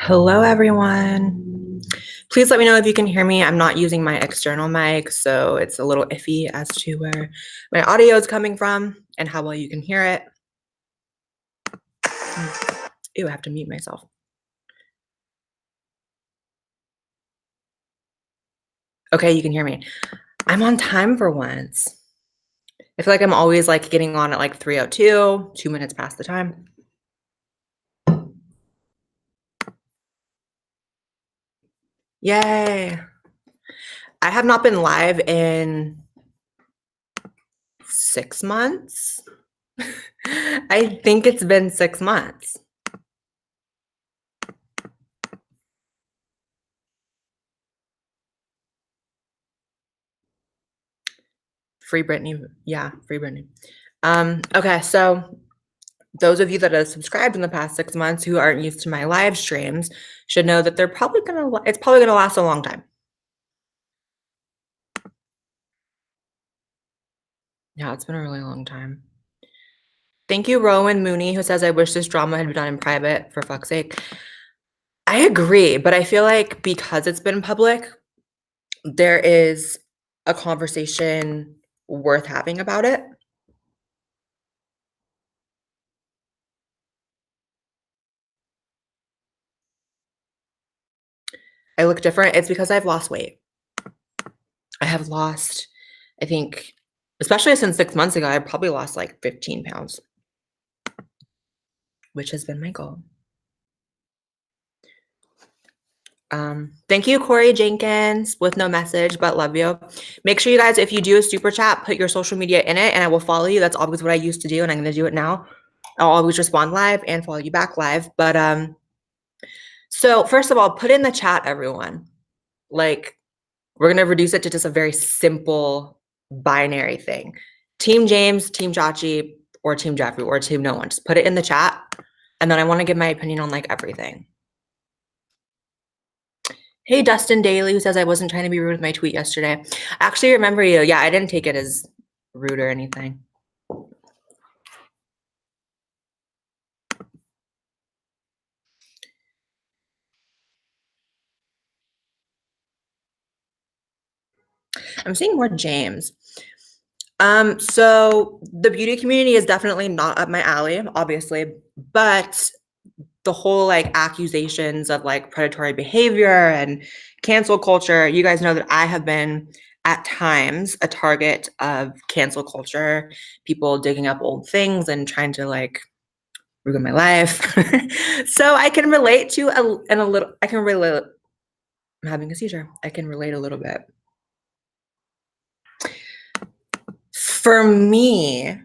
Hello, everyone. Please let me know if you can hear me. I'm not using my external mic, so it's a little iffy as to where my audio is coming from and how well you can hear it. Ew, I have to mute myself. Okay, you can hear me. I'm on time for once. I feel like I'm always like getting on at like 3:02, 2 minutes past the time. Yay. I have not been live in 6 months. I think it's been 6 months. Free Britney. Yeah, free Britney. Okay, so those of you that have subscribed in the past 6 months who aren't used to my live streams should know that it's probably gonna last a long time. Yeah, it's been a really long time. Thank you, Rowan Mooney, who says, "I wish this drama had been done in private, for fuck's sake." I agree, but I feel like because it's been public, there is a conversation worth having about it. I look different. It's because I've lost weight. I have lost, I think, especially since 6 months ago, I probably lost like 15 pounds, which has been my goal. Thank you, Corey Jenkins, with no message, but love you. Make sure you guys, if you do a super chat, put your social media in it and I will follow you. That's always what I used to do, and I'm gonna do it now. I'll always respond live and follow you back live. But so first of all, put in the chat, everyone. Like, we're gonna reduce it to just a very simple binary thing. Team James, Team Chachi, or Team Jeffree, or Team no one. Just put it in the chat. And then I want to give my opinion on like everything. Hey, Dustin Daly, who says I wasn't trying to be rude with my tweet yesterday. I actually remember you. Yeah, I didn't take it as rude or anything. I'm seeing more James. So the beauty community is definitely not up my alley, obviously, but the whole like accusations of like predatory behavior and cancel culture, you guys know that I have been at times a target of cancel culture, people digging up old things and trying to like ruin my life. So I can relate to I'm having a seizure. I can relate a little bit. For me,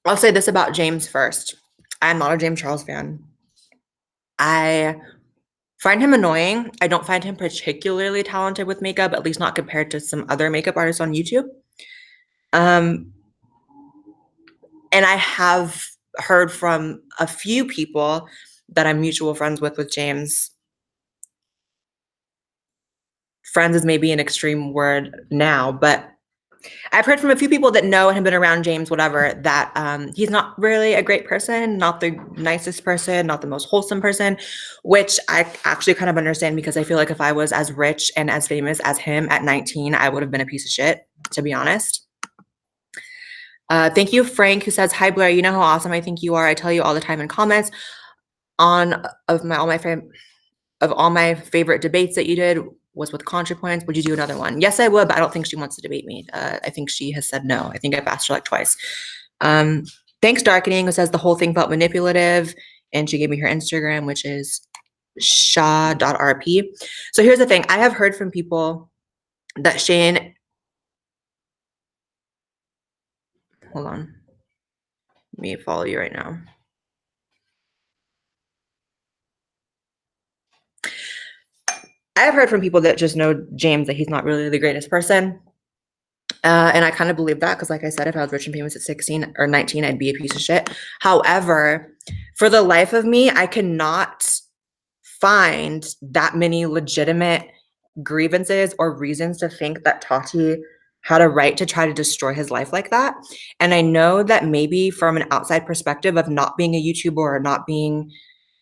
I'll say this about James first. I'm not a James Charles fan. I find him annoying. I don't find him particularly talented with makeup, at least not compared to some other makeup artists on YouTube. And I have heard from a few people that I'm mutual friends with James. Friends is maybe an extreme word now, but I've heard from a few people that know and have been around James, whatever, that he's not really a great person, not the nicest person, not the most wholesome person, which I actually kind of understand because I feel like if I was as rich and as famous as him at 19, I would have been a piece of shit, to be honest. Thank you, Frank, who says, "Hi, Blaire. You know how awesome I think you are. I tell you all the time in comments on all my favorite debates that you did was with ContraPoints. Would you do another one?" Yes, I would, but I don't think she wants to debate me. I think she has said no. I think I've asked her like twice. Thanks, Darkening, who says the whole thing felt manipulative, and she gave me her Instagram, which is sha.rp. So here's the thing. I have heard from people that Shane, hold on. Let me follow you right now. I have heard from people that just know James that he's not really the greatest person. And I kind of believe that because, like I said, if I was rich and famous at 16 or 19, I'd be a piece of shit. However, for the life of me, I cannot find that many legitimate grievances or reasons to think that Tati had a right to try to destroy his life like that. And I know that maybe from an outside perspective of not being a YouTuber or not being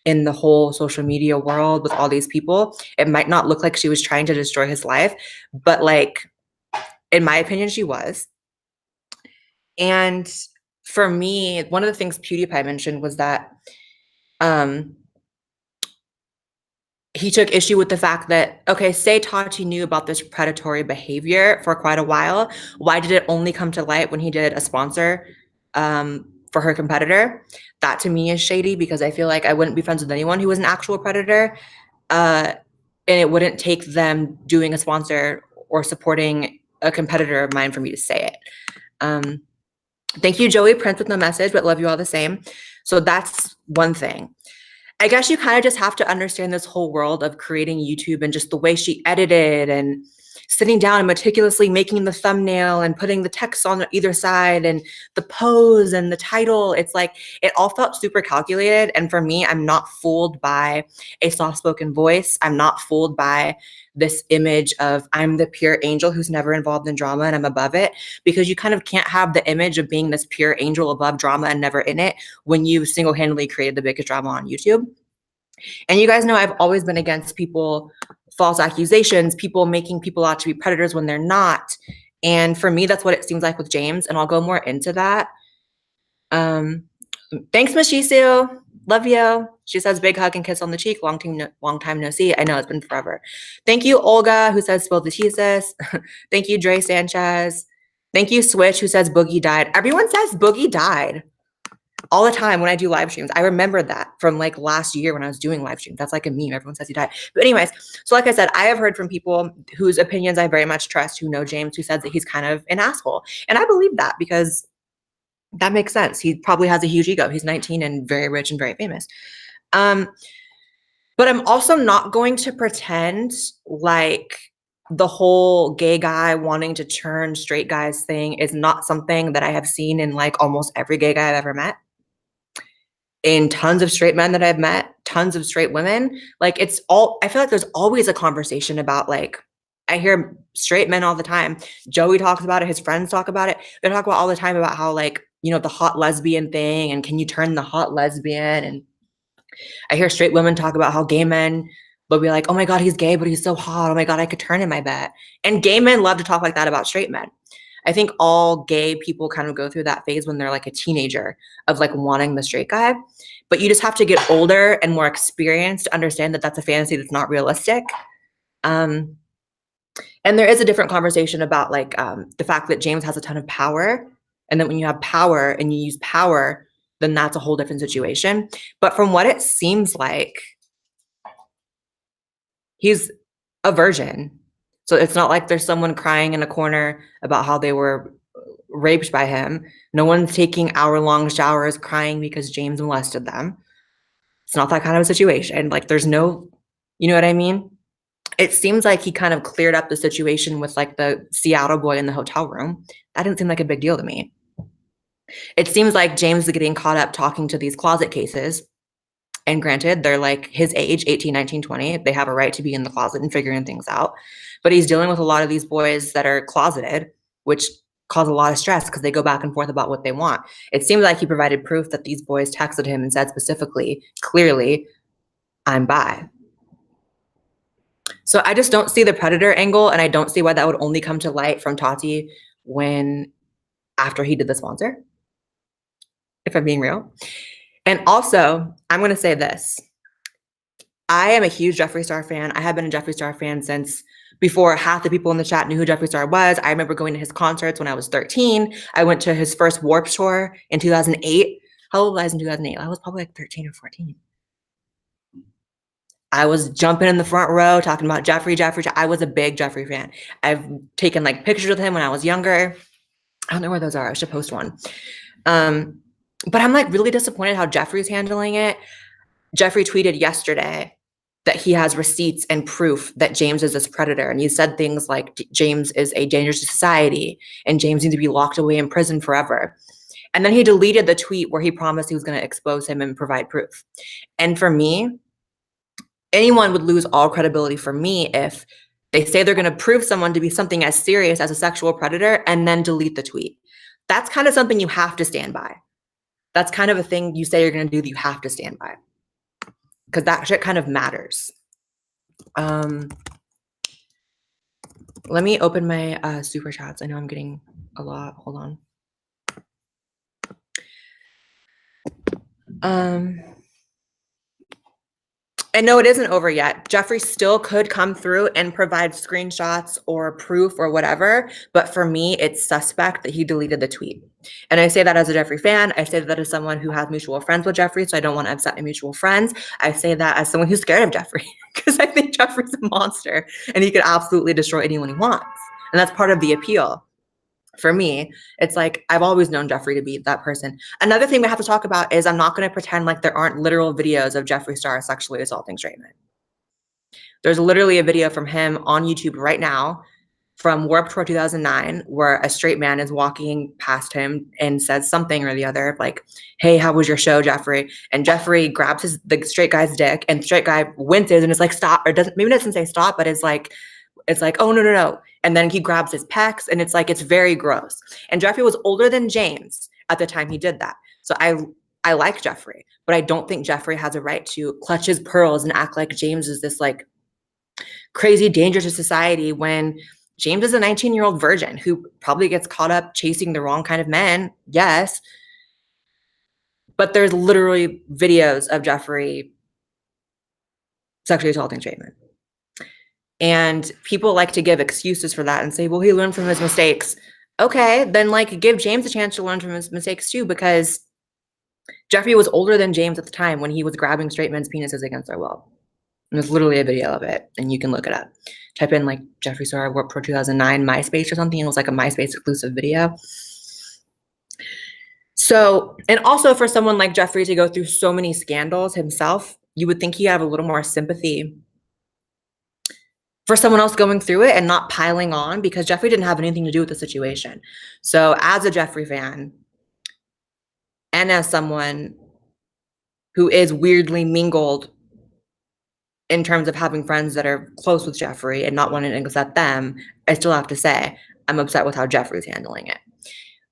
in the whole social media world with all these people. It might not look like she was trying to destroy his life, but like, in my opinion, she was. And for me, one of the things PewDiePie mentioned was that he took issue with the fact that, okay, say Tati knew about this predatory behavior for quite a while. Why did it only come to light when he did a sponsor for her competitor? That to me is shady, because I feel like I wouldn't be friends with anyone who was an actual predator. And it wouldn't take them doing a sponsor or supporting a competitor of mine for me to say it. Thank you, Joey Prince with no message, but love you all the same. So that's one thing. I guess you kind of just have to understand this whole world of creating YouTube and just the way she edited and sitting down and meticulously making the thumbnail and putting the text on either side and the pose and the title. It's like, it all felt super calculated. And for me, I'm not fooled by a soft-spoken voice. I'm not fooled by this image of I'm the pure angel who's never involved in drama and I'm above it, because you kind of can't have the image of being this pure angel above drama and never in it when you single-handedly created the biggest drama on YouTube. And you guys know I've always been against people, false accusations, people making people out to be predators when they're not. And for me, that's what it seems like with James, and I'll go more into that. Thanks, Mishisu. Love you. She says, big hug and kiss on the cheek. Long time no see. I know, it's been forever. Thank you, Olga, who says, spill the cheeses. Thank you, Dre Sanchez. Thank you, Switch, who says, Boogie died. Everyone says Boogie died all the time when I do live streams. I remember that from like last year when I was doing live streams. That's like a meme. Everyone says he died. But anyways, so like I said, I have heard from people whose opinions I very much trust, who know James, who says that he's kind of an asshole. And I believe that, because that makes sense. He probably has a huge ego. He's 19 and very rich and very famous. But I'm also not going to pretend like the whole gay guy wanting to turn straight guys thing is not something that I have seen in like almost every gay guy I've ever met. In tons of straight men that I've met, tons of straight women. Like, it's all, I feel like there's always a conversation about, like, I hear straight men all the time. Joey talks about it. His friends talk about it. They talk about all the time about how, like, you know, the hot lesbian thing, and can you turn the hot lesbian? And I hear straight women talk about how gay men will be like, oh my God, he's gay, but he's so hot. Oh my God, I could turn him, I bet. And gay men love to talk like that about straight men. I think all gay people kind of go through that phase when they're like a teenager of like wanting the straight guy. But you just have to get older and more experienced to understand that that's a fantasy that's not realistic. And there is a different conversation about like the fact that James has a ton of power, and that when you have power and you use power, then that's a whole different situation. But from what it seems like, he's a virgin. So it's not like there's someone crying in a corner about how they were raped by him. No one's taking hour-long showers crying because James molested them. It's not that kind of a situation. Like, there's no, you know what I mean? It seems like he kind of cleared up the situation with like the Seattle boy in the hotel room. That didn't seem like a big deal to me. It seems like James is getting caught up talking to these closet cases. And granted, they're like his age, 18, 19, 20. They have a right to be in the closet and figuring things out. But he's dealing with a lot of these boys that are closeted, which cause a lot of stress because they go back and forth about what they want. It seems like he provided proof that these boys texted him and said specifically, clearly, I'm bi. So I just don't see the predator angle, and I don't see why that would only come to light from Tati after he did the sponsor, if I'm being real. And also, I'm going to say this. I am a huge Jeffree Star fan. I have been a Jeffree Star fan since before half the people in the chat knew who Jeffree Star was. I remember going to his concerts when I was 13. I went to his first Warped Tour in 2008. How old was I in 2008? I was probably like 13 or 14. I was jumping in the front row talking about Jeffree. I was a big Jeffree fan. I've taken like pictures with him when I was younger. I don't know where those are. I should post one. But I'm like really disappointed how Jeffree's handling it. Jeffree tweeted yesterday that he has receipts and proof that James is this predator. And he said things like James is a danger to society and James needs to be locked away in prison forever. And then he deleted the tweet where he promised he was going to expose him and provide proof. And for me, anyone would lose all credibility for me if they say they're going to prove someone to be something as serious as a sexual predator and then delete the tweet. That's kind of something you have to stand by. That's kind of a thing you say you're going to do that you have to stand by. because that shit kind of matters. Let me open my super chats. I know I'm getting a lot. Hold on. And no, it isn't over yet. Jeffree still could come through and provide screenshots or proof or whatever. But for me, it's suspect that he deleted the tweet. And I say that as a Jeffree fan. I say that as someone who has mutual friends with Jeffree, so I don't want to upset my mutual friends. I say that as someone who's scared of Jeffree because I think Jeffree's a monster and he could absolutely destroy anyone he wants. And that's part of the appeal. For me, it's like, I've always known Jeffree to be that person. Another thing we have to talk about is I'm not going to pretend like there aren't literal videos of Jeffree Star sexually assaulting straight men. There's literally a video from him on YouTube right now from Warped Tour 2009 where a straight man is walking past him and says something or the other, like, hey, how was your show, Jeffree? And Jeffree grabs the straight guy's dick and the straight guy winces and is like, stop, or maybe doesn't say stop, but it's like, oh, no. And then he grabs his pecs and it's like, it's very gross. And Jeffree was older than James at the time he did that. So I like Jeffree, but I don't think Jeffree has a right to clutch his pearls and act like James is this like crazy danger to society when James is a 19-year-old virgin who probably gets caught up chasing the wrong kind of men. Yes. But there's literally videos of Jeffree sexually assaulting straight men. And people like to give excuses for that and say, well, he learned from his mistakes. Okay, then like give James a chance to learn from his mistakes too, because Jeffree was older than James at the time when he was grabbing straight men's penises against their will. And there's literally a video of it, and you can look it up. Type in like Jeffree Star Warped Tour 2009 MySpace or something. It was like a MySpace exclusive video. So, and also for someone like Jeffree to go through so many scandals himself, you would think he'd have a little more sympathy for someone else going through it and not piling on, because Jeffree didn't have anything to do with the situation. So as a Jeffree fan and as someone who is weirdly mingled in terms of having friends that are close with Jeffree and not wanting to upset them, I still have to say I'm upset with how Jeffree's handling it.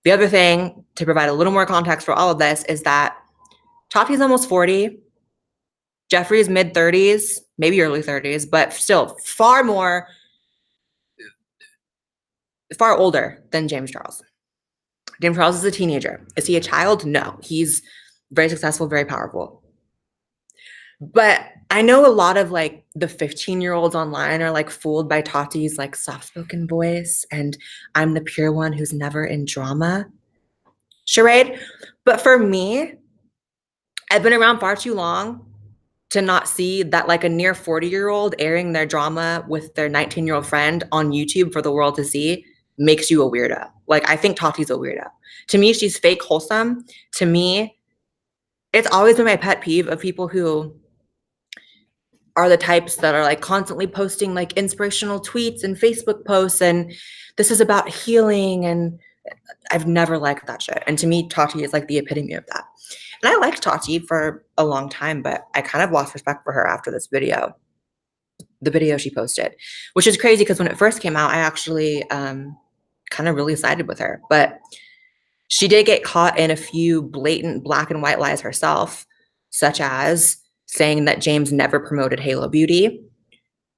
The other thing, to provide a little more context for all of this, is that Tati's almost 40. Jeffree's mid-30s, maybe early 30s, but still far older than James Charles. James Charles is a teenager. Is he a child? No. He's very successful, very powerful. But I know a lot of like the 15-year-olds online are like fooled by Tati's like soft-spoken voice and I'm the pure one who's never in drama charade. But for me, I've been around far too long to not see that like a near 40-year-old airing their drama with their 19-year-old friend on YouTube for the world to see makes you a weirdo. Like, I think Tati's a weirdo. To me, she's fake wholesome. To me, it's always been my pet peeve of people who are the types that are like constantly posting like inspirational tweets and Facebook posts and this is about healing, and I've never liked that shit. And to me, Tati is like the epitome of that. And I liked Tati for a long time, but I kind of lost respect for her after this video, the video she posted, which is crazy because when it first came out, I actually kind of really sided with her. But she did get caught in a few blatant black and white lies herself, such as saying that James never promoted Halo Beauty.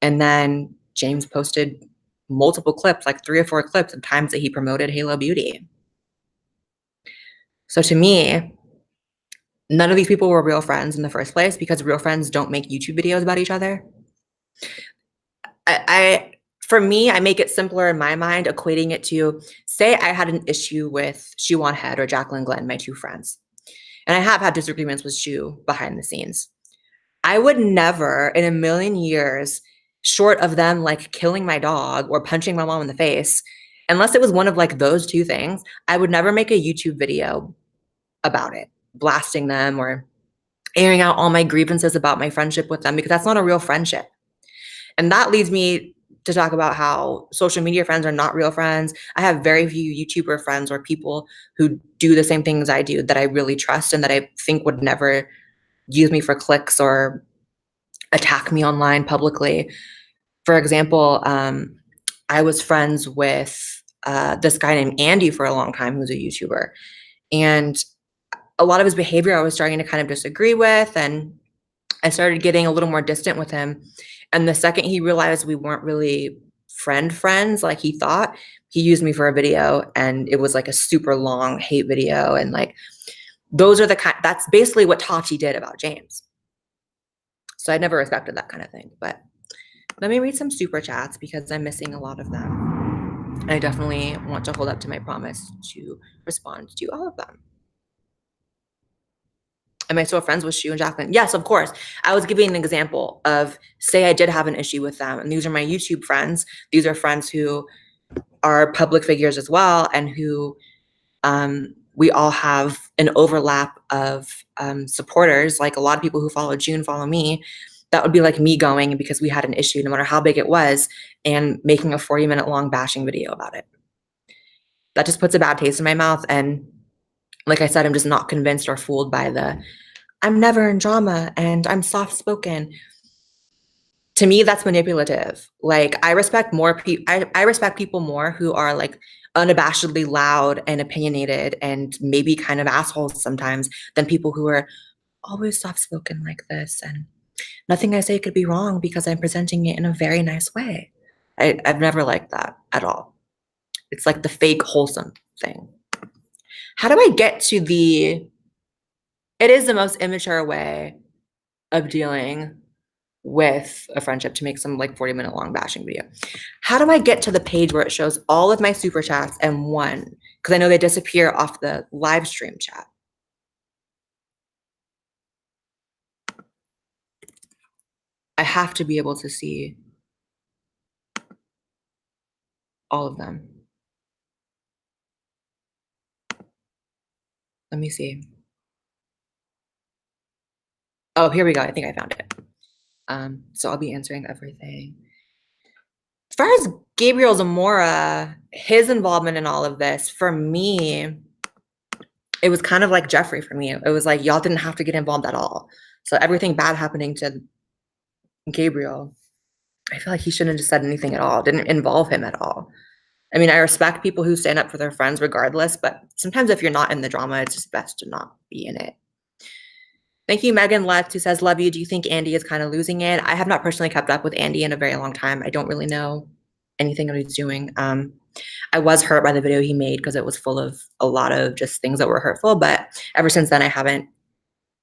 And then James posted multiple clips, like 3 or 4 clips of times that he promoted Halo Beauty. So to me, none of these people were real friends in the first place because real friends don't make YouTube videos about each other. For me, I make it simpler in my mind, equating it to, say I had an issue with Shu on Head or Jacqueline Glenn, my 2 friends. And I have had disagreements with Shu behind the scenes. I would never in a million years, short of them like killing my dog or punching my mom in the face, unless it was one of like those 2 things, I would never make a YouTube video about it, blasting them or airing out all my grievances about my friendship with them, because that's not a real friendship. And that leads me to talk about how social media friends are not real friends. I have very few YouTuber friends or people who do the same things I do that I really trust and that I think would never use me for clicks or attack me online publicly. For example, I was friends with this guy named Andy for a long time, who's a YouTuber. And a lot of his behavior I was starting to kind of disagree with. And I started getting a little more distant with him. And the second he realized we weren't really friends like he thought, he used me for a video, and it was like a super long hate video. And like, those are the kind, that's basically what Tati did about James. So I never respected that kind of thing. But let me read some super chats because I'm missing a lot of them. And I definitely want to hold up to my promise to respond to all of them. Am I still friends with Shu and Jacqueline? Yes, of course. I was giving an example of, say I did have an issue with them, and these are my YouTube friends. These are friends who are public figures as well, and who we all have an overlap of supporters. Like a lot of people who follow June follow me. That would be like me going because we had an issue, no matter how big it was, and making a 40-minute long bashing video about it. That just puts a bad taste in my mouth. And like I said, I'm just not convinced or fooled by the, I'm never in drama and I'm soft-spoken. To me, that's manipulative. Like, I respect more people. I respect people more who are like unabashedly loud and opinionated and maybe kind of assholes sometimes, than people who are always soft-spoken like this and nothing I say could be wrong because I'm presenting it in a very nice way. I've never liked that at all. It's like the fake wholesome thing. How do I get to the, it is the most immature way of dealing with a friendship to make some like 40-minute long bashing video. How do I get to the page where it shows all of my super chats and one? Because I know they disappear off the live stream chat. I have to be able to see all of them. Let me see. Oh, here we go. I think I found it. So I'll be answering everything. As far as Gabriel Zamora, his involvement in all of this, for me, it was kind of like Jeffree for me. It was like, y'all didn't have to get involved at all. So everything bad happening to Gabriel, I feel like he shouldn't have just said anything at all. Didn't involve him at all. I mean, I respect people who stand up for their friends regardless, but sometimes if you're not in the drama, it's just best to not be in it. Thank you, Megan Lutz, who says, love you. Do you think Andy is kind of losing it? I have not personally kept up with Andy in a very long time. I don't really know anything that he's doing. I was hurt by the video he made because it was full of a lot of just things that were hurtful, but ever since then, I haven't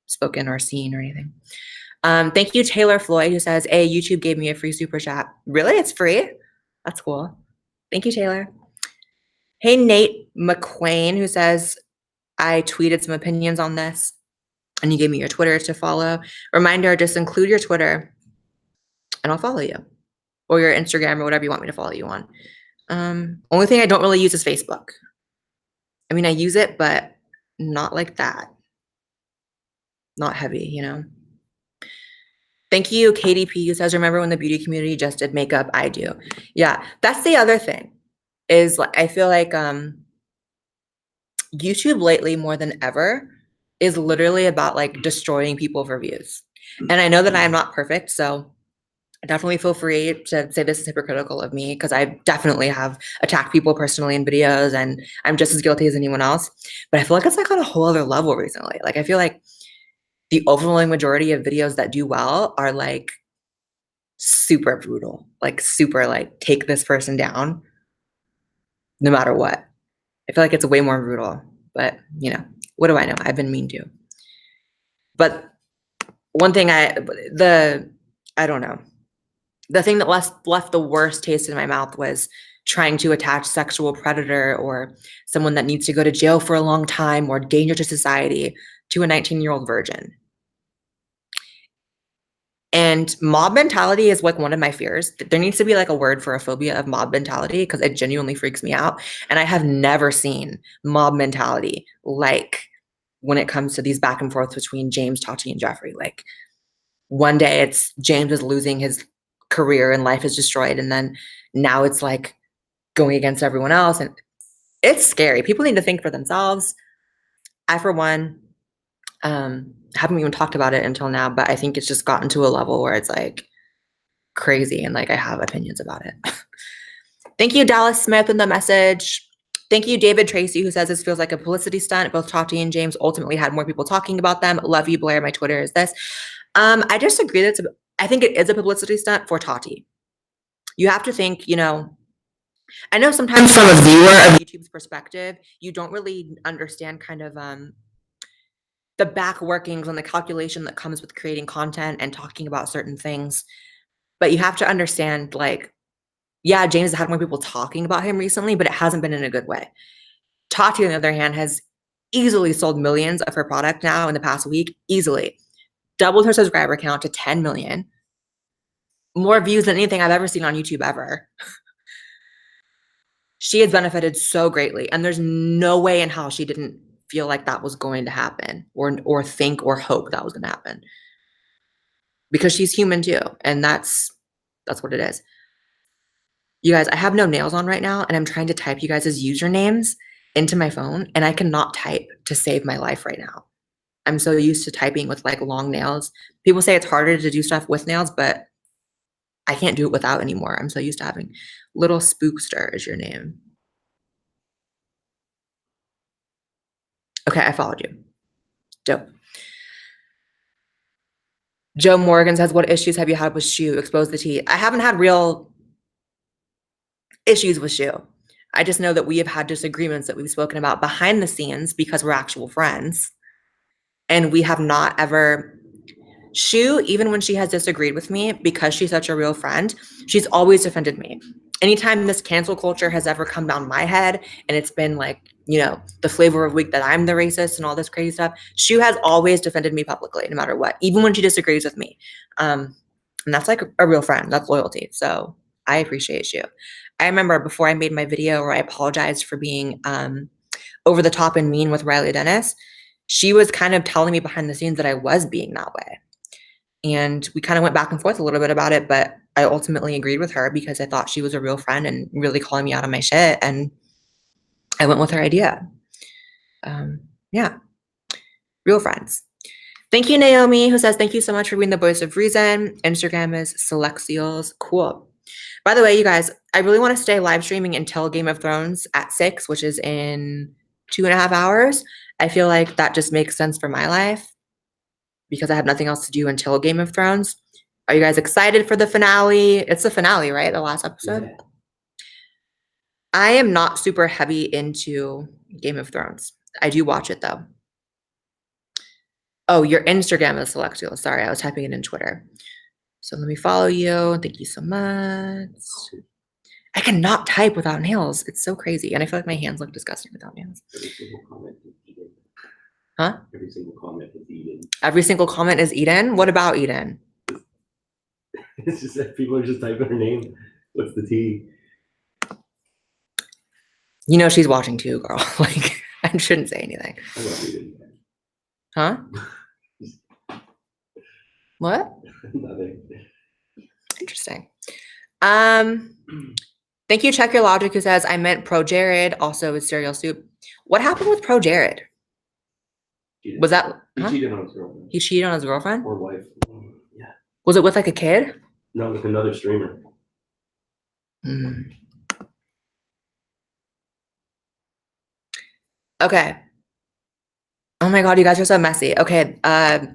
spoken or seen or anything. Thank you, Taylor Floyd, who says, hey, YouTube gave me a free super chat. Really? It's free? That's cool. Thank you, Taylor. Hey, Nate McQuain, who says, I tweeted some opinions on this and you gave me your Twitter to follow. Reminder, just include your Twitter and I'll follow you, or your Instagram or whatever you want me to follow you on. Only thing I don't really use is Facebook. I mean, I use it, but not like that. Not heavy, you know? Thank you, KDP, who says, remember when the beauty community just did makeup? I do. Yeah, that's the other thing, is like, I feel like YouTube lately more than ever is literally about like destroying people for views. And I know that I'm not perfect, so definitely feel free to say this is hypocritical of me, because I definitely have attacked people personally in videos and I'm just as guilty as anyone else. But I feel like it's like on a whole other level recently. Like, I feel like the overwhelming majority of videos that do well are like super brutal, like super like take this person down no matter what. I feel like it's way more brutal, but you know, what do I know? I've been mean to. But one thing I don't know. The thing that left the worst taste in my mouth was trying to attach sexual predator or someone that needs to go to jail for a long time or danger to society to a 19-year-old virgin. And mob mentality is like one of my fears. There needs to be like a word for a phobia of mob mentality, because it genuinely freaks me out. And I have never seen mob mentality like when it comes to these back and forth between James, Tati, and Jeffree. Like, one day it's James is losing his career and life is destroyed, and then now it's like going against everyone else, and it's scary. People need to think for themselves. I, for one, haven't even talked about it until now, but I think it's just gotten to a level where it's like crazy, and like I have opinions about it. Thank you, Dallas Smith, in the message. Thank you, David Tracy, who says this feels like a publicity stunt. Both Tati and James ultimately had more people talking about them. Love you, Blaire. My Twitter is this. I disagree. I think it is a publicity stunt for Tati. You have to think, you know, I know sometimes from a viewer of YouTube's perspective, you don't really understand kind of the back workings and the calculation that comes with creating content and talking about certain things. But you have to understand, like, yeah, James has had more people talking about him recently, but it hasn't been in a good way. Tati, on the other hand, has easily sold millions of her product now in the past week, easily. Doubled her subscriber count to 10 million. More views than anything I've ever seen on YouTube ever. She has benefited so greatly, and there's no way in hell she didn't feel like that was going to happen or think or hope that was going to happen. Because she's human too, and that's what it is. You guys, I have no nails on right now, and I'm trying to type you guys' usernames into my phone, and I cannot type to save my life right now. I'm so used to typing with like long nails. People say it's harder to do stuff with nails, but I can't do it without anymore. I'm so used to having. Little Spookster is your name. Okay, I followed you. Dope. Joe Morgan says, what issues have you had with Shu? Expose the tea. I haven't had real issues with Shu. I just know that we have had disagreements that we've spoken about behind the scenes because we're actual friends. And we have not ever, Shu, even when she has disagreed with me, because she's such a real friend, she's always defended me. Anytime this cancel culture has ever come down my head and it's been like, you know, the flavor of the week that I'm the racist and all this crazy stuff, Shu has always defended me publicly, no matter what, even when she disagrees with me. And that's like a real friend. That's loyalty. So I appreciate Shu. I remember before I made my video where I apologized for being over the top and mean with Riley Dennis, she was kind of telling me behind the scenes that I was being that way. And we kind of went back and forth a little bit about it, but I ultimately agreed with her because I thought she was a real friend and really calling me out on my shit. And I went with her idea. Yeah, real friends. Thank you, Naomi, who says, thank you so much for being the voice of reason. Instagram is Selectials. Cool. By the way, you guys, I really want to stay live streaming until Game of Thrones at 6, which is in 2.5 hours. I feel like that just makes sense for my life because I have nothing else to do until Game of Thrones. Are you guys excited for the finale? It's the finale, right? The last episode? Yeah. I am not super heavy into Game of Thrones. I do watch it though. Oh, your Instagram is Selectial. Sorry, I was typing it in Twitter. So let me follow you. Thank you so much. I cannot type without nails. It's so crazy. And I feel like my hands look disgusting without nails. Every single comment is Eden. Huh? Every single comment is Eden. Every single comment is Eden? What about Eden? It's just that people are just typing her name. What's the T? You know she's watching too, girl. Like, I shouldn't say anything. I love Eden. Huh? What? Nothing. Interesting. Thank you, Check Your Logic, who says, I meant Pro Jared, also with cereal soup. What happened with Pro Jared? Was that... He huh? cheated on his girlfriend. He cheated on his girlfriend? Or wife. Yeah. Was it with like a kid? No, with another streamer. Okay. Oh my God, you guys are so messy. Okay. I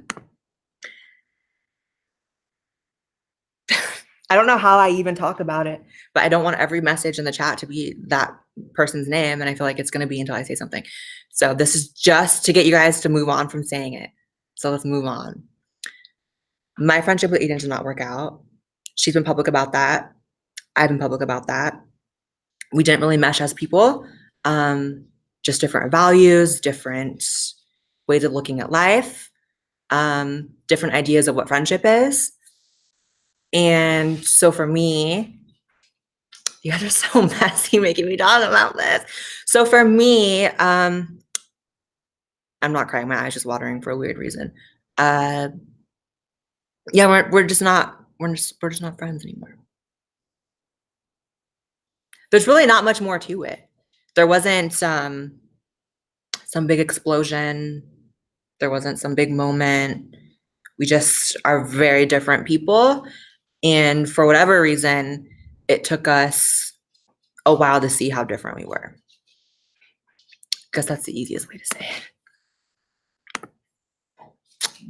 don't know how I even talk about it, but I don't want every message in the chat to be that person's name. And I feel like it's going to be until I say something. So this is just to get you guys to move on from saying it. So let's move on. My friendship with Eden did not work out. She's been public about that. I've been public about that. We didn't really mesh as people. Just different values, different ways of looking at life, different ideas of what friendship is. And so for me, you guys are so messy making me talk about this. So for me, I'm not crying, my eyes just watering for a weird reason. Yeah, we're just not friends anymore. There's really not much more to it. There wasn't some big explosion. There wasn't some big moment. We just are very different people. And for whatever reason, it took us a while to see how different we were. Because that's the easiest way to say it.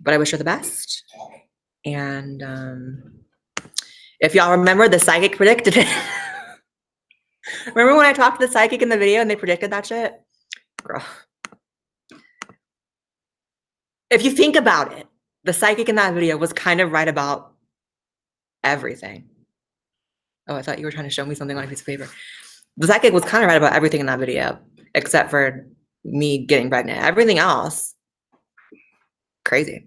But I wish her the best. And if y'all remember, the psychic predicted it. Remember when I talked to the psychic in the video and they predicted that shit? Girl. If you think about it, the psychic in that video was kind of right about everything. Oh, I thought you were trying to show me something on a piece of paper. The psychic was kind of right about everything in that video, except for me getting pregnant. Everything else, crazy.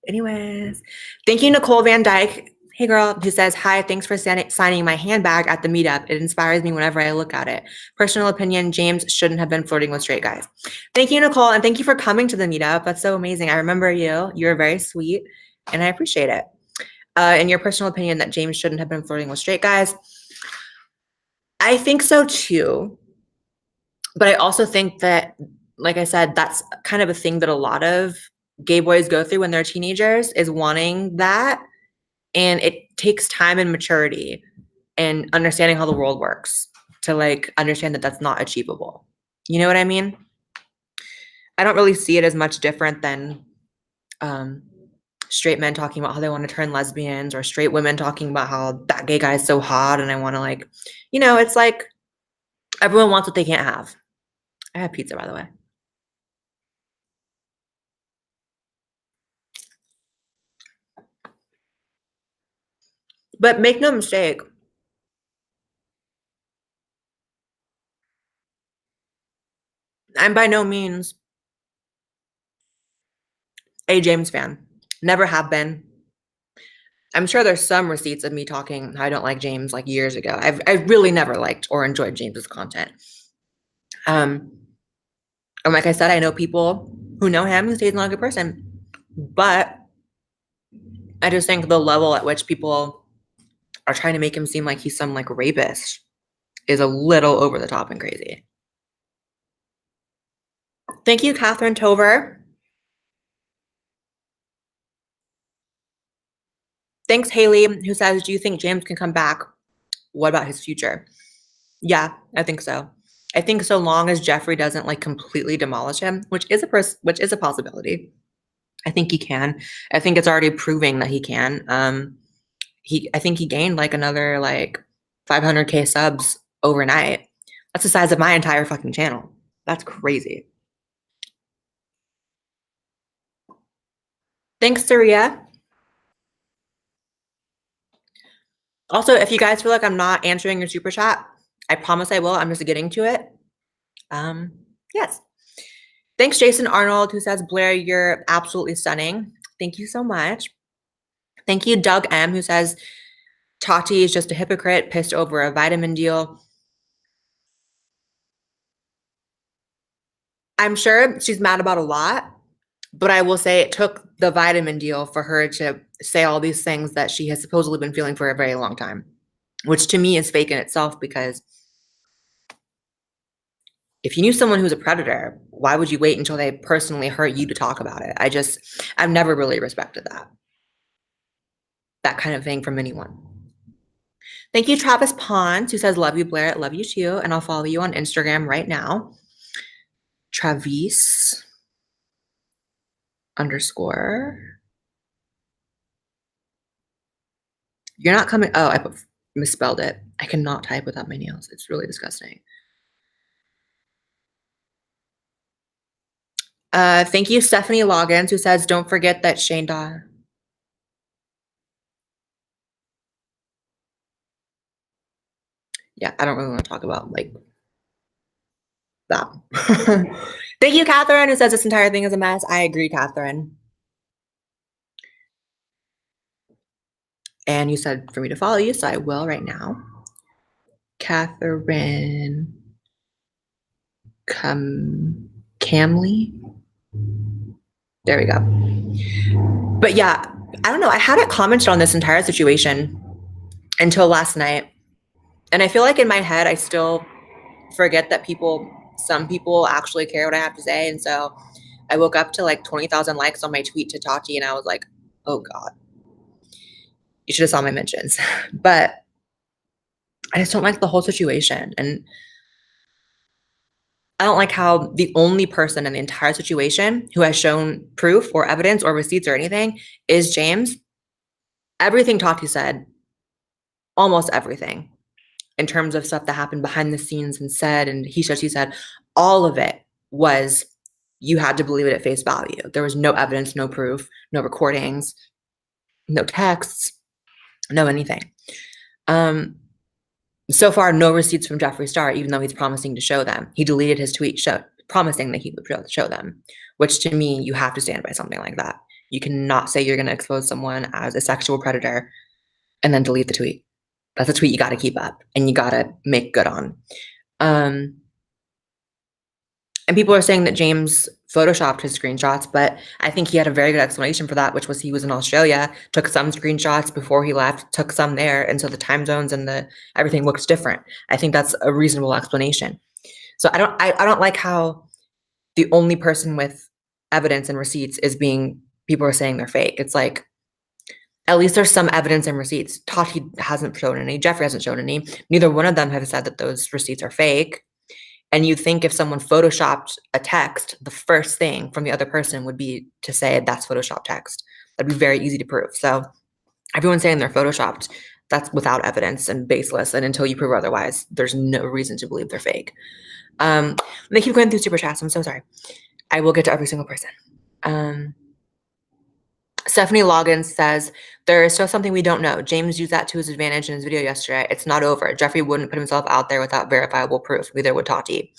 Anyways, thank you, Nicole Van Dyke. Hey girl, who says, hi, thanks for signing my handbag at the meetup. It inspires me whenever I look at it. Personal opinion, James shouldn't have been flirting with straight guys. Thank you, Nicole, and thank you for coming to the meetup. That's so amazing. I remember you. You're very sweet, and I appreciate it. In your personal opinion that James shouldn't have been flirting with straight guys, I think so too. But I also think that, like I said, that's kind of a thing that a lot of gay boys go through when they're teenagers, is wanting that. And it takes time and maturity and understanding how the world works to like understand that that's not achievable. You know what I mean? I don't really see it as much different than straight men talking about how they want to turn lesbians, or straight women talking about how that gay guy is so hot and I want to, like, you know, it's like everyone wants what they can't have. I have pizza, by the way. But make no mistake, I'm by no means a James fan. Never have been. I'm sure there's some receipts of me talking how I don't like James like years ago. I've really never liked or enjoyed James's content. And like I said, I know people who know him and say he's not a good person. But I just think the level at which people are trying to make him seem like he's some like rapist is a little over the top and crazy. Thank you, Catherine Tover. Thanks, Haley, who says, do you think James can come back? What about his future? Yeah, I think so. I think so long as Jeffree doesn't like completely demolish him, which is a possibility. I think he can. I think it's already proving that he can. I think he gained like another like 500K subs overnight. That's the size of my entire fucking channel. That's crazy. Thanks, Saria. Also, if you guys feel like I'm not answering your super chat, I promise I will. I'm just getting to it. Yes. Thanks, Jason Arnold, who says, Blaire, you're absolutely stunning. Thank you so much. Thank you, Doug M, who says, Tati is just a hypocrite, pissed over a vitamin deal. I'm sure she's mad about a lot, but I will say it took the vitamin deal for her to say all these things that she has supposedly been feeling for a very long time, which to me is fake in itself, because if you knew someone who's a predator, why would you wait until they personally hurt you to talk about it? I've never really respected that kind of thing from anyone. Thank you, Travis Pons, who says, love you, Blaire. Love you too. And I'll follow you on Instagram right now. Travis _ You're not coming. Oh, I misspelled it. I cannot type without my nails. It's really disgusting. Thank you, Stephanie Loggins, who says, don't forget that Shane Dawson. Yeah, I don't really want to talk about like that. Thank you, Catherine, who says this entire thing is a mess. I agree, Catherine. And you said for me to follow you, so I will right now. Catherine Camley. There we go. But yeah, I don't know. I hadn't commented on this entire situation until last night. And I feel like in my head, I still forget that some people actually care what I have to say. And so I woke up to like 20,000 likes on my tweet to Tati, and I was like, oh God, you should have saw my mentions. But I just don't like the whole situation. And I don't like how the only person in the entire situation who has shown proof or evidence or receipts or anything is James. Everything Tati said, almost everything, in terms of stuff that happened behind the scenes and said, and he said, she said, all of it was, you had to believe it at face value. There was no evidence, no proof, no recordings, no texts, no anything. So far, no receipts from Jeffree Star, even though he's promising to show them. He deleted his tweet promising that he would show them, which to me, you have to stand by something like that. You cannot say you're going to expose someone as a sexual predator and then delete the tweet. That's a tweet you got to keep up and you got to make good on. And people are saying that James photoshopped his screenshots, but I think he had a very good explanation for that, which was he was in Australia, took some screenshots before he left, took some there, and so the time zones and everything looks different. I think that's a reasonable explanation. So I don't like how the only person with evidence and receipts is people are saying they're fake. It's like, at least there's some evidence and receipts. Tati hasn't shown any, Jeffree hasn't shown any. Neither one of them have said that those receipts are fake. And you think if someone photoshopped a text, the first thing from the other person would be to say that's Photoshop text. That'd be very easy to prove. So everyone's saying they're photoshopped. That's without evidence and baseless. And until you prove otherwise, there's no reason to believe they're fake. They keep going through super chats. I'm so sorry. I will get to every single person. Stephanie Loggins says, there is still something we don't know. James used that to his advantage in his video yesterday. It's not over. Jeffree wouldn't put himself out there without verifiable proof. Neither would Tati.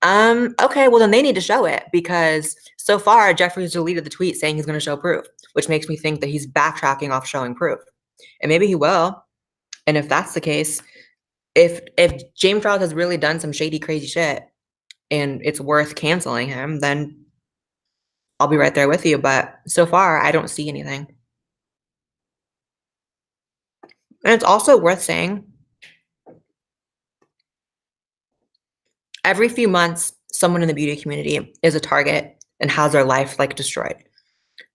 Okay, well then they need to show it because so far Jeffree's deleted the tweet saying he's going to show proof, which makes me think that he's backtracking off showing proof. And maybe he will. And if that's the case, if James Charles has really done some shady, crazy shit and it's worth canceling him, then I'll be right there with you. But so far, I don't see anything. And it's also worth saying, every few months, someone in the beauty community is a target and has their life like destroyed.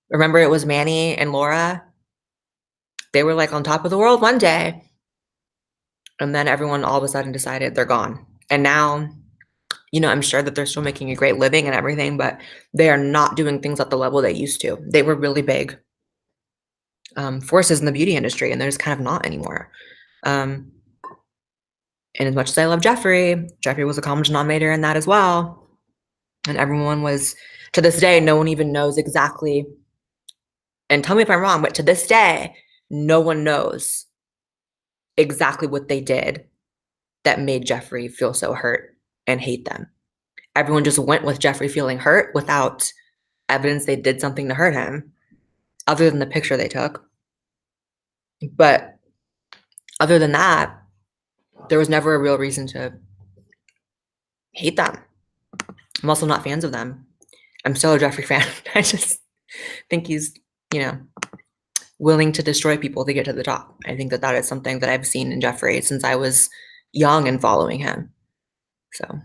Remember, it was Manny and Laura. They were like on top of the world one day. And then everyone all of a sudden decided they're gone. And now, I'm sure that they're still making a great living and everything, but they are not doing things at the level they used to. They were really big forces in the beauty industry, and they're just kind of not anymore. And as much as I love Jeffree was a common denominator in that as well. And everyone was, to this day, no one even knows exactly, and tell me if I'm wrong, but to this day, no one knows exactly what they did that made Jeffree feel so hurt and hate them. Everyone just went with Jeffree feeling hurt without evidence they did something to hurt him, other than the picture they took. But other than that, there was never a real reason to hate them. I'm also not fans of them. I'm still a Jeffree fan. I just think he's, willing to destroy people to get to the top. I think that is something that I've seen in Jeffree since I was young and following him. So.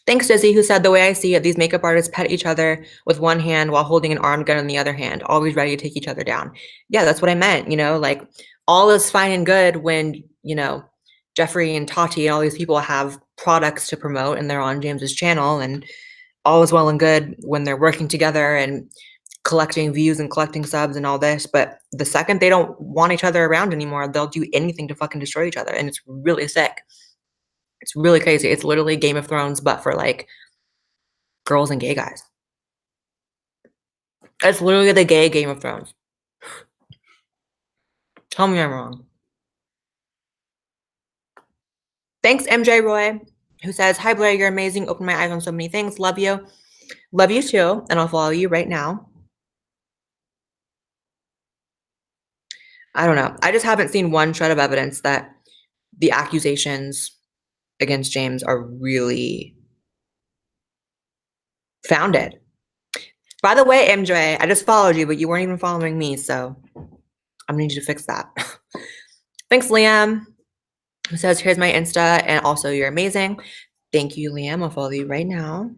Thanks, Dizzy, who said, the way I see it, these makeup artists pet each other with one hand while holding an armed gun in the other hand, always ready to take each other down. Yeah, that's what I meant. Like all is fine and good when, Jeffree and Tati and all these people have products to promote and they're on James's channel, and all is well and good when they're working together and collecting views and collecting subs and all this. But the second they don't want each other around anymore, they'll do anything to fucking destroy each other. And it's really sick. It's really crazy. It's literally Game of Thrones, but for like girls and gay guys. It's literally the gay Game of Thrones. Tell me I'm wrong. Thanks, MJ Roy, who says, hi, Blaire, you're amazing. Open my eyes on so many things. Love you. Love you too. And I'll follow you right now. I don't know. I just haven't seen one shred of evidence that the accusations against James are really founded. By the way, MJ, I just followed you, but you weren't even following me, so I'm gonna need you to fix that. Thanks, Liam, who says, here's my Insta, and also you're amazing. Thank you, Liam. I'll follow you right now.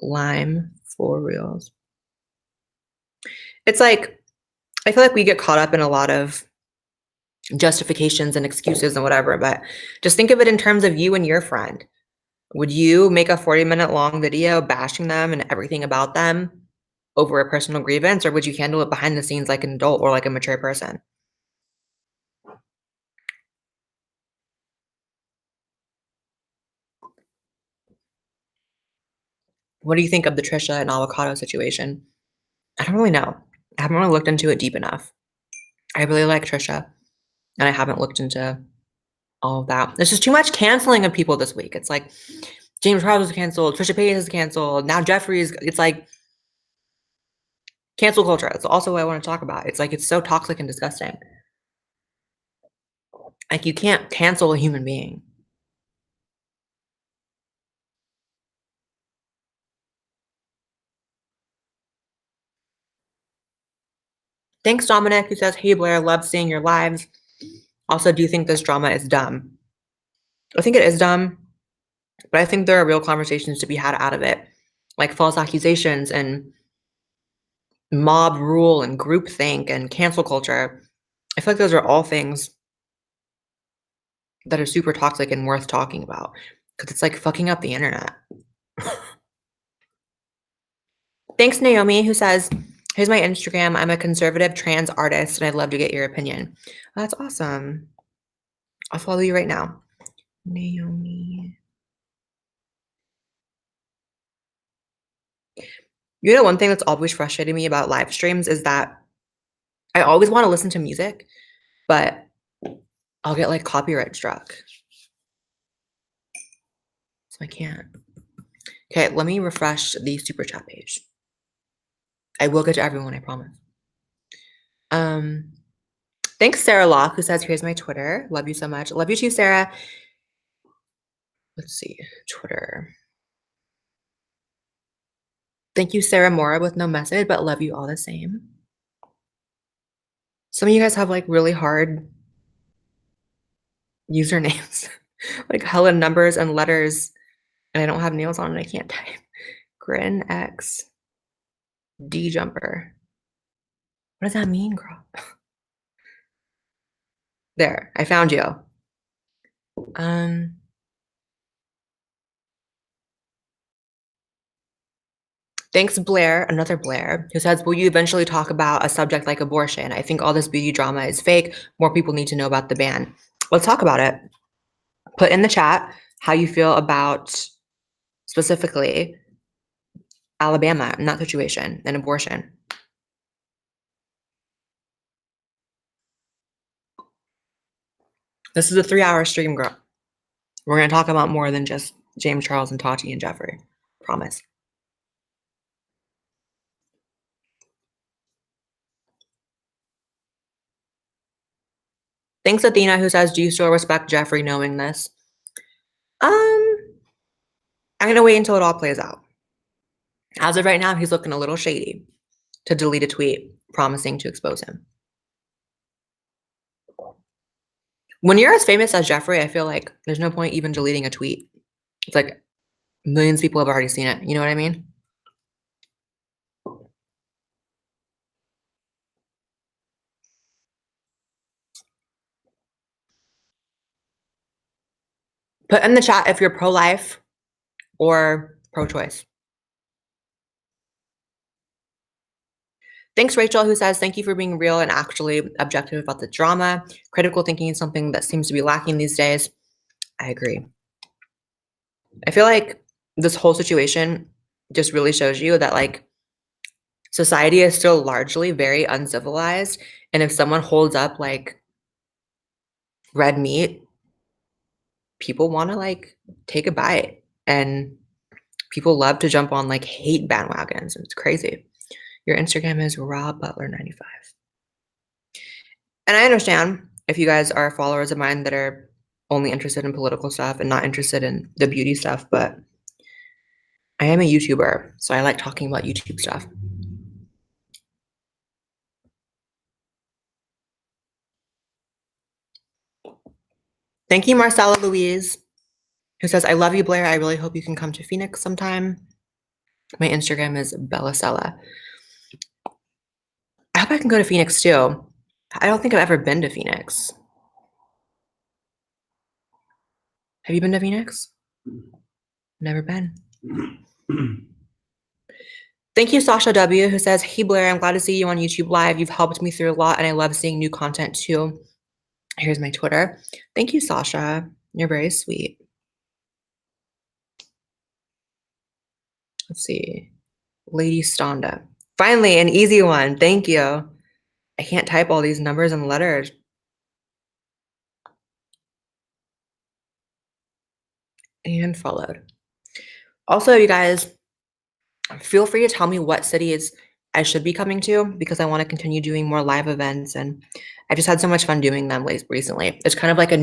Lime for reals. It's like, I feel like we get caught up in a lot of justifications and excuses and whatever, but just think of it in terms of you and your friend. Would you make a 40-minute long video bashing them and everything about them over a personal grievance, or would you handle it behind the scenes like an adult or like a mature person? What do you think of the Trisha and avocado situation? I don't really know. I haven't really looked into it deep enough. I really like Trisha, and I haven't looked into all of that. There's just too much canceling of people this week. It's like James Charles is canceled, Trisha Paytas is canceled, now Jeffree is. It's like cancel culture. That's also what I want to talk about. It's like it's so toxic and disgusting. Like you can't cancel a human being. Thanks, Dominic, who says, "Hey Blaire, love seeing your lives. Also, do you think this drama is dumb?" I think it is dumb, but I think there are real conversations to be had out of it, like false accusations and mob rule and groupthink and cancel culture. I feel like those are all things that are super toxic and worth talking about because it's like fucking up the internet. Thanks, Naomi, who says, "Here's my Instagram. I'm a conservative trans artist and I'd love to get your opinion." That's awesome. I'll follow you right now. Naomi. You know, one thing that's always frustrated me about live streams is that I always want to listen to music, but I'll get like copyright struck. So I can't. Okay, let me refresh the super chat page. I will get to everyone, I promise. Thanks, Sarah Locke, who says, "Here's my Twitter. Love you so much." Love you too, Sarah. Let's see, Twitter. Thank you, Sarah Mora, with no message, but love you all the same. Some of you guys have like really hard usernames, like hella numbers and letters, and I don't have nails on and I can't type. Grin X D Jumper. What does that mean, girl? There, I found you. Thanks, Blaire, another Blaire, who says, "Will you eventually talk about a subject like abortion? I think all this beauty drama is fake. More people need to know about the ban." Let's talk about it. Put in the chat how you feel about specifically Alabama in that situation and abortion. This is a 3-hour stream, girl. We're going to talk about more than just James Charles and Tati and Jeffree. Promise. Thanks, Athena, who says, "Do you still respect Jeffree knowing this?" I'm going to wait until it all plays out. As of right now, he's looking a little shady to delete a tweet promising to expose him. When you're as famous as Jeffree, I feel like there's no point even deleting a tweet. It's like millions of people have already seen it. You know what I mean? Put in the chat if you're pro-life or pro-choice. Thanks, Rachel, who says, "Thank you for being real and actually objective about the drama. Critical thinking is something that seems to be lacking these days." I agree. I feel like this whole situation just really shows you that like society is still largely very uncivilized. And if someone holds up like red meat, people want to like take a bite, and people love to jump on like hate bandwagons. It's crazy. Your Instagram is RawButler95. And I understand if you guys are followers of mine that are only interested in political stuff and not interested in the beauty stuff, but I am a YouTuber, so I like talking about YouTube stuff. Thank you, Marcella Louise, who says, "I love you, Blaire. I really hope you can come to Phoenix sometime." My Instagram is Bellasella. I hope I can go to Phoenix too. I don't think I've ever been to Phoenix. Have you been to Phoenix? Never been. Thank you, Sasha W, who says, hey, Blaire, I'm glad to see you on YouTube Live. You've helped me through a lot, and I love seeing new content too. Here's my Twitter. Thank you, Sasha. You're very sweet. Let's see. Lady Stonda. Finally, an easy one. Thank you. I can't type all these numbers and letters. And followed. Also, you guys, feel free to tell me what cities I should be coming to because I want to continue doing more live events, and I just had so much fun doing them recently. It's kind of like a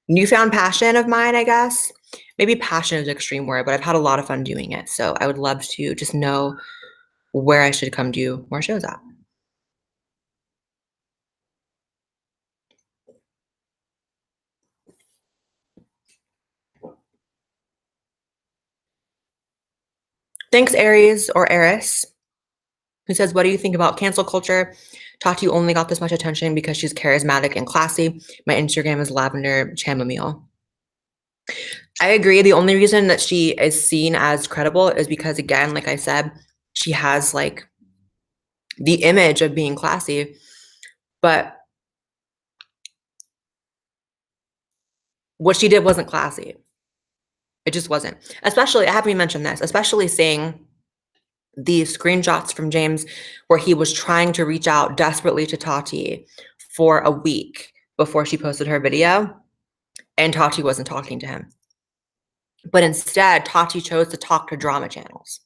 newfound passion of mine, I guess. Maybe passion is an extreme word, but I've had a lot of fun doing it. So I would love to just know where I should come do more shows at. Thanks, Aries or Eris, who says, what do you think about cancel culture? Tati only got this much attention because she's charismatic and classy. My Instagram is lavender chamomile. I agree. The only reason that she is seen as credible is because, again, like I said, she has like the image of being classy, but what she did wasn't classy. It just wasn't. Especially, I haven't even mentioned this, especially seeing the screenshots from James where he was trying to reach out desperately to Tati for a week before she posted her video, and Tati wasn't talking to him. But instead, Tati chose to talk to drama channels.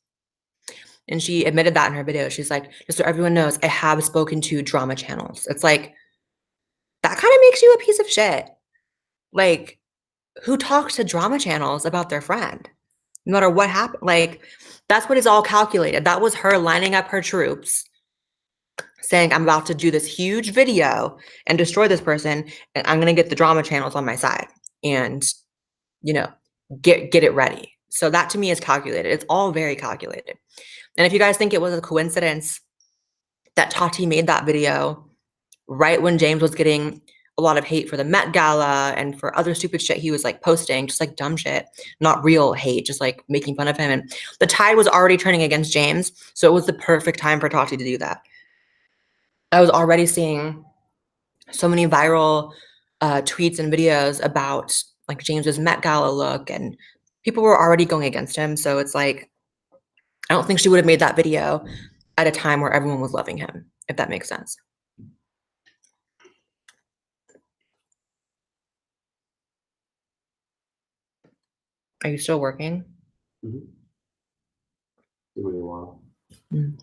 And she admitted that in her video. She's like, just so everyone knows, I have spoken to drama channels. It's like, that kind of makes you a piece of shit. Like, who talks to drama channels about their friend? No matter what happened. Like, that's what is all calculated. That was her lining up her troops, saying, I'm about to do this huge video and destroy this person, and I'm going to get the drama channels on my side and, you know, get it ready. So that to me is calculated. It's all very calculated. And if you guys think it was a coincidence that Tati made that video right when James was getting a lot of hate for the Met Gala and for other stupid shit he was like posting, just like dumb shit, not real hate, just like making fun of him. And the tide was already turning against James. So it was the perfect time for Tati to do that. I was already seeing so many viral tweets and videos about like James's Met Gala look, and people were already going against him. So it's like, I don't think she would have made that video at a time where everyone was loving him, if that makes sense. Are you still working? Mm-hmm. Give me a while. Mm.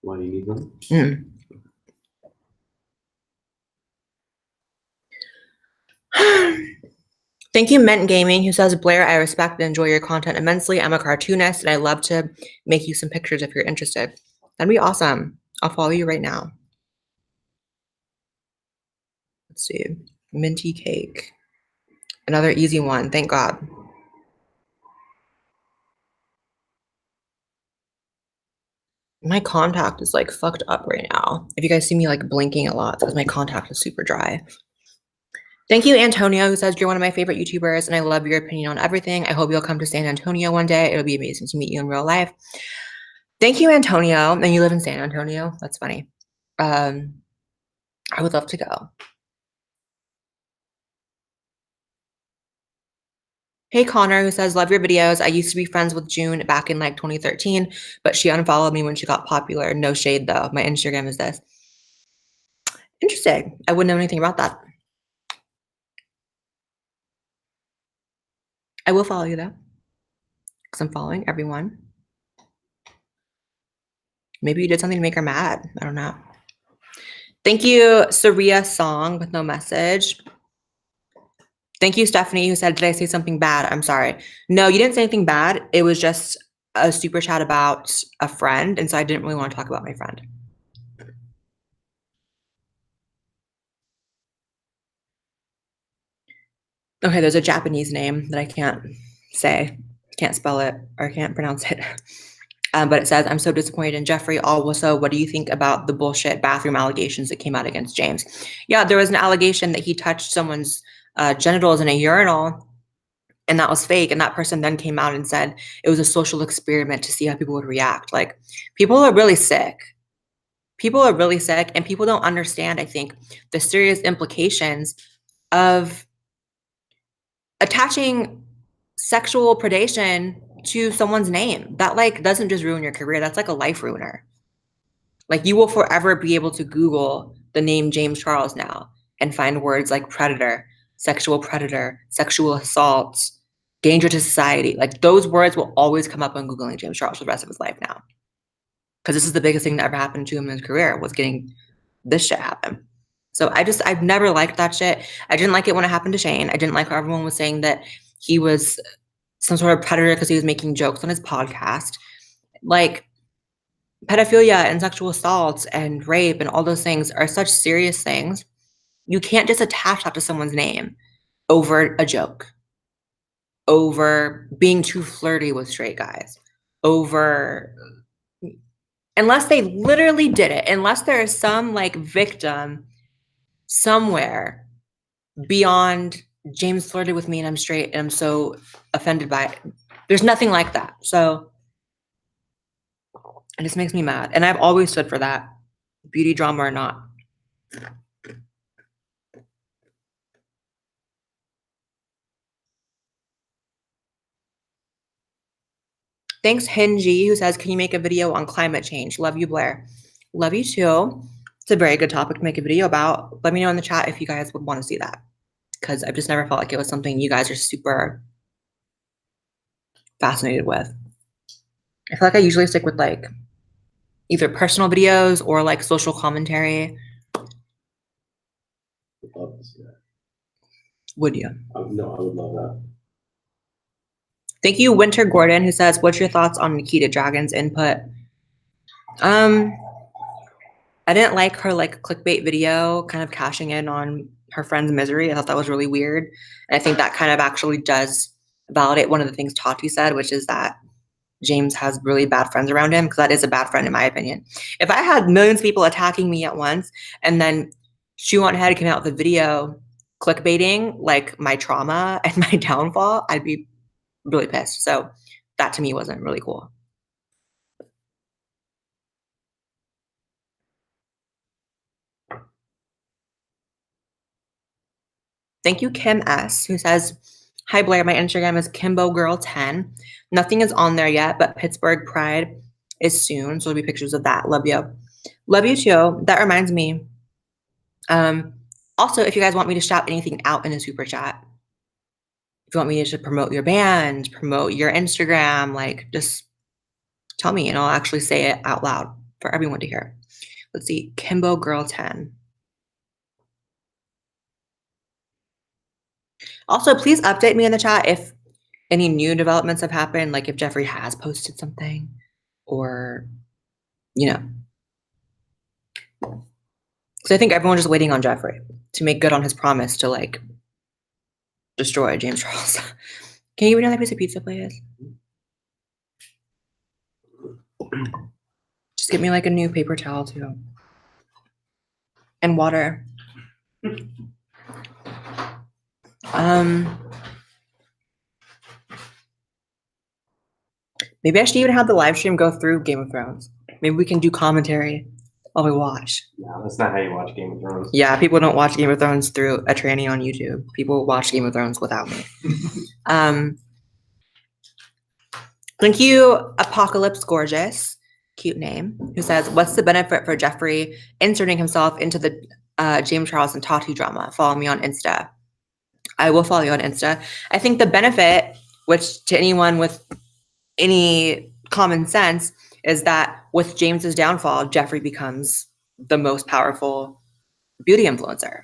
Why do you need them? Mm. Thank you, Mint Gaming, who says, Blaire, I respect and enjoy your content immensely. I'm a cartoonist and I love to make you some pictures if you're interested. That'd be awesome. I'll follow you right now. Let's see. Minty cake. Another easy one. Thank God. My contact is like fucked up right now. If you guys see me like blinking a lot, it's because my contact is super dry. Thank you, Antonio, who says, you're one of my favorite YouTubers and I love your opinion on everything. I hope you'll come to San Antonio one day. It'll be amazing to meet you in real life. Thank you, Antonio. And you live in San Antonio. That's funny. I would love to go. Hey, Connor, who says, love your videos. I used to be friends with June back in like 2013, but she unfollowed me when she got popular. No shade, though. My Instagram is this. Interesting. I wouldn't know anything about that. I will follow you, though, because I'm following everyone. Maybe you did something to make her mad. I don't know. Thank you, Saria Song with no message. Thank you, Stephanie, who said, did I say something bad? I'm sorry. No, you didn't say anything bad. It was just a super chat about a friend, and so I didn't really want to talk about my friend. Okay, there's a Japanese name that I can't say, can't spell it, or can't pronounce it. But it says, I'm so disappointed in Jeffree. Also, what do you think about the bullshit bathroom allegations that came out against James? Yeah, there was an allegation that he touched someone's genitals in a urinal, and that was fake. And that person then came out and said it was a social experiment to see how people would react. Like, people are really sick. People are really sick, and people don't understand, I think, the serious implications of attaching sexual predation to someone's name. That like doesn't just ruin your career. That's like a life ruiner. Like, you will forever be able to Google the name James Charles now and find words like predator, sexual assault, danger to society. Like, those words will always come up when Googling James Charles for the rest of his life now. Because this is the biggest thing that ever happened to him in his career, was getting this shit happen. So I've never liked that shit. I didn't like it when it happened to Shane. I didn't like how everyone was saying that he was some sort of predator because he was making jokes on his podcast. Like, pedophilia and sexual assault and rape and all those things are such serious things. You can't just attach that to someone's name over a joke, over being too flirty with straight guys, over, unless they literally did it, unless there is some like victim somewhere beyond James flirted with me and I'm straight and I'm so offended by it. There's nothing like that. So it just makes me mad. And I've always stood for that, beauty drama or not. Thanks, Hingy, who says, can you make a video on climate change? Love you, Blaire. Love you too. It's a very good topic to make a video about. Let me know in the chat if you guys would want to see that, because I've just never felt like it was something you guys are super fascinated with. I feel like I usually stick with like either personal videos or like social commentary. I'd love to see that. Would you? No, I would love that. Thank you, Winter Gordon, who says, what's your thoughts on Nikita Dragon's input? I didn't like her like clickbait video kind of cashing in on her friend's misery. I thought that was really weird. And I think that kind of actually does validate one of the things Tati said, which is that James has really bad friends around him, because that is a bad friend in my opinion. If I had millions of people attacking me at once and then she went ahead and came out with a video clickbaiting like my trauma and my downfall, I'd be really pissed. So that to me wasn't really cool. Thank you, Kim S, who says, hi Blaire, my Instagram is KimboGirl10. Nothing is on there yet, but Pittsburgh Pride is soon, so there'll be pictures of that. Love you. Love you too. That reminds me. Also, if you guys want me to shout anything out in a super chat, if you want me to promote your band, promote your Instagram, like just tell me and I'll actually say it out loud for everyone to hear. Let's see, KimboGirl10. Also, please update me in the chat if any new developments have happened, like if Jeffree has posted something or, you know. Because I think everyone's just waiting on Jeffree to make good on his promise to like destroy James Charles. Can you give me another piece of pizza, please? Just get me like a new paper towel too. And water. Maybe I should even have the live stream go through Game of Thrones. Maybe we can do commentary while we watch. No, that's not how you watch Game of Thrones. Yeah, people don't watch Game of Thrones through a tranny on YouTube. People watch Game of Thrones without me. Thank you, Apocalypse Gorgeous, cute name, who says, what's the benefit for Jeffree inserting himself into the James Charles and Tati drama? Follow me on Insta. I will follow you on Insta. I think the benefit, which to anyone with any common sense, is that with James's downfall, Jeffree becomes the most powerful beauty influencer.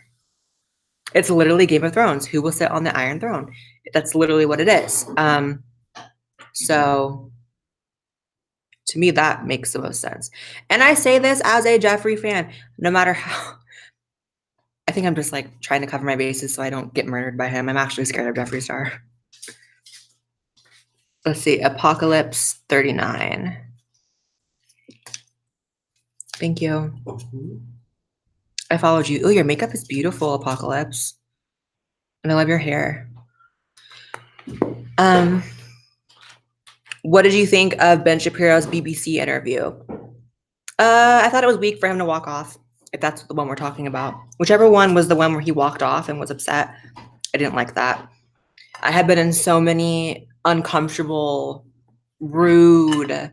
It's literally Game of Thrones. Who will sit on the Iron Throne? That's literally what it is. So to me, that makes the most sense. And I say this as a Jeffree fan, no matter how, I think I'm just like trying to cover my bases so I don't get murdered by him. I'm actually scared of Jeffree Star. Let's see, Apocalypse 39. Thank you. I followed you. Oh, your makeup is beautiful, Apocalypse. And I love your hair. What did you think of Ben Shapiro's BBC interview? I thought it was weak for him to walk off, if that's the one we're talking about. Whichever one was the one where he walked off and was upset. I didn't like that. I had been in so many uncomfortable, rude,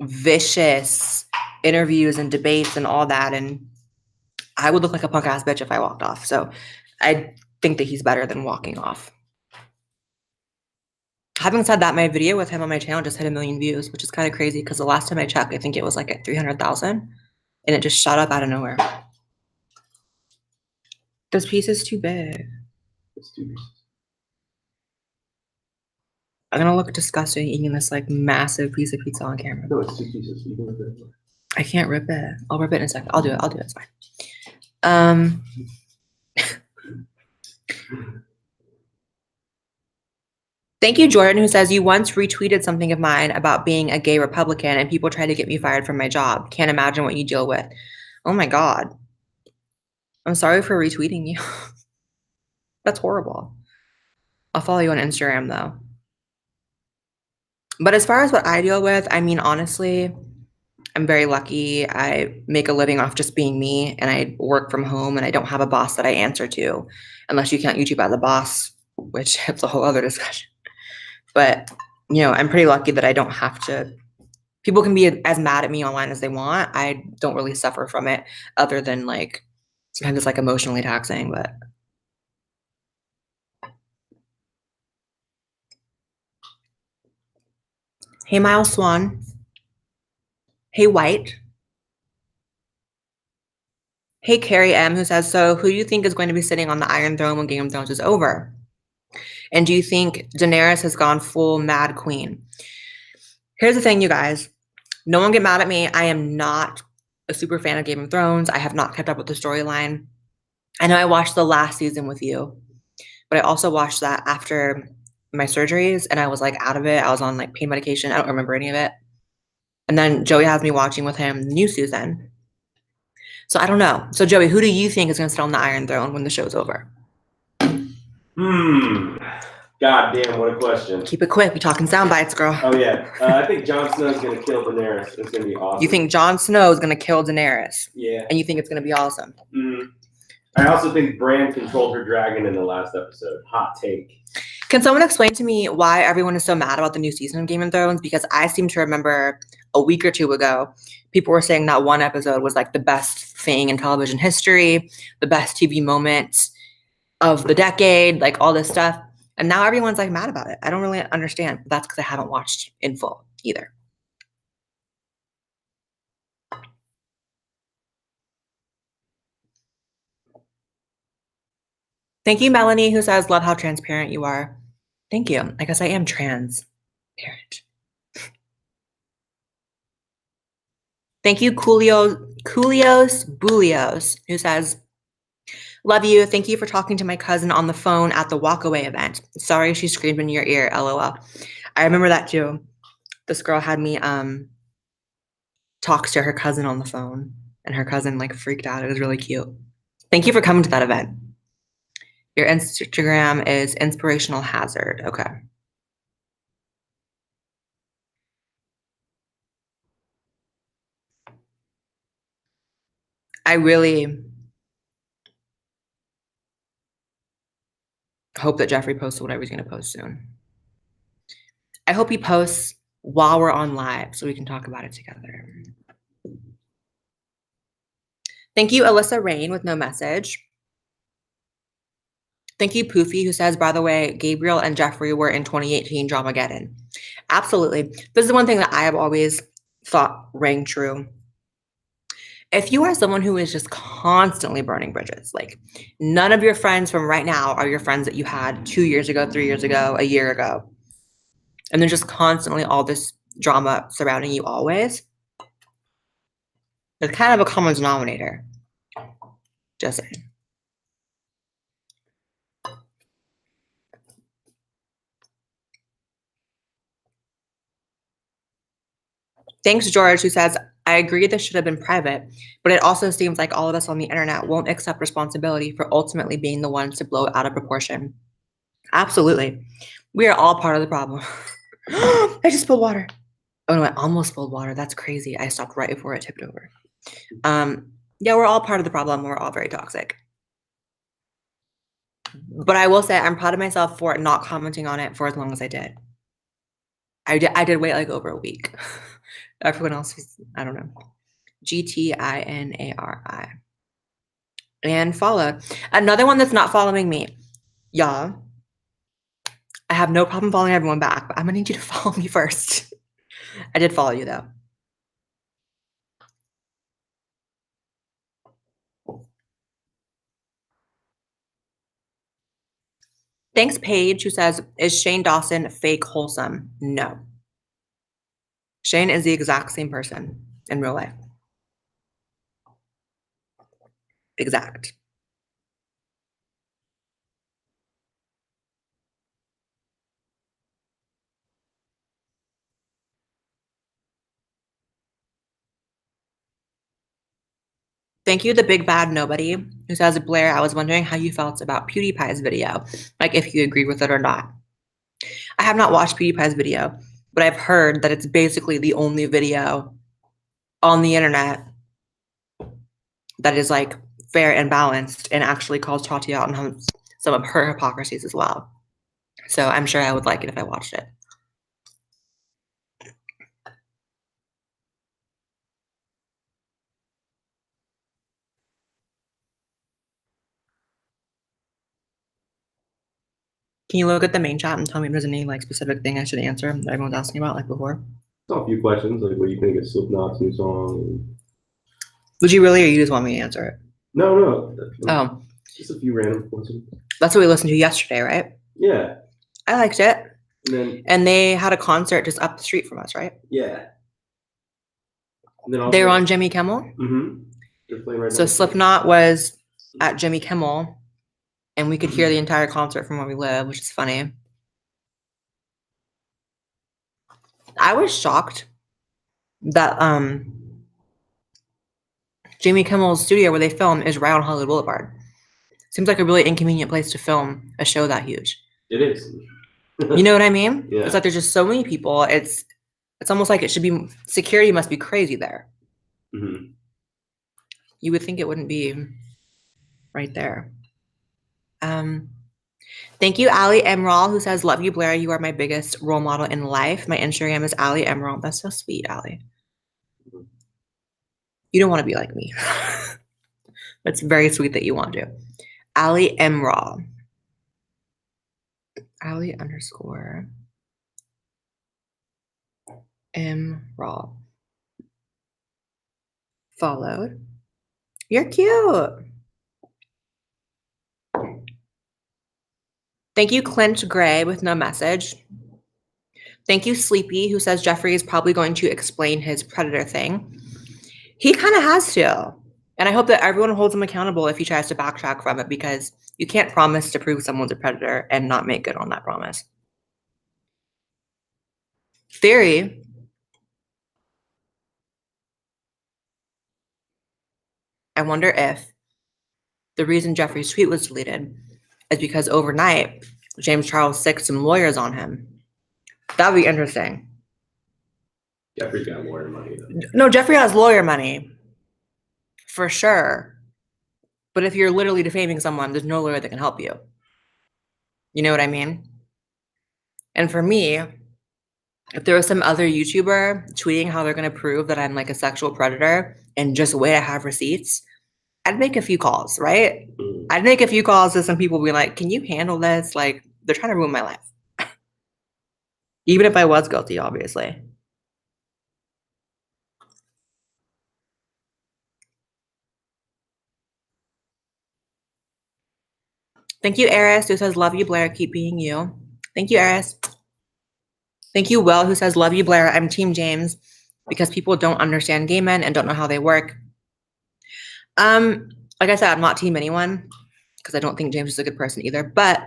vicious interviews and debates and all that, and I would look like a punk ass bitch if I walked off. So I think that he's better than walking off. Having said that, my video with him on my channel just hit 1 million views, which is kind of crazy because the last time I checked, I think it was like at 300,000 and it just shot up out of nowhere. This piece is too big. It's 2 pieces. I'm gonna look disgusting eating this like massive piece of pizza on camera. No, it's 2 pieces. You can rip it. I can't rip it. I'll rip it in a second. I'll do it. It's fine. Thank you, Jordan, who says, you once retweeted something of mine about being a gay Republican and people tried to get me fired from my job. Can't imagine what you deal with. Oh my God. I'm sorry for retweeting you. That's horrible. I'll follow you on Instagram though. But as far as what I deal with, I mean, honestly, I'm very lucky. I make a living off just being me and I work from home and I don't have a boss that I answer to, unless you count YouTube as a boss, which is a whole other discussion. But, you know, I'm pretty lucky that I don't have to, people can be as mad at me online as they want. I don't really suffer from it other than like, sometimes it's like emotionally taxing, but. Hey, Miles Swan. Hey, White. Hey, Carrie M, who says, so who do you think is going to be sitting on the Iron Throne when Game of Thrones is over? And do you think Daenerys has gone full Mad Queen? Here's the thing, you guys. No one get mad at me. I am not a super fan of Game of Thrones. I have not kept up with the storyline. I know I watched the last season with you, but I also watched that after my surgeries and I was like out of it. I was on like pain medication. I don't remember any of it. And then Joey has me watching with him the new season. So I don't know. So Joey, who do you think is going to sit on the Iron Throne when the show's over? God damn, what a question. Keep it quick. We talking sound bites, girl. Oh yeah, I think Jon Snow's gonna kill Daenerys. It's gonna be awesome. You think Jon Snow is going to kill Daenerys? Yeah. And you think it's going to be awesome? I also think Bran controlled her dragon in the last episode. Hot take. Can someone explain to me why everyone is so mad about the new season of Game of Thrones? Because I seem to remember a week or two ago, people were saying that one episode was like the best thing in television history, the best TV moment of the decade, like all this stuff. And now everyone's like mad about it. I don't really understand. That's because I haven't watched in full either. Thank you, Melanie, who says, love how transparent you are. Thank you. I guess I am transparent. Thank you, Coolios Bulios, who says, love you. Thank you for talking to my cousin on the phone at the walkaway event. Sorry she screamed in your ear, LOL. I remember that too. This girl had me talk to her cousin on the phone and her cousin like freaked out. It was really cute. Thank you for coming to that event. Your Instagram is Inspirational Hazard. Okay. I really hope that Jeffree posts whatever he's going to post soon. I hope he posts while we're on live so we can talk about it together. Thank you, Alyssa Rain, with no message. Thank you, Poofy, who says, by the way, Gabriel and Jeffree were in 2018 Dramageddon. Absolutely. This is the one thing that I have always thought rang true. If you are someone who is just constantly burning bridges, like none of your friends from right now are your friends that you had 2 years ago, 3 years ago, a year ago, and there's just constantly all this drama surrounding you always, it's kind of a common denominator. Just saying. Thanks, George, who says, I agree this should have been private, but it also seems like all of us on the internet won't accept responsibility for ultimately being the ones to blow it out of proportion. Absolutely. We are all part of the problem. I just spilled water. Oh no, I almost spilled water. That's crazy. I stopped right before it tipped over. Yeah, we're all part of the problem. We're all very toxic. But I will say I'm proud of myself for not commenting on it for as long as I did. I did wait like over a week. Everyone else was, I don't know. GTINARI. And follow. Another one that's not following me. Y'all. I have no problem following everyone back, but I'm gonna need you to follow me first. I did follow you though. Thanks, Paige, who says, is Shane Dawson fake wholesome? No. Shane is the exact same person in real life. Exact. Thank you, the big bad nobody, who says, Blaire, I was wondering how you felt about PewDiePie's video, like if you agree with it or not. I have not watched PewDiePie's video, but I've heard that it's basically the only video on the internet that is like fair and balanced and actually calls Tati out on some of her hypocrisies as well. So I'm sure I would like it if I watched it. Can you look at the main chat and tell me if there's any like specific thing I should answer that everyone's asking about like before? Saw a few questions, like what do you think of Slipknot's new song? Would you really, or you just want me to answer it? No. Oh, Just a few random questions. that's what we listened to yesterday, right? Yeah. I liked it. And they had a concert just up the street from us, right? yeah. And then also, they were on Jimmy Kimmel. Mm-hmm. They're playing right now. So Slipknot was at Jimmy Kimmel, and we could hear the entire concert from where we live, which is funny. I was shocked that Jimmy Kimmel's studio where they film is right on Hollywood Boulevard. Seems like a really inconvenient place to film a show that huge. It is. You know what I mean? Yeah. It's like there's just so many people. It's almost like it should be, security must be crazy there. Mm-hmm. You would think it wouldn't be right there. Thank you, Ali Emerald, who says, love you, Blaire. You are my biggest role model in life. My Instagram is Ali Emerald. That's so sweet, Ali. You don't want to be like me. It's very sweet that you want to. Ali Emerald. Ali _ Emerald. Followed. You're cute. Thank you, Clint Gray, with no message. Thank you, Sleepy, who says Jeffree is probably going to explain his predator thing. He kind of has to. And I hope that everyone holds him accountable if he tries to backtrack from it, because you can't promise to prove someone's a predator and not make good on that promise. Theory. I wonder if the reason Jeffree's tweet was deleted is because overnight, James Charles sicked some lawyers on him. That would be interesting. Jeffree's got lawyer money, though. No, Jeffree has lawyer money. For sure. But if you're literally defaming someone, there's no lawyer that can help you. You know what I mean? And for me, if there was some other YouTuber tweeting how they're going to prove that I'm like a sexual predator and just wait, I have receipts, I'd make a few calls, right? I'd make a few calls to some people being like, can you handle this? Like, they're trying to ruin my life. Even if I was guilty, obviously. Thank you, Eris, who says, love you, Blaire. Keep being you. Thank you, Eris. Thank you, Will, who says, love you, Blaire. I'm Team James because people don't understand gay men and don't know how they work. Like I said, I'm not team anyone because I don't think James is a good person either. But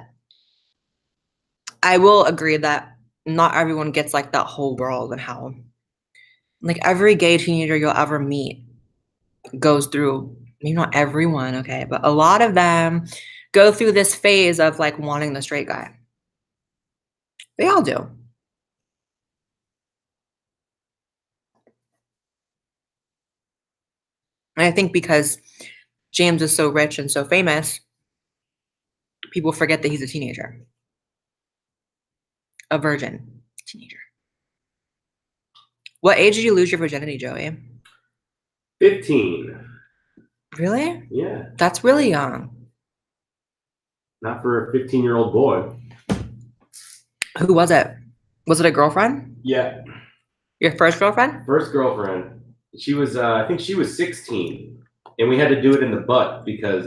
I will agree that not everyone gets like that whole world and how Like every gay teenager you'll ever meet goes through, maybe not everyone, okay, but a lot of them go through this phase of like wanting the straight guy. They all do. And I think because James is so rich and so famous, people forget that he's a teenager, a virgin teenager. What age did you lose your virginity, Joey? 15. Really? Yeah. That's really young. Not for a 15-year-old boy. Who was it? Was it a girlfriend? Yeah. Your first girlfriend? First girlfriend. She was, I think she was 16. And we had to do it in the butt because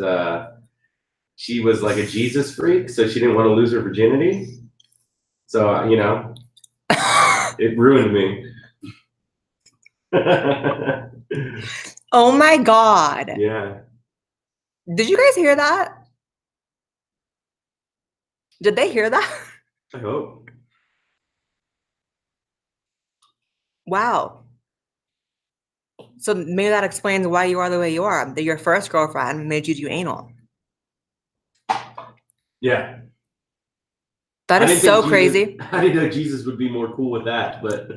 she was like a Jesus freak. So she didn't want to lose her virginity. So, you know, it ruined me. Oh my God. Yeah. Did you guys hear that? Did they hear that? I hope. Wow. So maybe that explains why you are the way you are. That your first girlfriend made you do anal. Yeah. That is so crazy. I didn't know Jesus would be more cool with that, but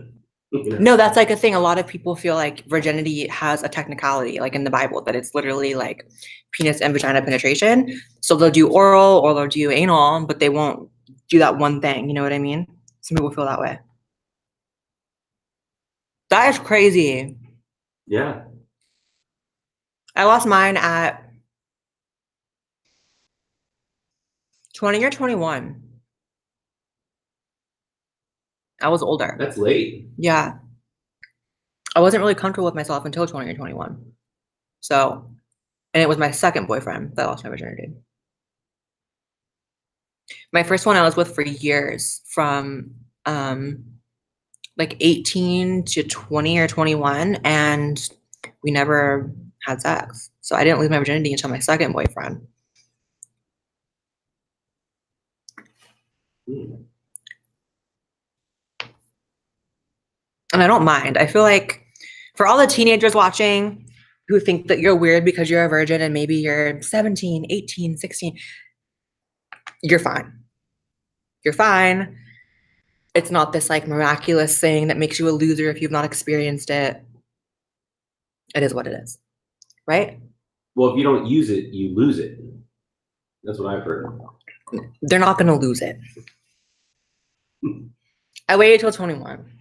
you know. No, that's like a thing. A lot of people feel like virginity has a technicality, like in the Bible, that it's literally like penis and vagina penetration. So they'll do oral or they'll do anal, but they won't do that one thing. You know what I mean? Some people feel that way. That is crazy. Yeah. I lost mine at 20 or 21. I was older. That's late. Yeah. I wasn't really comfortable with myself until 20 or 21. So, and it was my second boyfriend that lost my virginity. My first one I was with for years, from like 18 to 20 or 21, and we never had sex. So I didn't lose my virginity until my second boyfriend. And I don't mind. I feel like for all the teenagers watching who think that you're weird because you're a virgin and maybe you're 17, 18, 16, you're fine. You're fine. It's not this like miraculous thing that makes you a loser if you've not experienced it. It is what it is, right? Well, if you don't use it, you lose it. That's what I've heard. They're not going to lose it. I waited till 21.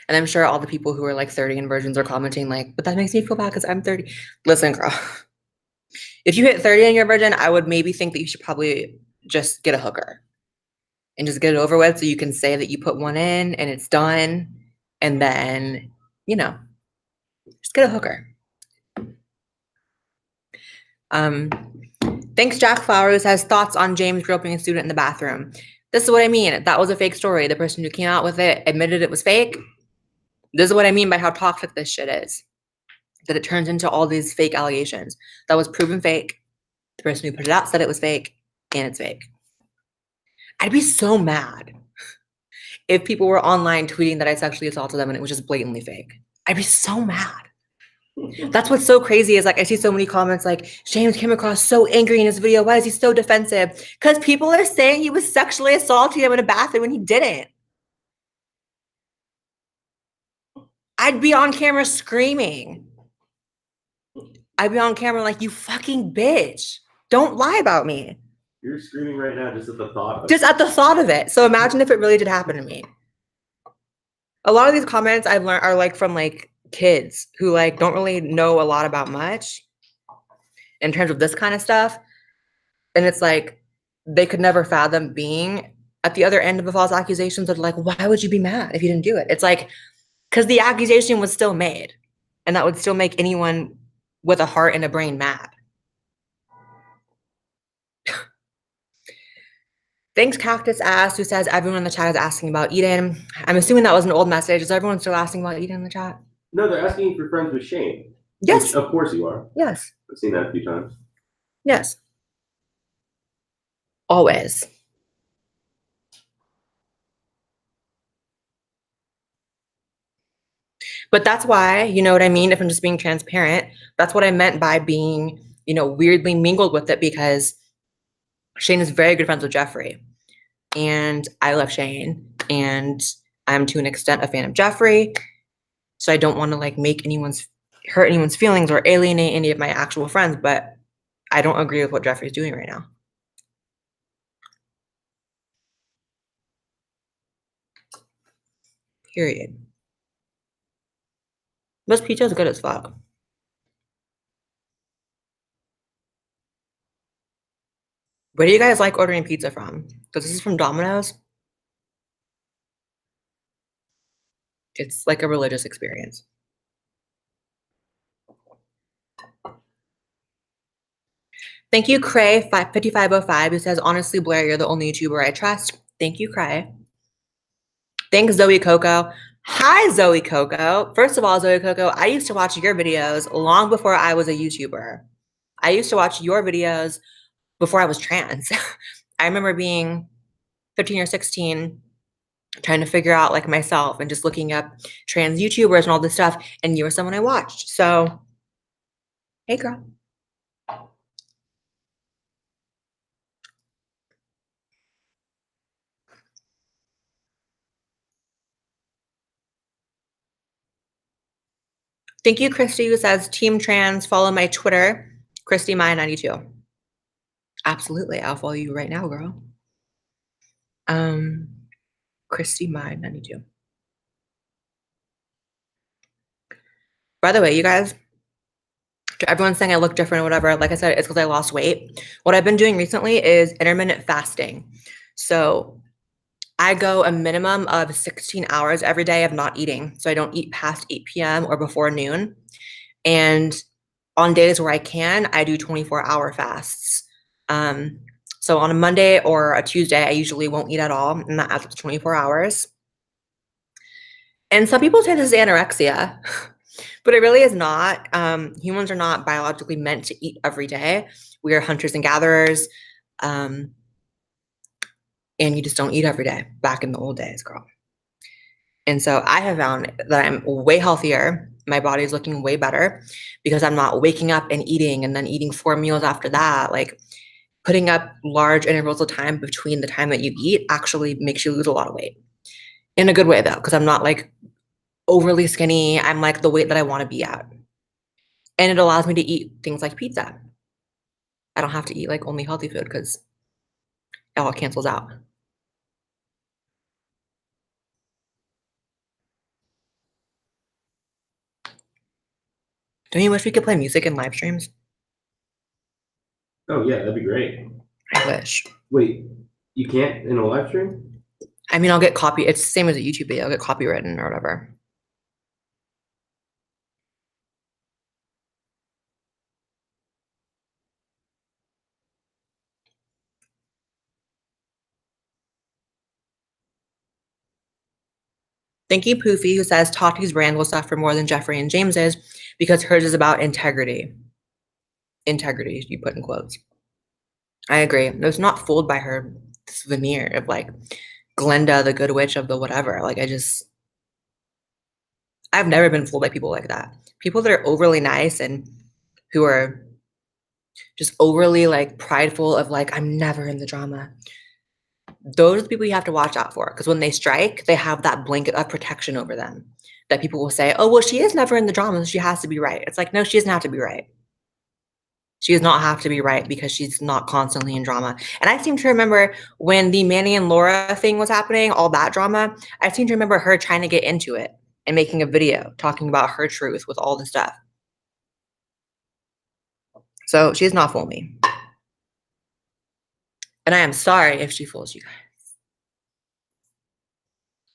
And I'm sure all the people who are like 30 and virgins are commenting like, but that makes me feel bad because I'm 30. Listen, girl, if you hit 30 and you're a virgin, I would maybe think that you should probably just get a hooker and just get it over with so you can say that you put one in and it's done. And then, you know, just get a hooker. Thanks, Jack Flowers has thoughts on James groping a student in the bathroom. This is what I mean. That was a fake story. The person who came out with it admitted it was fake. This is what I mean by how toxic this shit is. That it turns into all these fake allegations. That was proven fake. The person who put it out said it was fake, and it's fake. I'd be so mad if people were online tweeting that I sexually assaulted them and it was just blatantly fake. I'd be so mad. That's what's so crazy is like I see so many comments like James came across so angry in his video. Why is he so defensive? Because people are saying he was sexually assaulting him in a bathroom when he didn't. I'd be on camera screaming. I'd be on camera like, you fucking bitch. Don't lie about me. You're screaming right now just at the thought of it. Just at the thought of it. So imagine if it really did happen to me. A lot of these comments I've learned are like from like kids who like don't really know a lot about much in terms of this kind of stuff. And it's like they could never fathom being at the other end of a false accusation. So they're like, why would you be mad if you didn't do it? It's like, because the accusation was still made. And that would still make anyone with a heart and a brain mad. Thanks, Cactus Ass, who says everyone in the chat is asking about Eden. I'm assuming that was an old message. Is everyone still asking about Eden in the chat? No, they're asking if you're friends with Shane. Yes. Which, of course you are. Yes. I've seen that a few times. Yes. Always. But that's why, you know what I mean? If I'm just being transparent, that's what I meant by being, you know, weirdly mingled with it, because Shane is very good friends with Jeffree. And I love Shane. And I'm to an extent a fan of Jeffree. So I don't want to like hurt anyone's feelings or alienate any of my actual friends, but I don't agree with what Jeffree's doing right now. Period. This pizza is good as fuck. Where do you guys like ordering pizza from? Because this is from Domino's. It's like a religious experience. Thank you, Cray 5505, who says, honestly, Blaire, you're the only YouTuber I trust. Thank you, Cray. Thanks, Zoe Coco. Hi, Zoe Coco. First of all, Zoe Coco, I used to watch your videos long before I was a YouTuber. I used to watch your videos before I was trans. I remember being 15 or 16, trying to figure out like myself and just looking up trans YouTubers and all this stuff. And you were someone I watched. So, hey, girl. Thank you, Christy, who says, Team Trans, follow my Twitter, ChristyMai92. Absolutely. I'll follow you right now, girl. ChristyMai92. By the way, you guys, everyone's saying I look different or whatever. Like I said, it's because I lost weight. What I've been doing recently is intermittent fasting. So I go a minimum of 16 hours every day of not eating. So I don't eat past 8 p.m. or before noon. And on days where I can, I do 24-hour fasts. So on a Monday or a Tuesday, I usually won't eat at all, and that adds up to 24 hours. And some people say this is anorexia, but it really is not. Humans are not biologically meant to eat every day. We are hunters and gatherers, and you just don't eat every day back in the old days, girl. And so I have found that I'm way healthier. My body's looking way better because I'm not waking up and eating and then eating 4 meals after that. Like, putting up large intervals of time between the time that you eat actually makes you lose a lot of weight. In a good way, though, because I'm not like overly skinny. I'm like the weight that I want to be at. And it allows me to eat things like pizza. I don't have to eat like only healthy food because it all cancels out. Don't you wish we could play music in live streams? Oh yeah, that'd be great. I wish. Wait, you can't in a live stream? I mean, I'll get copy. It's the same as a YouTube video. I'll get copywritten or whatever. Thank you, Poofy, who says Tati's brand will suffer more than Jeffree and James's because hers is about integrity. Integrity, you put in quotes. I agree. I was not fooled by her this veneer of like Glenda, the good witch of the whatever. Like I've never been fooled by people like that. People that are overly nice and who are just overly like prideful of like, I'm never in the drama. Those are the people you have to watch out for, because when they strike, they have that blanket of protection over them that people will say, oh, well, she is never in the drama, so she has to be right. It's like, no, she doesn't have to be right. She does not have to be right because she's not constantly in drama. And I seem to remember when the Manny and Laura thing was happening, all that drama, I seem to remember her trying to get into it and making a video talking about her truth with all the stuff. So she does not fool me. And I am sorry if she fools you guys.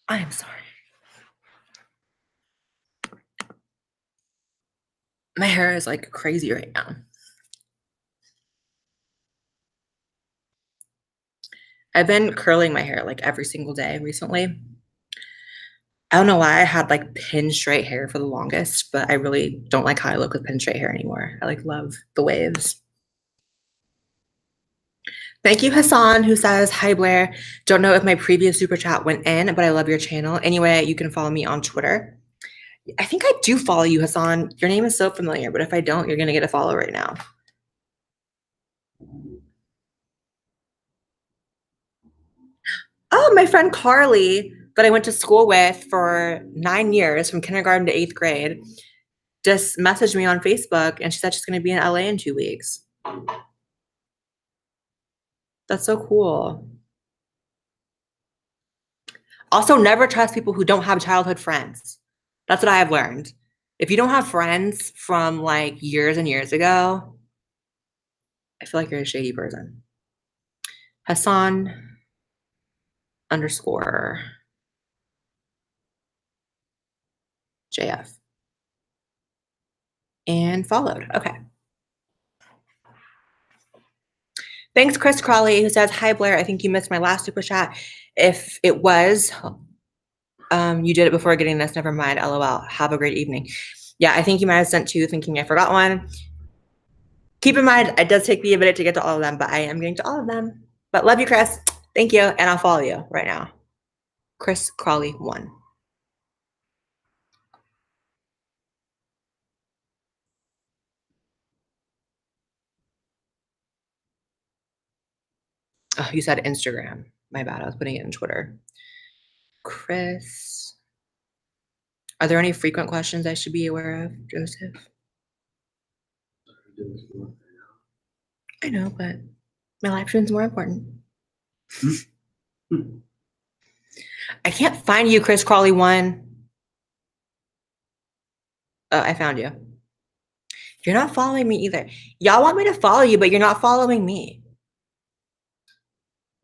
I am sorry. My hair is like crazy right now. I've been curling my hair like every single day recently. I don't know why I had like pin straight hair for the longest, but I really don't like how I look with pin straight hair anymore. I like love the waves. Thank you, Hassan, who says, hi, Blaire. Don't know if my previous super chat went in, but I love your channel. Anyway, you can follow me on Twitter. I think I do follow you, Hassan. Your name is so familiar, but if I don't, you're gonna get a follow right now. Oh, my friend Carly, that I went to school with for 9 years, from kindergarten to 8th grade, just messaged me on Facebook and she said she's gonna be in LA in 2 weeks. That's so cool. Also, never trust people who don't have childhood friends. That's what I have learned. If you don't have friends from like years and years ago, I feel like you're a shady person. Hassan underscore JF. And followed. Okay. Thanks, Chris Crawley, who says, hi, Blaire. I think you missed my last super chat. If it was, you did it before getting this. Never mind. LOL. Have a great evening. Yeah, I think you might have sent two thinking I forgot one. Keep in mind, it does take me a minute to get to all of them, but I am getting to all of them. But love you, Chris. Thank you. And I'll follow you right now. Chris Crawley 1. Oh, you said Instagram. My bad. I was putting it in Twitter. Chris. Are there any frequent questions I should be aware of, Joseph? I know, but my live stream is more important. I can't find you, Chris Crawley 1. Oh, I found you. You're not following me either. Y'all want me to follow you, but you're not following me.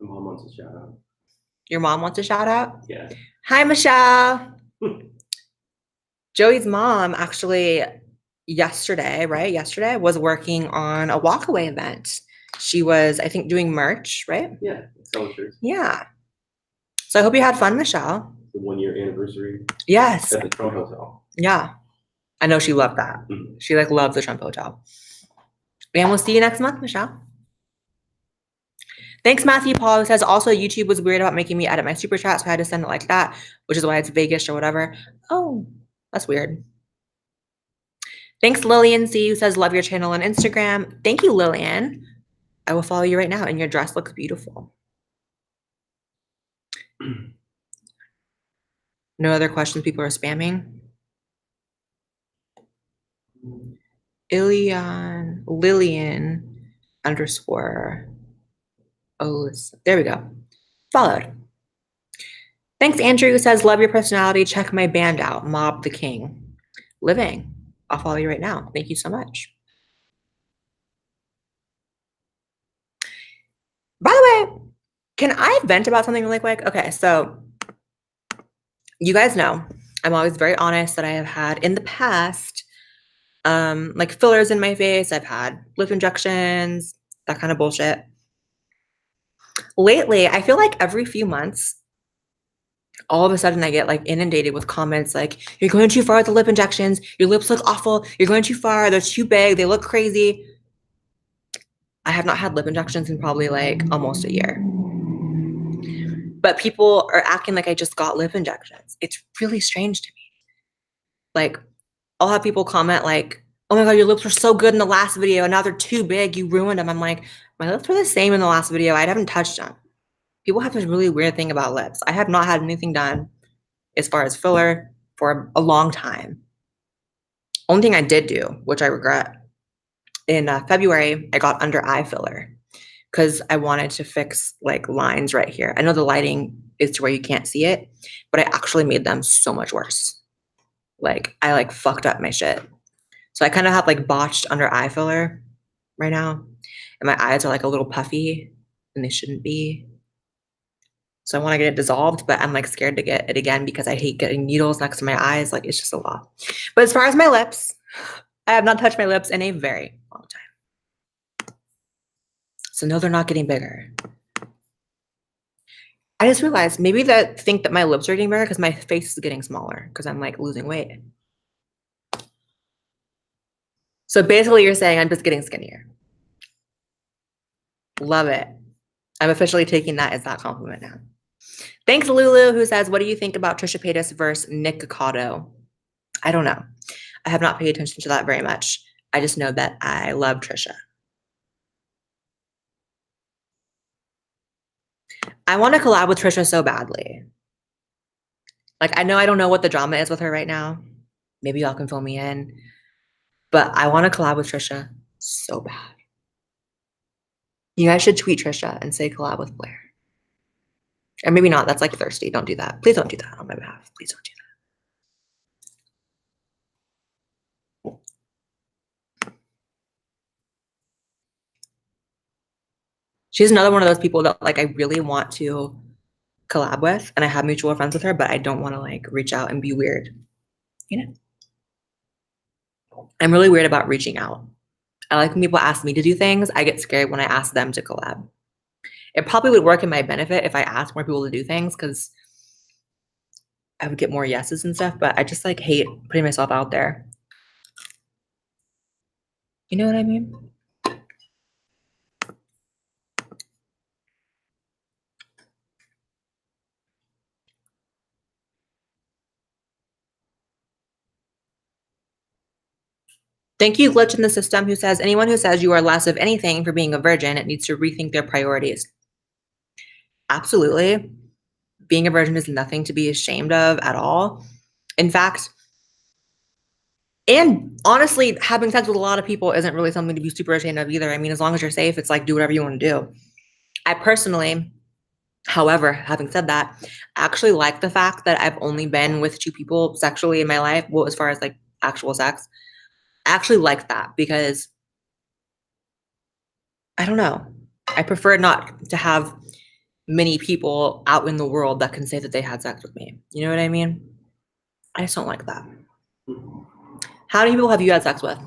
My mom wants a shout out. Your mom wants a shout out? Yeah. Hi, Michelle. Joey's mom actually yesterday was working on a walkaway event. She was, I think, doing merch, right? Yeah, selling shirts. Yeah. So I hope you had fun, Michelle. The 1-year anniversary. Yes. At the Trump Hotel. Yeah. I know she loved that. Mm-hmm. She like loves the Trump Hotel. And we'll see you next month, Michelle. Thanks, Matthew Paul, who says also YouTube was weird about making me edit my super chat, so I had to send it like that, which is why it's Vegas or whatever. Oh, that's weird. Thanks, Lillian C, who says love your channel on Instagram. Thank you, Lillian. I will follow you right now, and your dress looks beautiful. No other questions people are spamming? Lillian underscore. Oh, there we go. Followed. Thanks, Andrew, who says, love your personality. Check my band out. Mob the King. Living. I'll follow you right now. Thank you so much. By the way, can I vent about something really quick? Okay, so you guys know I'm always very honest that I have had in the past like fillers in my face. I've had lip injections, that kind of bullshit. Lately, I feel like every few months, all of a sudden I get like inundated with comments like, you're going too far with the lip injections. Your lips look awful. You're going too far. They're too big. They look crazy. I have not had lip injections in probably like almost a year. But people are acting like I just got lip injections. It's really strange to me. Like, I'll have people comment like, oh my God, your lips were so good in the last video and now they're too big. You ruined them. I'm like, my lips were the same in the last video. I haven't touched them. People have this really weird thing about lips. I have not had anything done as far as filler for a long time. Only thing I did do, which I regret, in February, I got under eye filler because I wanted to fix like lines right here. I know the lighting is to where you can't see it, but I actually made them so much worse. Like I like fucked up my shit. So I kind of have like botched under eye filler right now. And my eyes are like a little puffy and they shouldn't be. So I want to get it dissolved, but I'm like scared to get it again because I hate getting needles next to my eyes. Like it's just a lot. But as far as my lips, I have not touched my lips in a very long time. So no, they're not getting bigger. I just realized maybe that think that my lips are getting bigger because my face is getting smaller because I'm like losing weight. So basically you're saying I'm just getting skinnier. Love it. I'm officially taking that as that compliment now. Thanks, Lulu, who says, what do you think about Trisha Paytas versus Nick Cotto? I don't know. I have not paid attention to that very much. I just know that I love Trisha. I want to collab with Trisha so badly. Like, I know I don't know what the drama is with her right now. Maybe y'all can fill me in. But I want to collab with Trisha so bad. You guys should tweet Trisha and say collab with Blaire. Or maybe not. That's like thirsty. Don't do that. Please don't do that on my behalf. Please don't do that. She's another one of those people that like I really want to collab with, and I have mutual friends with her, but I don't want to like reach out and be weird. You know? I'm really weird about reaching out. I like when people ask me to do things. I get scared when I ask them to collab. It probably would work in my benefit if I asked more people to do things because I would get more yeses and stuff, but I just like hate putting myself out there. You know what I mean? Thank you, Glitch in the System, who says, anyone who says you are less of anything for being a virgin, it needs to rethink their priorities. Absolutely. Being a virgin is nothing to be ashamed of at all. In fact, and honestly, having sex with a lot of people isn't really something to be super ashamed of either. I mean, as long as you're safe, it's like do whatever you want to do. I personally, however, having said that, actually like the fact that I've only been with 2 people sexually in my life. Well, as far as like actual sex, I actually like that because I don't know. I prefer not to have many people out in the world that can say that they had sex with me. You know what I mean? I just don't like that. How many people have you had sex with?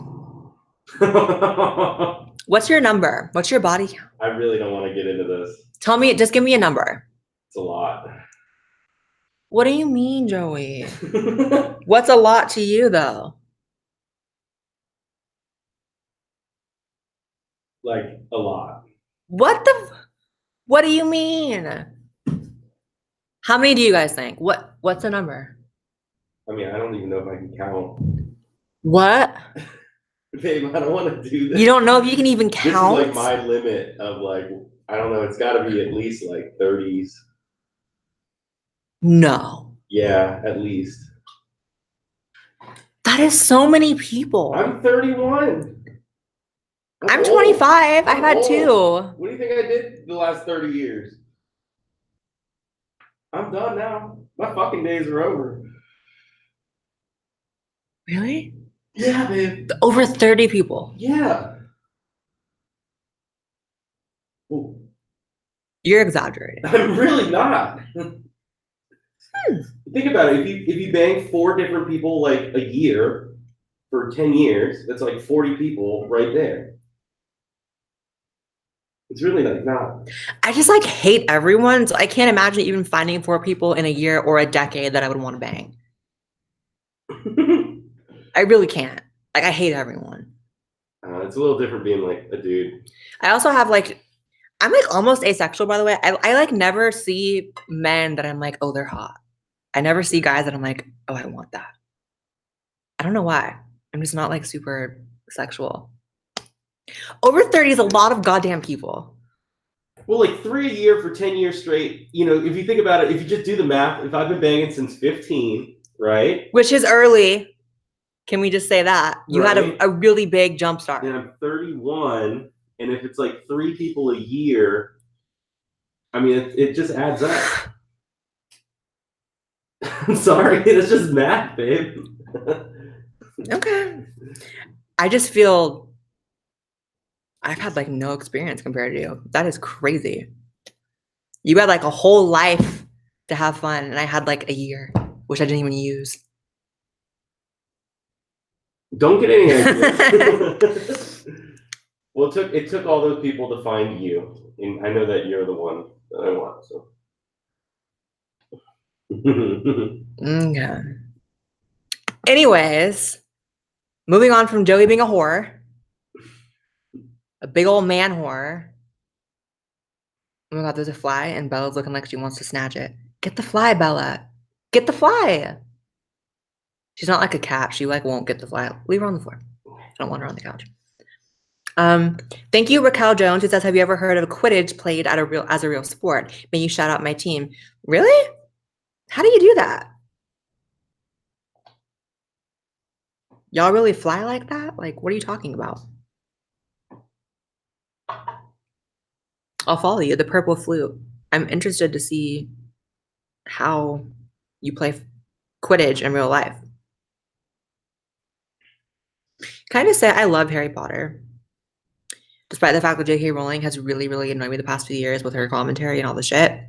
What's your number? What's your body count? I really don't want to get into this. Tell me, just give me a number. It's a lot. What do you mean, Joey? What's a lot to you, though? Like, a lot. What do you mean? How many do you guys think? What's a number? I mean, I don't even know if I can count. What? Babe, I don't want to do this. You don't know if you can even count? This is like my limit of like, I don't know, it's got to be at least like 30s. No. Yeah, at least. That is so many people. I'm 31. I'm 25. I've had 2. What do you think I did the last 30 years? I'm done now. My fucking days are over. Really? Yeah, babe. Over 30 people. Yeah. Ooh. You're exaggerating. I'm really not. Think about it. If you bang 4 different people like a year for 10 years, that's like 40 people right there. It's really like not. I just like hate everyone, so I can't imagine even finding 4 people in a year or a decade that I would want to bang. I really can't. Like, I hate everyone. It's a little different being like a dude. I also have like, I'm like almost asexual, by the way. I like never see men that I'm like, oh, they're hot. I never see guys that I'm like, oh, I want that. I don't know why. I'm just not like super sexual. Over 30 is a lot of goddamn people. Well, like 3 a year for 10 years straight. You know, if you think about it, if you just do the math, if I've been banging since 15, right? Which is early. Can we just say that? You right. had a really big jump start. And I'm 31. And if it's like 3 people a year, I mean, it just adds up. I'm sorry. It's just math, babe. Okay. I just feel I've had like no experience compared to you. That is crazy. You had like a whole life to have fun, and I had like a year, which I didn't even use. Don't get any ideas. Well, it took all those people to find you, and I know that you're the one that I want. So. Okay. Anyways, moving on from Joey being a whore, a big old man whore. Oh my God, there's a fly, and Bella's looking like she wants to snatch it. Get the fly, Bella. Get the fly. She's not like a cat. She like won't get the fly. Leave her on the floor. I don't want her on the couch. Thank you, Raquel Jones, who says, have you ever heard of Quidditch played as a real sport? May you shout out my team. Really? How do you do that? Y'all really fly like that? Like, what are you talking about? I'll follow you. The purple flute. I'm interested to see how you play Quidditch in real life. Kind of say I love Harry Potter. Despite the fact that J.K. Rowling has really, really annoyed me the past few years with her commentary and all the shit.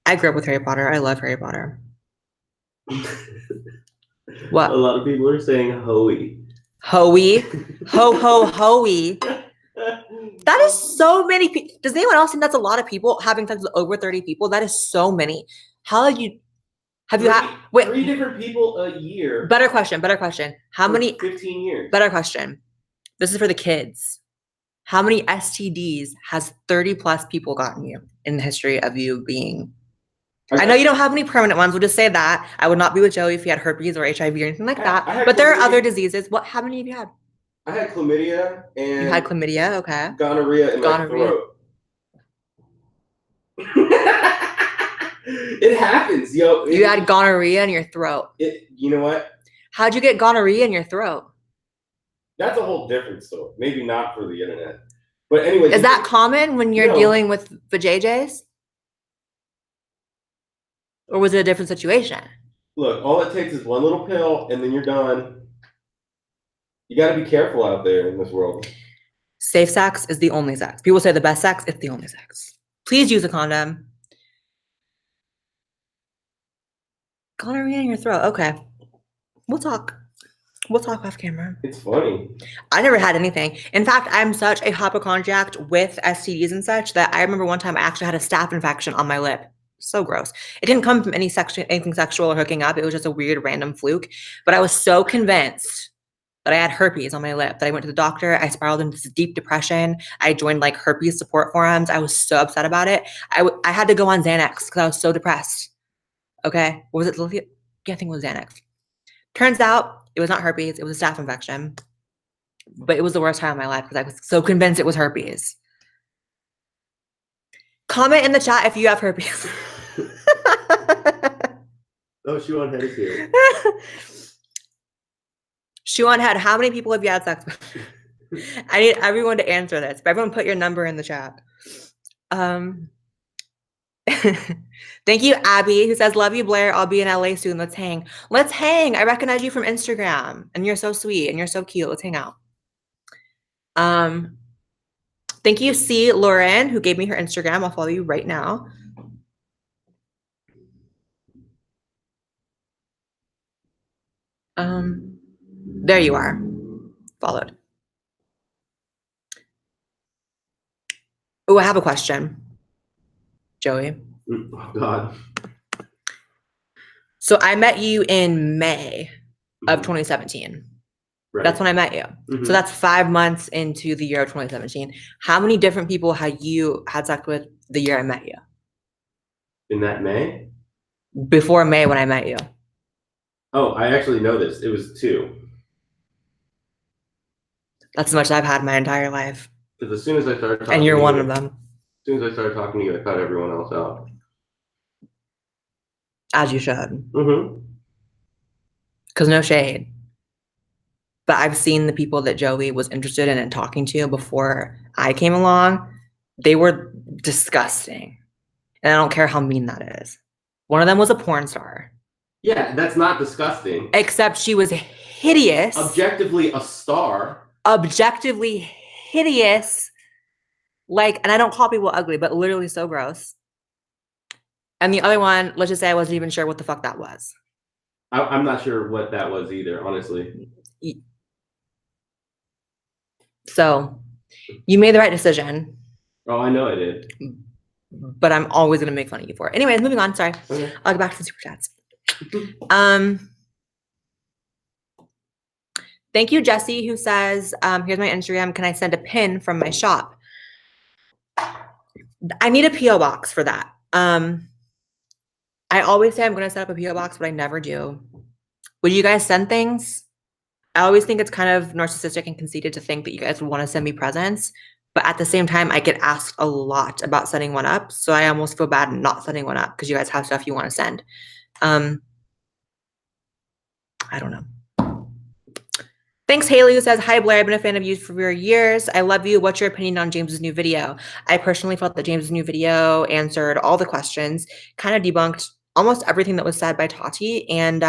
I grew up with Harry Potter. I love Harry Potter. What? A lot of people are saying Hoey. Hoey? Hoey. That is so many people. Does anyone else think that's a lot of people having sex with over 30 people? That is so many. How have you had 3 different people a year? Better question. How many 15 years. Better question. This is for the kids. How many STDs has 30 plus people gotten you in the history of you being? I know you don't have any permanent ones. We'll just say that. I would not be with Joey if he had herpes or HIV or anything like that. But there are other diseases. How many have you had? I had chlamydia and... You had chlamydia? Okay. Gonorrhea in my throat. It happens, yo. You had gonorrhea in your throat. You know what? How'd you get gonorrhea in your throat? That's a whole different story. Maybe not for the internet. But anyway. Is that common when you're dealing with vajayjays? Or was it a different situation? Look, all it takes is one little pill and then you're done. You got to be careful out there in this world. Safe sex is the only sex. People say the best sex, it's the only sex. Please use a condom. Gonorrhea in your throat. Okay. We'll talk. We'll talk off camera. It's funny. I never had anything. In fact, I'm such a hypochondriac with STDs and such that I remember one time I actually had a staph infection on my lip. So gross. It didn't come from anything sexual or hooking up. It was just a weird random fluke. But I was so convinced that I had herpes on my lip that I went to the doctor. I spiraled into this deep depression. I joined like herpes support forums. I was so upset about it. I had to go on Xanax because I was so depressed. Okay. What was it? Yeah, I think it was Xanax. Turns out it was not herpes. It was a staph infection. But it was the worst time of my life because I was so convinced it was herpes. Comment in the chat if you have herpes. Oh, Shoe on Head is here. Shoe on Head, how many people have you had sex with? I need everyone to answer this. But everyone put your number in the chat. Thank you, Abby, who says, love you, Blaire. I'll be in LA soon. Let's hang. Let's hang. I recognize you from Instagram. And you're so sweet and you're so cute. Let's hang out. Thank you, C. Lauren, who gave me her Instagram. I'll follow you right now. There you are. Followed. Oh, I have a question. Joey. Oh, God. So I met you in May of 2017. Right. That's when I met you. Mm-hmm. So that's 5 months into the year of 2017. How many different people had you had sex with the year I met you? In that May? Before May when I met you. Oh, I actually know this. It was 2. That's as much as I've had my entire life. Because as soon as I started talking and you're one of them. As soon as I started talking to you, I cut everyone else out. As you should. Mm-hmm. Because no shade. But I've seen the people that Joey was interested in and talking to before I came along. They were disgusting. And I don't care how mean that is. One of them was a porn star. Yeah, that's not disgusting. Except she was hideous. Objectively a star. Objectively hideous. Like, and I don't call people ugly, but literally so gross. And the other one, let's just say I wasn't even sure what the fuck that was. I'm not sure what that was either, honestly. So, you made the right decision. Oh, I know I did. But I'm always going to make fun of you for it. Anyways, moving on. Sorry. Okay. I'll go back to the super chats. Thank you, Jesse, who says, here's my Instagram. Can I send a pin from my shop? I need a P.O. box for that. I always say I'm going to set up a P.O. box, but I never do. Would you guys send things? I always think it's kind of narcissistic and conceited to think that you guys would want to send me presents. But at the same time, I get asked a lot about setting one up. So I almost feel bad not setting one up because you guys have stuff you want to send. I don't know. Thanks, Haley, who says, hi, Blaire. I've been a fan of you for years. I love you. What's your opinion on James's new video? I personally felt that James's new video answered all the questions, kind of debunked almost everything that was said by Tati. And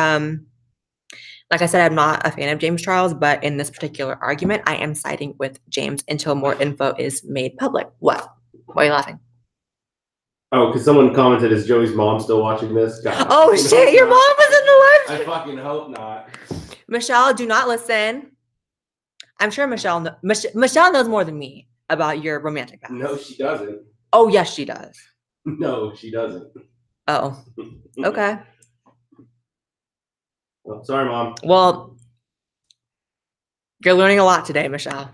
like I said, I'm not a fan of James Charles, but in this particular argument, I am siding with James until more info is made public. What? Why are you laughing? Oh, because someone commented, is Joey's mom still watching this? God, oh, shit. Your mom was in the live stream. I fucking hope not. Michelle, do not listen. I'm sure Michelle knows more than me about your romantic past. No, she doesn't. Oh, yes, she does. No, she doesn't. Oh, okay. Well, sorry, Mom. Well, you're learning a lot today, Michelle.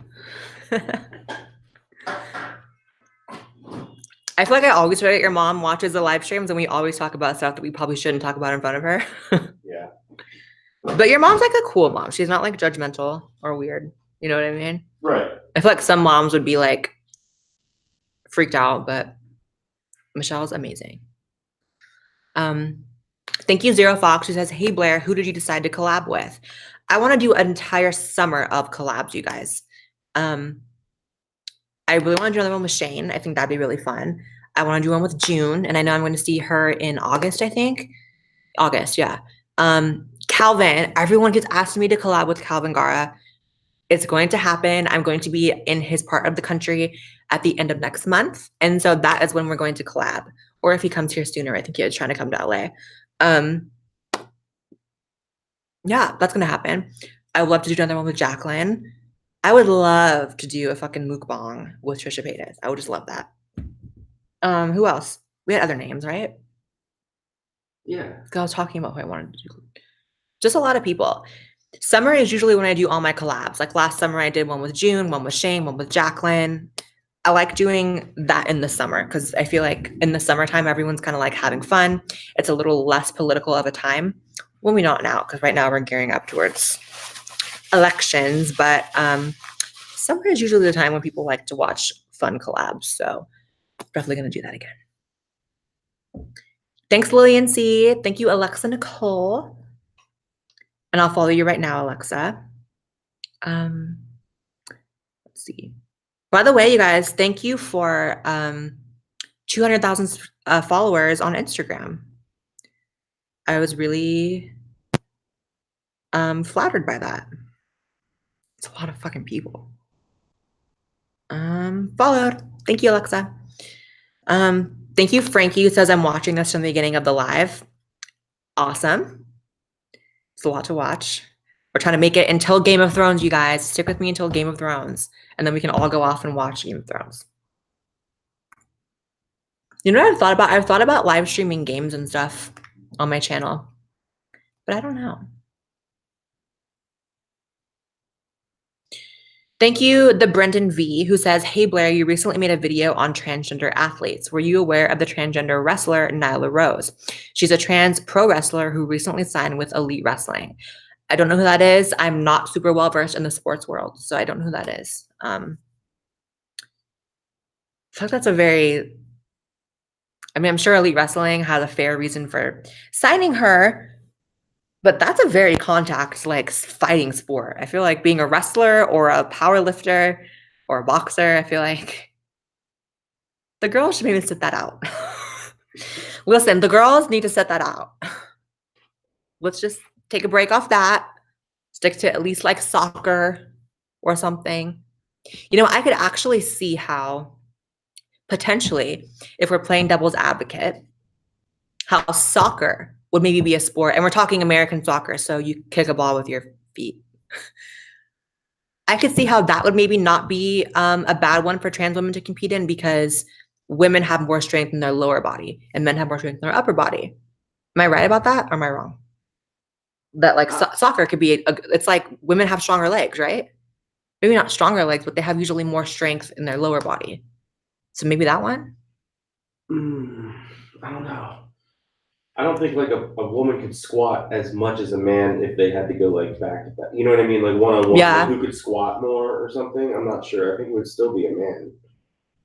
I feel like I always forget your mom watches the live streams and we always talk about stuff that we probably shouldn't talk about in front of her. Yeah. But your mom's like a cool mom. She's not like judgmental or weird. You know what I mean? Right. I feel like some moms would be like freaked out, but Michelle's amazing. Thank you, Zero Fox, who says, hey, Blaire, who did you decide to collab with? I want to do an entire summer of collabs, you guys. I really want to do another one with Shane. I think that'd be really fun. I want to do one with June, and I know I'm going to see her in August, I think. August, yeah. Calvin, everyone gets asked me to collab with Calvin Gara. It's going to happen. I'm going to be in his part of the country at the end of next month. And so that is when we're going to collab. Or if he comes here sooner, I think he was trying to come to LA. Yeah, that's going to happen. I would love to do another one with Jacqueline. I would love to do a fucking mukbang with Trisha Paytas. I would just love that. Who else? We had other names, right? Yeah. I was talking about who I wanted to do. Just a lot of people. Summer is usually when I do all my collabs. Like last summer, I did one with June, one with Shane, one with Jacqueline. I like doing that in the summer because I feel like in the summertime, everyone's kind of like having fun. It's a little less political of a time. Well, we not now because right now we're gearing up towards elections. But summer is usually the time when people like to watch fun collabs. So definitely going to do that again. Thanks, Lillian C. Thank you, Alexa Nicole. And I'll follow you right now, Alexa. Let's see. By the way, you guys, thank you for 200,000 followers on Instagram. I was really flattered by that. It's a lot of fucking people. Followed. Thank you, Alexa. Thank you, Frankie, who says I'm watching this from the beginning of the live. Awesome. It's a lot to watch. We're trying to make it until Game of Thrones, you guys. Stick with me until Game of Thrones. And then we can all go off and watch Game of Thrones. You know what I've thought about? I've thought about live streaming games and stuff on my channel. But I don't know. Thank you, the Brendan V, who says, hey, Blaire, you recently made a video on transgender athletes. Were you aware of the transgender wrestler Nyla Rose? She's a trans pro wrestler who recently signed with Elite Wrestling. I don't know who that is. I'm not super well versed in the sports world, so I don't know who that is. I feel like that's a very, I mean, I'm sure Elite Wrestling has a fair reason for signing her, but that's a very contact, like, fighting sport. I feel like being a wrestler or a power lifter or a boxer, I feel like the girls should maybe sit that out. Listen, the girls need to set that out. Let's just take a break off that. Stick to at least like soccer or something. You know, I could actually see how potentially, if we're playing devil's advocate, how soccer would maybe be a sport. And we're talking American soccer, so you kick a ball with your feet. I could see how that would maybe not be a bad one for trans women to compete in because women have more strength in their lower body and men have more strength in their upper body. Am I right about that or am I wrong? That like soccer could be, it's like women have stronger legs, right? Maybe not stronger legs, but they have usually more strength in their lower body. So maybe that one? I don't know. I don't think like a woman could squat as much as a man if they had to go like back to back. You know what I mean? Like one on one, Yeah. who could squat more or something? I'm not sure. I think it would still be a man.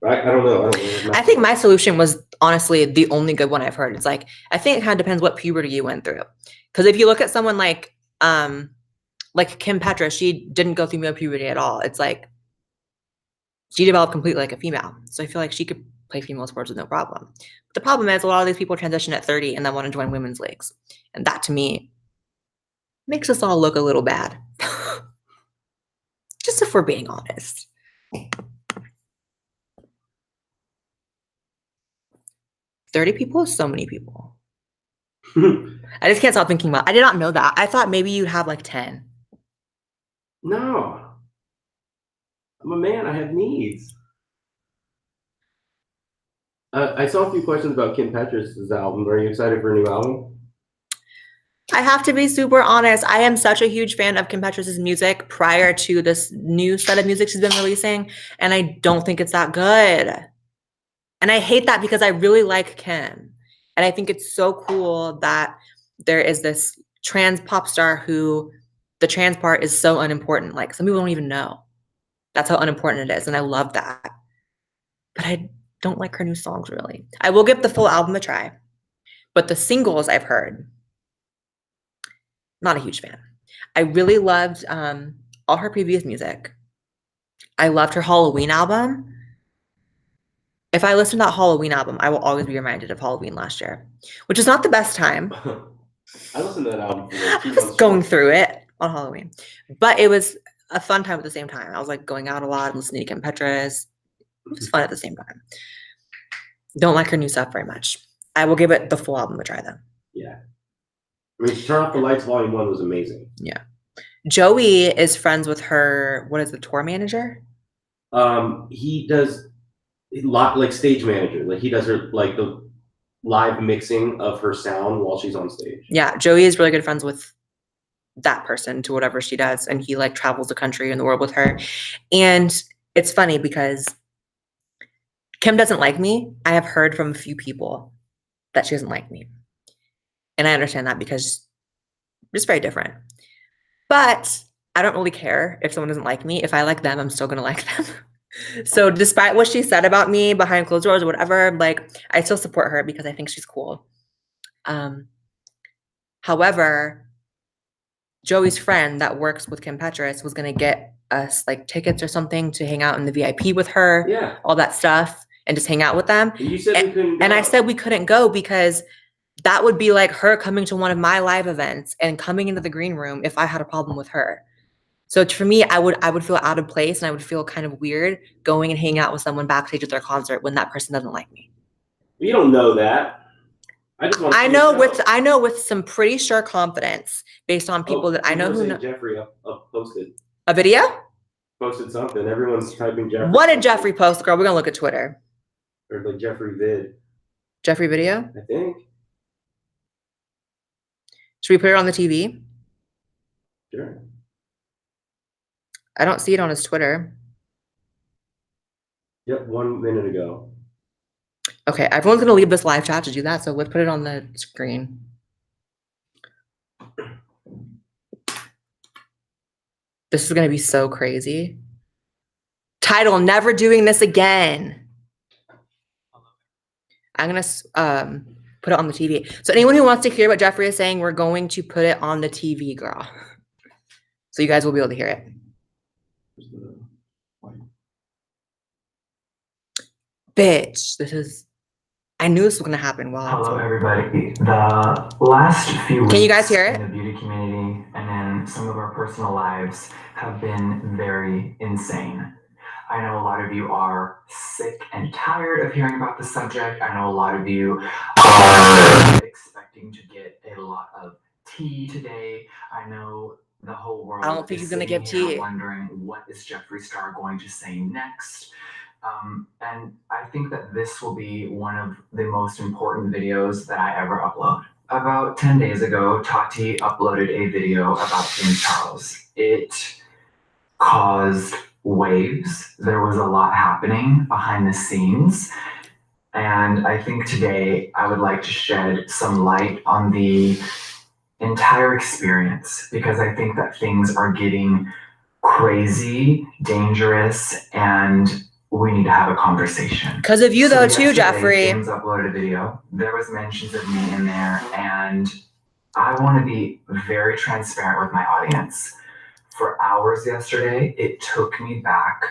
Right? I don't know. I think my solution was honestly the only good one I've heard. It's like, I think it kind of depends what puberty you went through. Because if you look at someone like Kim Petra, she didn't go through male puberty at all. It's like she developed completely like a female. So I feel like she could play female sports with no problem. But the problem is a lot of these people transition at 30 and then want to join women's leagues. And that to me makes us all look a little bad. Just if we're being honest. 30 people is so many people. I just can't stop thinking about it. I did not know that. I thought maybe you'd have like 10. No. I'm a man. I have needs. I saw a few questions about Kim Petras' album. Are you excited for a new album? I have to be super honest. I am such a huge fan of Kim Petras' music prior to this new set of music she's been releasing, and I don't think it's that good. And I hate that because I really like Kim. And I think it's so cool that there is this trans pop star who the trans part is so unimportant. Like some people don't even know. That's how unimportant it is. And I love that. But I don't like her new songs really. I will give the full album a try. But the singles I've heard, not a huge fan. I really loved all her previous music. I loved her Halloween album. If I listen to that Halloween album, I will always be reminded of Halloween last year, which is not the best time. I listened to that album for like 2 I months. was going through it on Halloween, but it was a fun time at the same time. I was like going out a lot, listening to Kim Petras. It was fun at the same time. Don't like her new stuff very much. I will give it the full album a try though. Yeah. I mean, Turn Off the Lights Volume 1 was amazing. Yeah. Joey is friends with her, what is the tour manager? He does like stage manager. Like he does her like the live mixing of her sound while she's on stage. Yeah, Joey is really good friends with that person to whatever she does, and he like travels the country and the world with her. And it's funny because Kim doesn't like me. I have heard from a few people that she doesn't like me. And I understand that because we're just very different. But I don't really care if someone doesn't like me. If I like them, I'm still gonna like them. So despite what she said about me behind closed doors or whatever, like I still support her because I think she's cool. However, Joey's friend that works with Kim Petras was gonna get us like tickets or something to hang out in the VIP with her, Yeah. all that stuff, and just hang out with them. And you said we couldn't go. And I said we couldn't go because that would be like her coming to one of my live events and coming into the green room if I had a problem with her. So for me, I would feel out of place and I would feel kind of weird going and hanging out with someone backstage at their concert when that person doesn't like me. You don't know that. I know with some pretty sure confidence based on people that I know who know. Jeffree posted A video? Posted something. Everyone's typing Jeffree. What did Jeffree post, girl? We're gonna look at Twitter. Or like Jeffree vid. Jeffree video? I think. Should we put it on the TV? Sure. I don't see it on his Twitter. Yep, 1 minute ago. Okay, everyone's gonna leave this live chat to do that, so let's put it on the screen. This is gonna be so crazy. Title, never doing this again. I'm gonna put it on the TV. So anyone who wants to hear what Jeffree is saying, we're going to put it on the TV, girl. So you guys will be able to hear it. Bitch, I knew this was gonna happen while Hello, everybody. The last few weeks Can you guys hear it? in the beauty community and in some of our personal lives have been very insane. I know a lot of you are sick and tired of hearing about the subject. I know a lot of you are expecting to get a lot of tea today. I know the whole world I don't think he's gonna sitting give here tea. wondering what is Jeffree Star going to say next. And I think that this will be one of the most important videos that I ever upload. About 10 days ago, Tati uploaded a video about King Charles. It caused waves. There was a lot happening behind the scenes. And I think today I would like to shed some light on the entire experience, because I think that things are getting crazy, dangerous, and we need to have a conversation. Because of you, though, too, yesterday, Jeffree. James uploaded a video. There was mentions of me in there, and I want to be very transparent with my audience. For hours yesterday, it took me back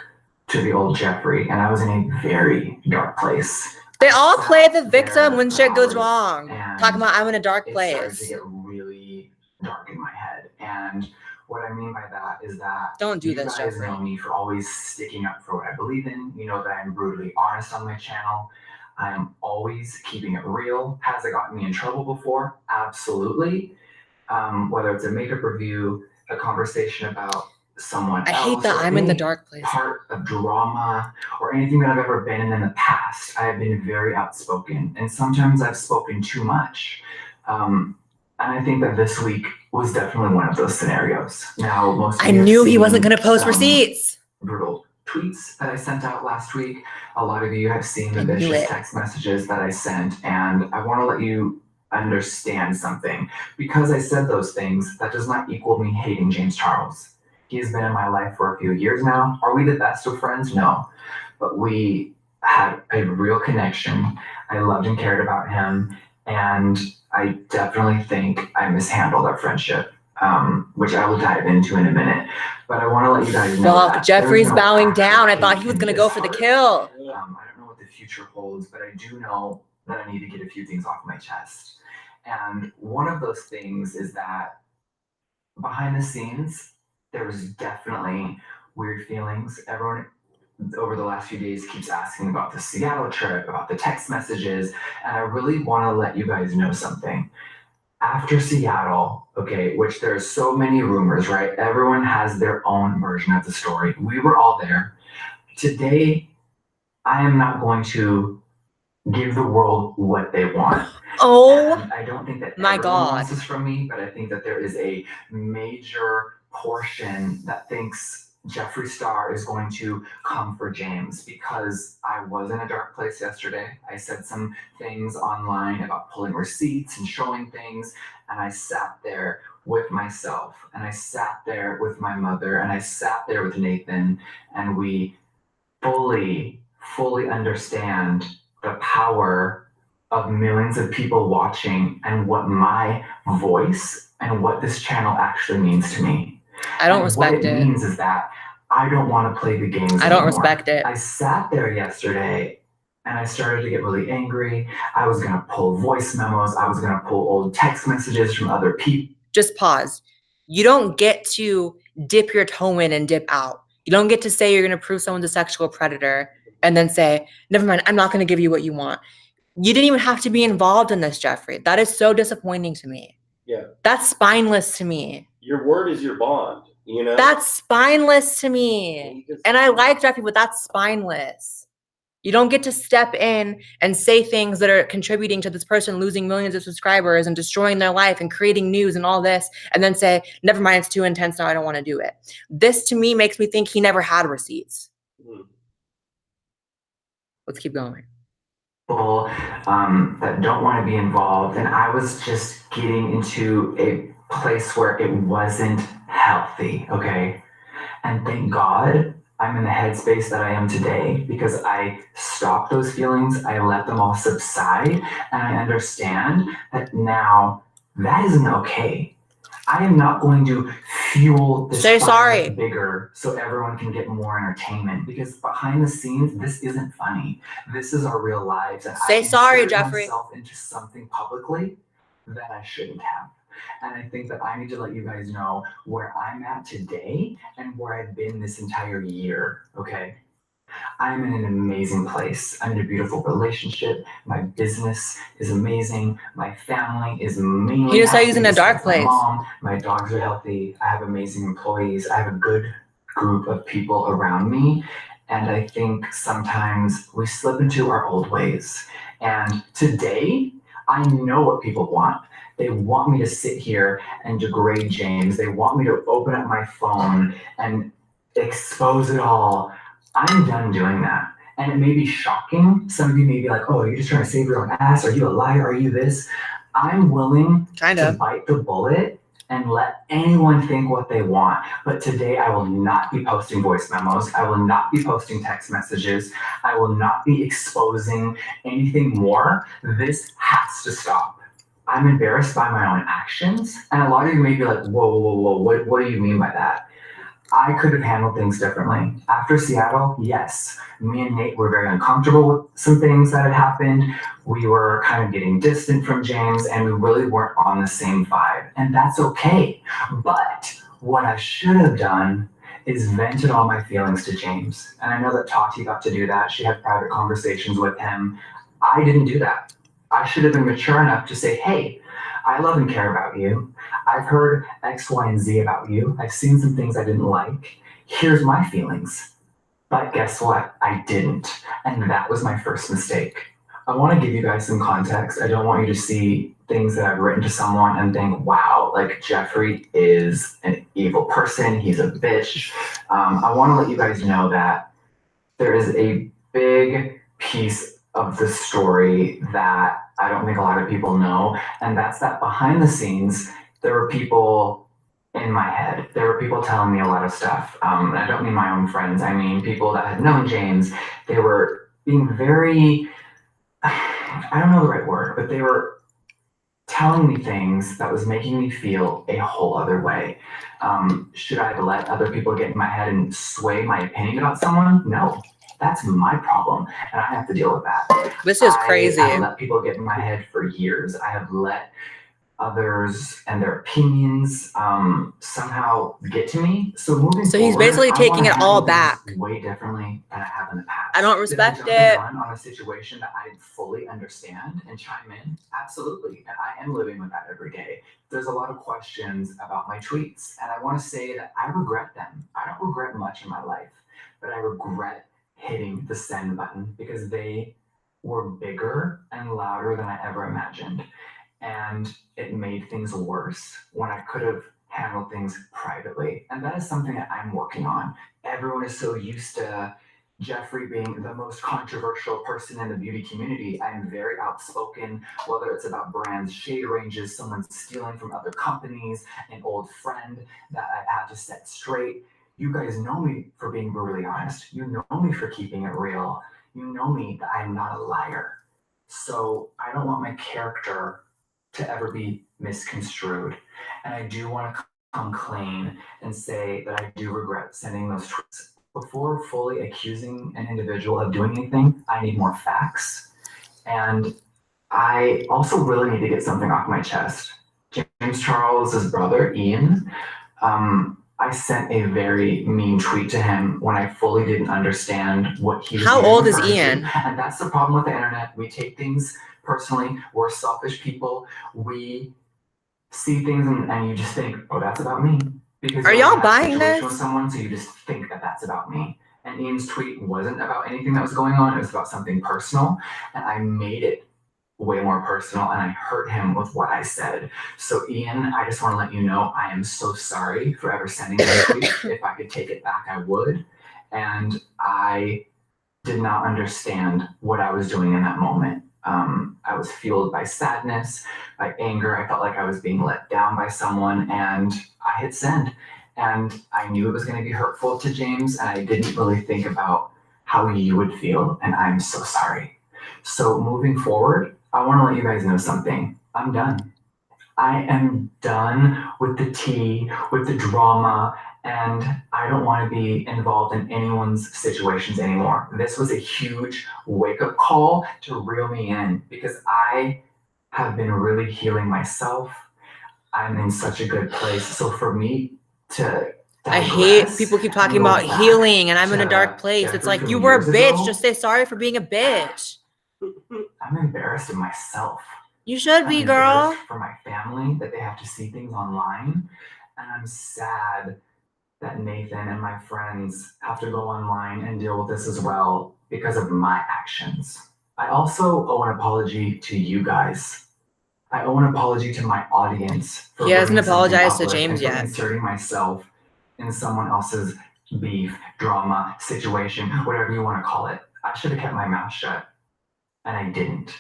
to the old Jeffree, and I was in a very dark place. They all play the victim when shit goes wrong. Talking about I'm in a dark It started place. to get really dark in my head. And what I mean by that is that Don't do you this, guys Jeffree. know me for always sticking up for what I believe in. You know that I'm brutally honest on my channel. I'm always keeping it real. Has it gotten me in trouble before? Absolutely. Whether it's a makeup review, a conversation about someone I hate else, that or I'm in the any dark place. part of drama or anything that I've ever been in the past, I have been very outspoken, and sometimes I've spoken too much. And I think that this week was definitely one of those scenarios. Now, most of I you have knew he seen wasn't going to post some receipts. brutal tweets that I sent out last week. A lot of you have seen the I knew vicious it. text messages that I sent, and I want to let you understand something. Because I said those things, that does not equal me hating James Charles. He has been in my life for a few years now. Are we the best of friends? No. But we had a real connection. I loved and cared about him, and I definitely think I mishandled our friendship, which I will dive into in a minute. But I want to let you guys know Fuck, that Jeffree's no bowing down. I thought hate he was in going to this go for the heart. kill. I don't know what the future holds, but I do know that I need to get a few things off my chest. And one of those things is that behind the scenes, there was definitely weird feelings. Everyone over the last few days keeps asking about the Seattle trip, about the text messages, and I really want to let you guys know something. After Seattle, okay, which there's so many rumors, right? Everyone has their own version of the story. We were all there. Today, I am not going to give the world what they want. Oh, and I don't think that my everyone God. wants this from me, but I think that there is a major portion that thinks Jeffree Star is going to come for James, because I was in a dark place yesterday. I said some things online about pulling receipts and showing things, and I sat there with myself, and I sat there with my mother, and I sat there with Nathan, and we fully understand the power of millions of people watching and what my voice and what this channel actually means to me. I don't And respect what it it. means is that I don't want to play the games I don't anymore. respect it. I sat there yesterday and I started to get really angry. I was going to pull voice memos. I was going to pull old text messages from other people. Just pause. You don't get to dip your toe in and dip out. You don't get to say you're going to prove someone's a sexual predator and then say, never mind, I'm not going to give you what you want. You didn't even have to be involved in this, Jeffree. That is so disappointing to me. Yeah. That's spineless to me. Your word is your bond, you know? That's spineless to me. And I like Jeffree, but that's spineless. You don't get to step in and say things that are contributing to this person losing millions of subscribers and destroying their life and creating news and all this, and then say, never mind, it's too intense now, I don't want to do it. This, to me, makes me think he never had receipts. Let's keep going. People that don't want to be involved, and I was just getting into a place where it wasn't healthy, okay? And thank God I'm in the headspace that I am today, because I stopped those feelings, I let them all subside, and I understand that now that isn't okay. I am not going to fuel this fire bigger so everyone can get more entertainment, because behind the scenes, this isn't funny. This is our real lives. And Say sorry, Jeffree. I myself into something publicly that I shouldn't have. And I think that I need to let you guys know where I'm at today and where I've been this entire year, okay? I'm in an amazing place. I'm in a beautiful relationship. My business is amazing. My family is mainly He just said he's in a dark place. My mom, my dogs are healthy. I have amazing employees. I have a good group of people around me. And I think sometimes we slip into our old ways. And today, I know what people want. They want me to sit here and degrade James. They want me to open up my phone and expose it all. I'm done doing that. And it may be shocking. Some of you may be like, oh, you're just trying to save your own ass. Are you a liar? Are you this? I'm willing to bite the bullet and let anyone think what they want. But today I will not be posting voice memos. I will not be posting text messages. I will not be exposing anything more. This has to stop. I'm embarrassed by my own actions. And a lot of you may be like, whoa, what do you mean by that? I could have handled things differently. After Seattle, yes, me and Nate were very uncomfortable with some things that had happened. We were kind of getting distant from James, and we really weren't on the same vibe. And that's okay. But what I should have done is vented all my feelings to James. And I know that Tati got to do that. She had private conversations with him. I didn't do that. I should have been mature enough to say, hey, I love and care about you. I've heard X, Y, and Z about you. I've seen some things I didn't like. Here's my feelings. But guess what? I didn't. And that was my first mistake. I want to give you guys some context. I don't want you to see things that I've written to someone and think, wow, like Jeffree is an evil person. He's a bitch. I want to let you guys know that there is a big piece of the story that I don't think a lot of people know. And that's that behind the scenes, there were people in my head. There were people telling me a lot of stuff. I don't mean my own friends. I mean people that had known James. They were being very, I don't know the right word, but they were telling me things that was making me feel a whole other way. Should I have let other people get in my head and sway my opinion about someone? No. That's my problem, and I have to deal with that. This is crazy. I have let people get in my head for years. I have let others and their opinions somehow get to me. So moving So he's forward, basically taking it all back. Way differently than I have in the past. I don't respect Did I it. jump the gun on a situation that I didn't fully understand and chime in? Absolutely, and I am living with that every day. There's a lot of questions about my tweets, and I want to say that I regret them. I don't regret much in my life, but I regret hitting the send button because they were bigger and louder than I ever imagined. And it made things worse when I could have handled things privately. And that is something that I'm working on. Everyone is so used to Jeffree being the most controversial person in the beauty community. I'm very outspoken, whether it's about brands, shade ranges, someone stealing from other companies, an old friend that I've had to set straight. You guys know me for being brutally honest. You know me for keeping it real. You know me that I'm not a liar. So I don't want my character to ever be misconstrued. And I do want to come clean and say that I do regret sending those tweets. Before fully accusing an individual of doing anything, I need more facts. And I also really need to get something off my chest. James Charles's brother, Ian, I sent a very mean tweet to him when I fully didn't understand what he was How old is referring to. Ian? And that's the problem with the internet. We take things personally. We're selfish people. We see things and you just think, oh, that's about me. Because Are you y'all have a buying situation this? with someone, so you just think that that's about me. And Ian's tweet wasn't about anything that was going on. It was about something personal. And I made it way more personal and I hurt him with what I said. So Ian, I just want to let you know I am so sorry for ever sending that tweet. If I could take it back, I would. And I did not understand what I was doing in that moment. I was fueled by sadness, by anger. I felt like I was being let down by someone and I hit send. And I knew it was going to be hurtful to James and I didn't really think about how you would feel. And I'm so sorry. So moving forward, I want to let you guys know something. I'm done. I am done with the tea, with the drama, and I don't want to be involved in anyone's situations anymore. This was a huge wake-up call to reel me in because I have been really healing myself. I'm in such a good place. So for me to I hate people keep talking about healing and I'm in a dark place. It's like, you were a bitch. Just say sorry for being a bitch. I'm embarrassed of myself. You should be, girl. For my family that they have to see things online. And I'm sad that Nathan and my friends have to go online and deal with this as well because of my actions. I also owe an apology to you guys. I owe an apology to my audience. He hasn't apologized to James yet. Inserting myself in someone else's beef, drama, situation, whatever you want to call it. I should have kept my mouth shut, and I didn't.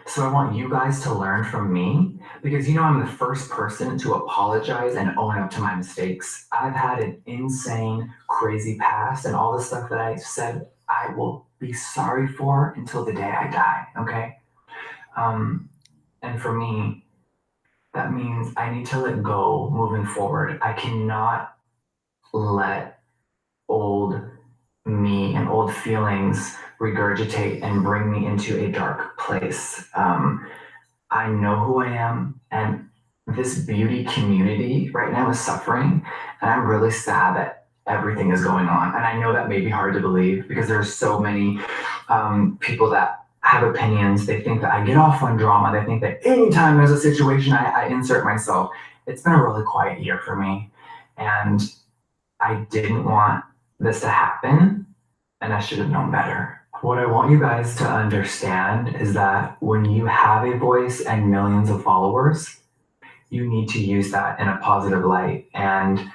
So I want you guys to learn from me, because I'm the first person to apologize and own up to my mistakes. I've had an insane, crazy past, and all the stuff that I said I will be sorry for until the day I die, okay? And for me, that means I need to let go moving forward. I cannot let old me and old feelings regurgitate and bring me into a dark place. I know who I am, and this beauty community right now is suffering, and I'm really sad that everything is going on. And I know that may be hard to believe because there are so many people that have opinions. They think that I get off on drama. They think that anytime there's a situation, I insert myself. It's been a really quiet year for me, and I didn't want this to happen, and I should have known better. What I want you guys to understand is that when you have a voice and millions of followers, you need to use that in a positive light. And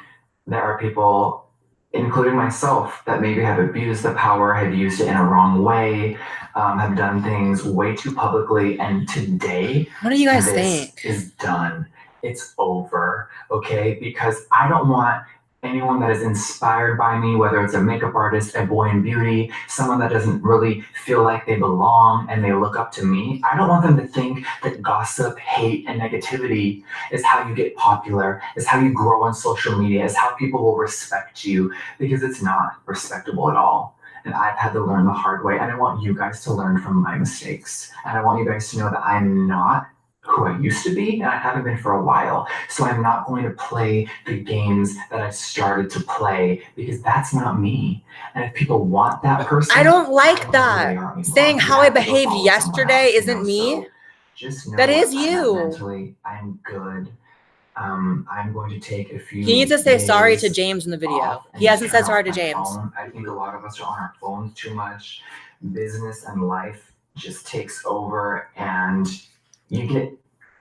there are people, including myself, that maybe have abused the power, have used it in a wrong way, have done things way too publicly. And today, What do you guys this think? is done. It's over, okay? Because I don't want anyone that is inspired by me, whether it's a makeup artist, a boy in beauty, someone that doesn't really feel like they belong and they look up to me. I don't want them to think that gossip, hate, and negativity is how you get popular, is how you grow on social media, is how people will respect you, because it's not respectable at all. And I've had to learn the hard way, and I want you guys to learn from my mistakes. And I want you guys to know that I'm not who I used to be, and I haven't been for a while. So I'm not going to play the games that I started to play, because that's not me. And if people want that person, I don't like who that. they are anymore. Saying You how I have to go behaved follow someone yesterday else, isn't me. So just know That is I'm not you. mentally, I'm good. I'm going to take a few. He needs to say sorry to days James in the video. off and He hasn't just said sorry to turn off my James. phone. I think a lot of us are on our phones too much. Business and life just takes over, and you get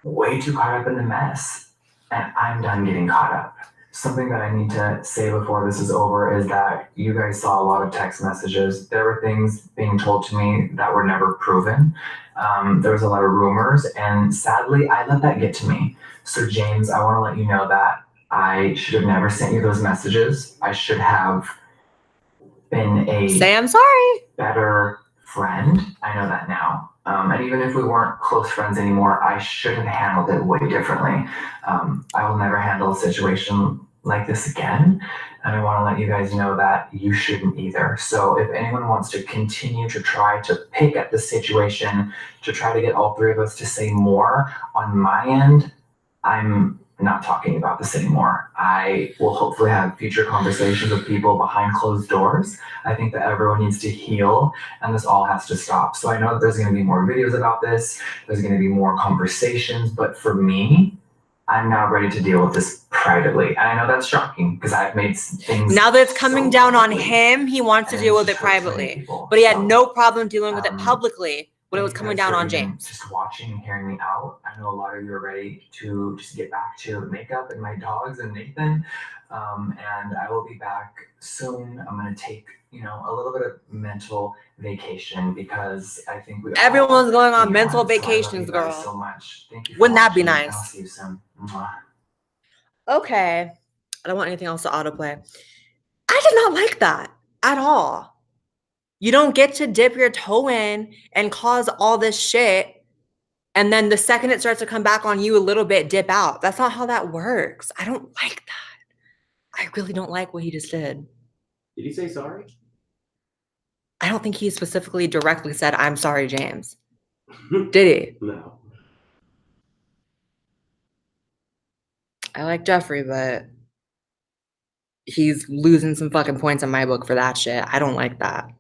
way too caught up in the mess. And I'm done getting caught up. Something that I need to say before this is over is that you guys saw a lot of text messages. There were things being told to me that were never proven. There was a lot of rumors, and sadly, I let that get to me. So James, I want to let you know that I should have never sent you those messages. I should have been Say I'm sorry. better friend. I know that now. And even if we weren't close friends anymore, I should have handled it way differently. I will never handle a situation like this again. And I want to let you guys know that you shouldn't either. So if anyone wants to continue to try to pick at the situation, to try to get all three of us to say more on my end, I'm not talking about this anymore. I will hopefully have future conversations with people behind closed doors. I think that everyone needs to heal, and this all has to stop. So I know that there's going to be more videos about this. There's going to be more conversations, but for me, I'm now ready to deal with this privately. And I know that's shocking because I've made things. Now that it's coming so down on publicly, him, he wants to and deal it's with it just hurt so many privately. people. But he had So, no problem dealing with it publicly when it was thank you coming guys down for on even James. just watching and hearing me out. I know a lot of you are ready to just get back to makeup and my dogs and Nathan. And I will be back soon. I'm going to take, a little bit of mental vacation because I think Everyone's going on need mental one. So I love vacations, you guys girl. so much. Thank you for Wouldn't that be watching, and I'll nice? see you soon. Mwah. Okay. I don't want anything else to autoplay. I did not like that at all. You don't get to dip your toe in and cause all this shit, and then the second it starts to come back on you a little bit, dip out. That's not how that works. I don't like that. I really don't like what he just did. Did he say sorry? I don't think he specifically directly said, "I'm sorry, James." Did he? No. I like Jeffree, but he's losing some fucking points in my book for that shit. I don't like that.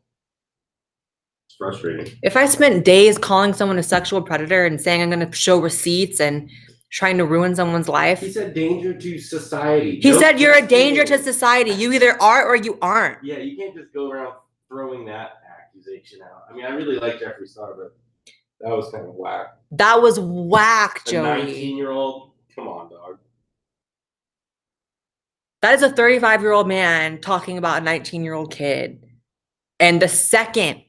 It's frustrating. If I spent days calling someone a sexual predator and saying I'm going to show receipts and trying to ruin someone's life. He said danger to society. He said you're a danger to society. You either are or you aren't. Yeah, you can't just go around throwing that accusation out. I mean, I really like Jeffree Star, but that was kind of whack. That was whack, A Joey. 19-year-old? Come on, dog. That is a 35-year-old man talking about a 19-year-old kid. And the second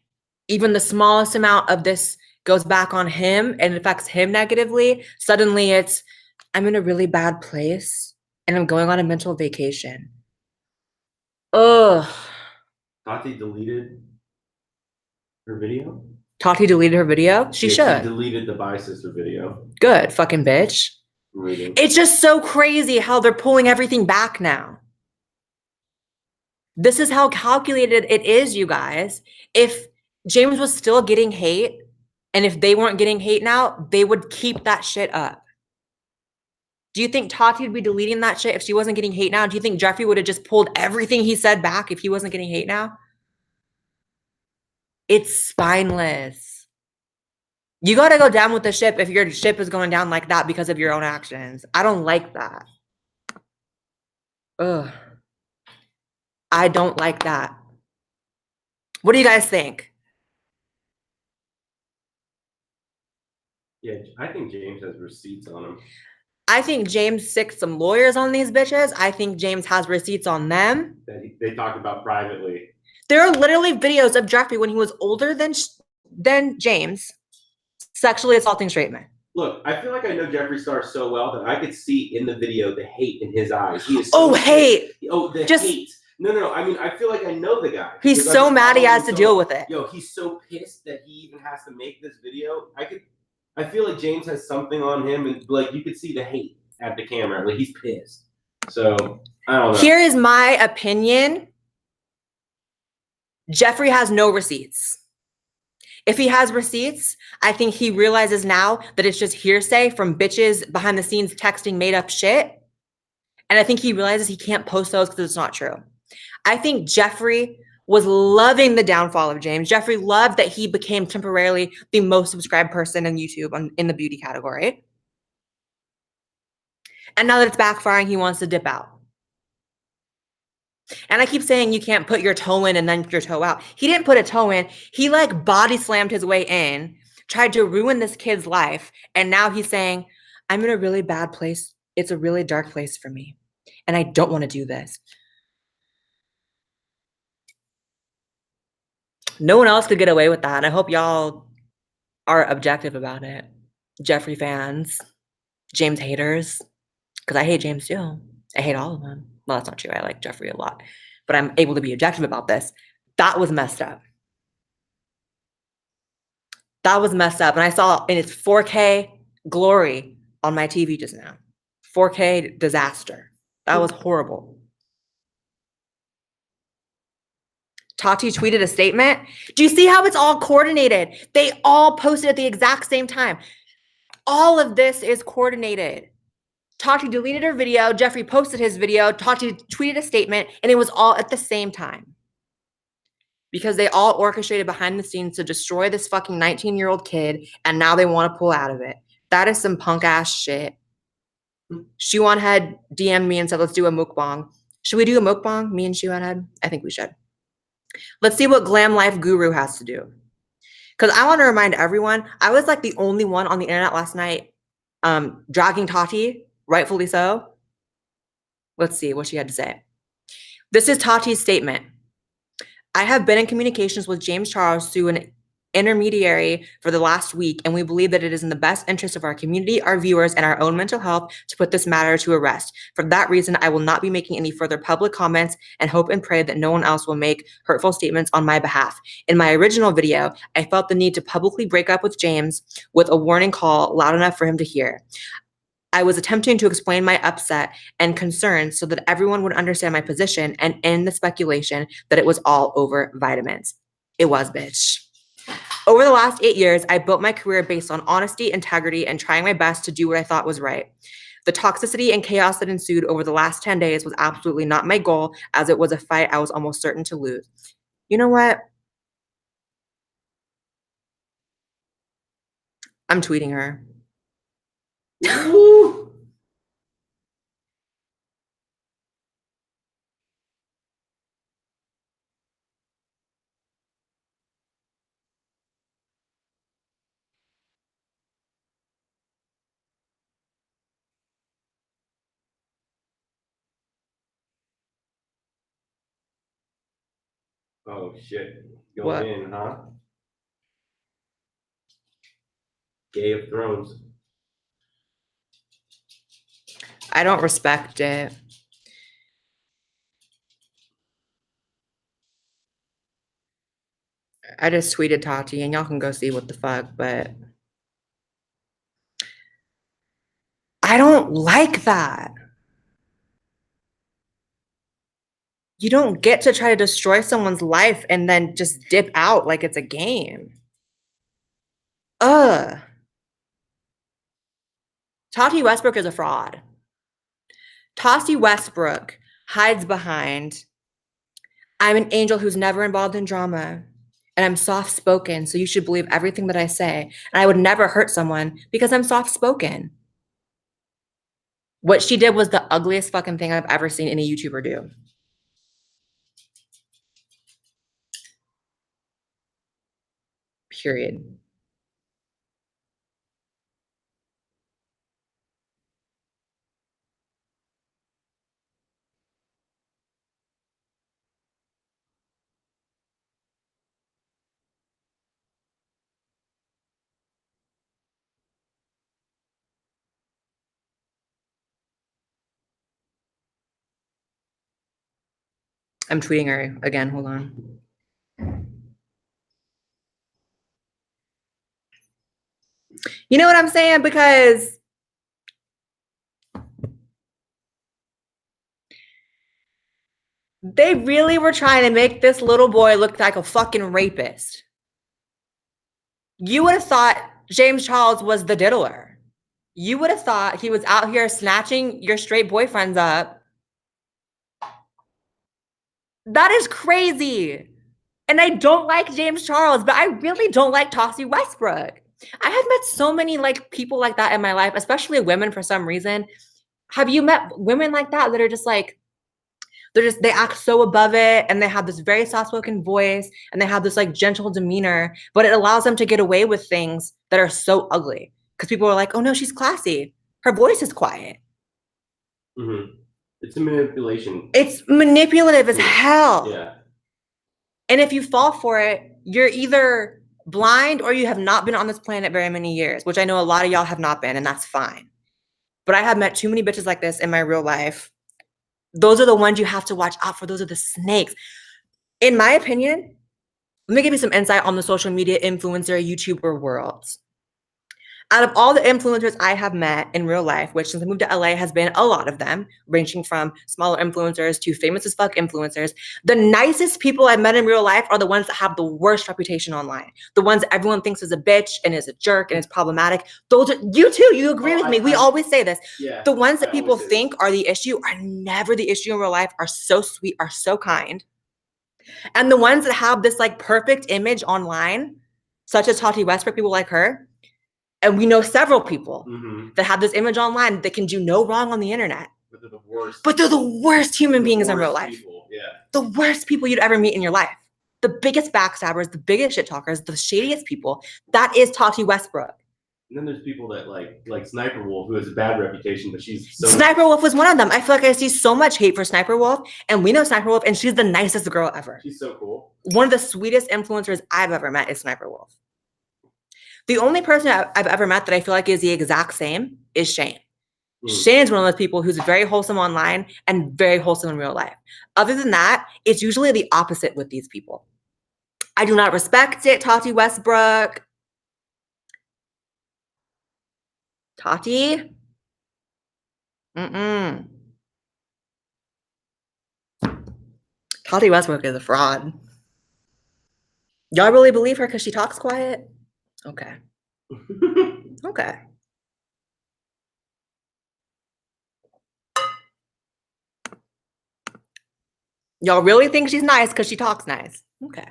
even the smallest amount of this goes back on him and affects him negatively, suddenly it's, I'm in a really bad place and I'm going on a mental vacation. Ugh. Tati deleted her video? Tati deleted her video? She Yeah, should. She deleted the Bi Sister video. Good, fucking bitch. I'm reading. It's just so crazy how they're pulling everything back now. This is how calculated it is, you guys. If James was still getting hate, and if they weren't getting hate now, they would keep that shit up. Do you think Tati would be deleting that shit if she wasn't getting hate now? Do you think Jeffree would have just pulled everything he said back if he wasn't getting hate now? It's spineless. You got to go down with the ship if your ship is going down like that because of your own actions. I don't like that. Ugh. I don't like that. What do you guys think? Yeah, I think James has receipts on him. I think James sicked some lawyers on these bitches. I think James has receipts on them. That they talked about privately. There are literally videos of Jeffree when he was older than James sexually assaulting straight men. Look, I feel like I know Jeffree Star so well that I could see in the video the hate in his eyes. He is so hate. Oh, the hate. No. I mean, I feel like I know the guy. He's so mad he has to deal with it. Yo, he's so pissed that he even has to make this video. I feel like James has something on him, and like you could see the hate at the camera. Like he's pissed. So I don't know. Here is my opinion. Jeffree has no receipts. If he has receipts, I think he realizes now that it's just hearsay from bitches behind the scenes texting made up shit. And I think he realizes he can't post those because it's not true. I think Jeffree was loving the downfall of James. Jeffree loved that he became temporarily the most subscribed person on YouTube in the beauty category. And now that it's backfiring, he wants to dip out. And I keep saying you can't put your toe in and then your toe out. He didn't put a toe in. He like body slammed his way in, tried to ruin this kid's life. And now he's saying, I'm in a really bad place. It's a really dark place for me. And I don't want to do this. No one else could get away with that. I hope y'all are objective about it. Jeffree fans, James haters, because I hate James too. I hate all of them. Well, that's not true. I like Jeffree a lot, but I'm able to be objective about this. That was messed up. That was messed up. And I saw in its 4K glory on my TV just now. 4K disaster. That was horrible. Tati tweeted a statement. Do you see how it's all coordinated? They all posted at the exact same time. All of this is coordinated. Tati deleted her video. Jeffree posted his video. Tati tweeted a statement, and it was all at the same time. Because they all orchestrated behind the scenes to destroy this fucking 19-year-old kid, and now they want to pull out of it. That is some punk ass shit. Shuan had DM'd me and said, let's do a mukbang. Should we do a mukbang? Me and Shuan had? I think we should. Let's see what Glam Life Guru has to do. Because I want to remind everyone, I was like the only one on the internet last night dragging Tati, rightfully so. Let's see what she had to say. This is Tati's statement. I have been in communications with James Charles through an intermediary for the last week, and we believe that it is in the best interest of our community, our viewers, and our own mental health to put this matter to rest. For that reason, I will not be making any further public comments and hope and pray that no one else will make hurtful statements on my behalf. In my original video, I felt the need to publicly break up with James with a warning call loud enough for him to hear. I was attempting to explain my upset and concern so that everyone would understand my position and end the speculation that it was all over vitamins. It was, bitch. Over the last 8 years, I built my career based on honesty, integrity, and trying my best to do what I thought was right. The toxicity and chaos that ensued over the last 10 days was absolutely not my goal, as it was a fight I was almost certain to lose. You know what? I'm tweeting her. Woo! Oh shit. Going What? in, huh? Gay of Thrones. I don't respect it. I just tweeted Tati, and y'all can go see what the fuck, but I don't like that. You don't get to try to destroy someone's life and then just dip out like it's a game. Ugh. Tati Westbrook is a fraud. Tati Westbrook hides behind, I'm an angel who's never involved in drama, and I'm soft-spoken, so you should believe everything that I say. And I would never hurt someone because I'm soft-spoken. What she did was the ugliest fucking thing I've ever seen any YouTuber do. Period. I'm tweeting her again. Hold on. You know what I'm saying? Because they really were trying to make this little boy look like a fucking rapist. You would have thought James Charles was the diddler. You would have thought he was out here snatching your straight boyfriends up. That is crazy. And I don't like James Charles, but I really don't like Tati Westbrook. I have met so many like people like that in my life, especially women for some reason. Have you met women like that that are just like, they act so above it and they have this very soft-spoken voice and they have this like gentle demeanor, but it allows them to get away with things that are so ugly because people are like, oh no, she's classy. Her voice is quiet. Mm-hmm. It's a manipulation. It's manipulative as hell. Yeah. And if you fall for it, you're either blind or you have not been on this planet very many years, which I know a lot of y'all have not been, and that's fine. But I have met too many bitches like this in my real life. Those are the ones you have to watch out for. Those are the snakes. In my opinion, let me give you some insight on the social media influencer, YouTuber world. Out of all the influencers I have met in real life, which since I moved to LA has been a lot of them, ranging from smaller influencers to famous as fuck influencers, the nicest people I've met in real life are the ones that have the worst reputation online. The ones that everyone thinks is a bitch and is a jerk and is problematic. Those are, you too, you agree with me. We always say this. Yeah, the ones that people think are the issue are never the issue in real life, are so sweet, are so kind. And the ones that have this like perfect image online, such as Tati Westbrook, people like her, and we know several people that have this image online that can do no wrong on the internet. But they're the worst. But they're the worst human beings in real life. Yeah. The worst people you'd ever meet in your life. The biggest backstabbers, the biggest shit talkers, the shadiest people. That is Tati Westbrook. And then there's people that like Sniper Wolf, who has a bad reputation, but she's so Sniper Wolf was one of them. I feel like I see so much hate for Sniper Wolf, and we know Sniper Wolf, and she's the nicest girl ever. She's so cool. One of the sweetest influencers I've ever met is Sniper Wolf. The only person I've ever met that I feel like is the exact same is Shane. Shane is one of those people who's very wholesome online and very wholesome in real life. Other than that, it's usually the opposite with these people. I do not respect it, Tati Westbrook. Tati? Tati Westbrook is a fraud. Y'all really believe her because she talks quiet? Okay. Okay. Y'all really think she's nice because she talks nice? Okay.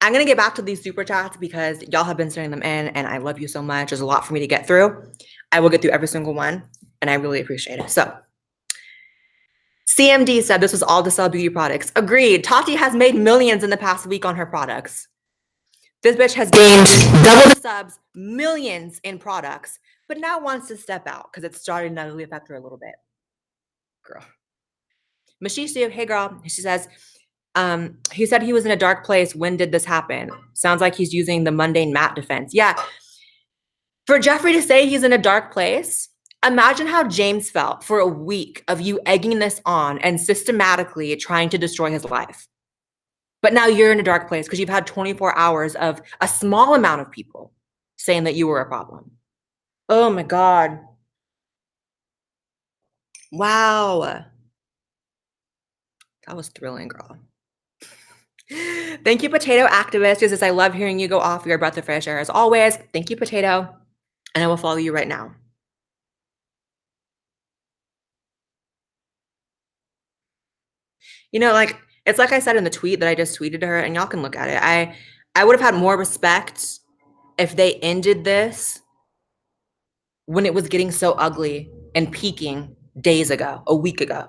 I'm going to get back to these super chats because y'all have been sending them in and I love you so much. There's a lot for me to get through. I will get through every single one and I really appreciate it. So CMD said this was all to sell beauty products. Agreed. Tati has made millions in the past week on her products. This bitch has gained double the subs, millions in products, but now wants to step out because it's starting to negatively affect her a little bit. Girl. Mashishu, hey girl. She says, He said he was in a dark place. When did this happen? Sounds like he's using the mundane Matt defense. Yeah. For Jeffree to say he's in a dark place, imagine how James felt for a week of you egging this on and systematically trying to destroy his life. But now you're in a dark place because you've had 24 hours of a small amount of people saying that you were a problem. Oh my God. Wow. That was thrilling, girl. Thank you, Potato Activist. Who says, I love hearing you go off your breath of fresh air as always. Thank you, Potato. And I will follow you right now. You know, like, it's like I said in the tweet that I just tweeted to her, and y'all can look at it. I would have had more respect if they ended this when it was getting so ugly and peaking days ago, a week ago.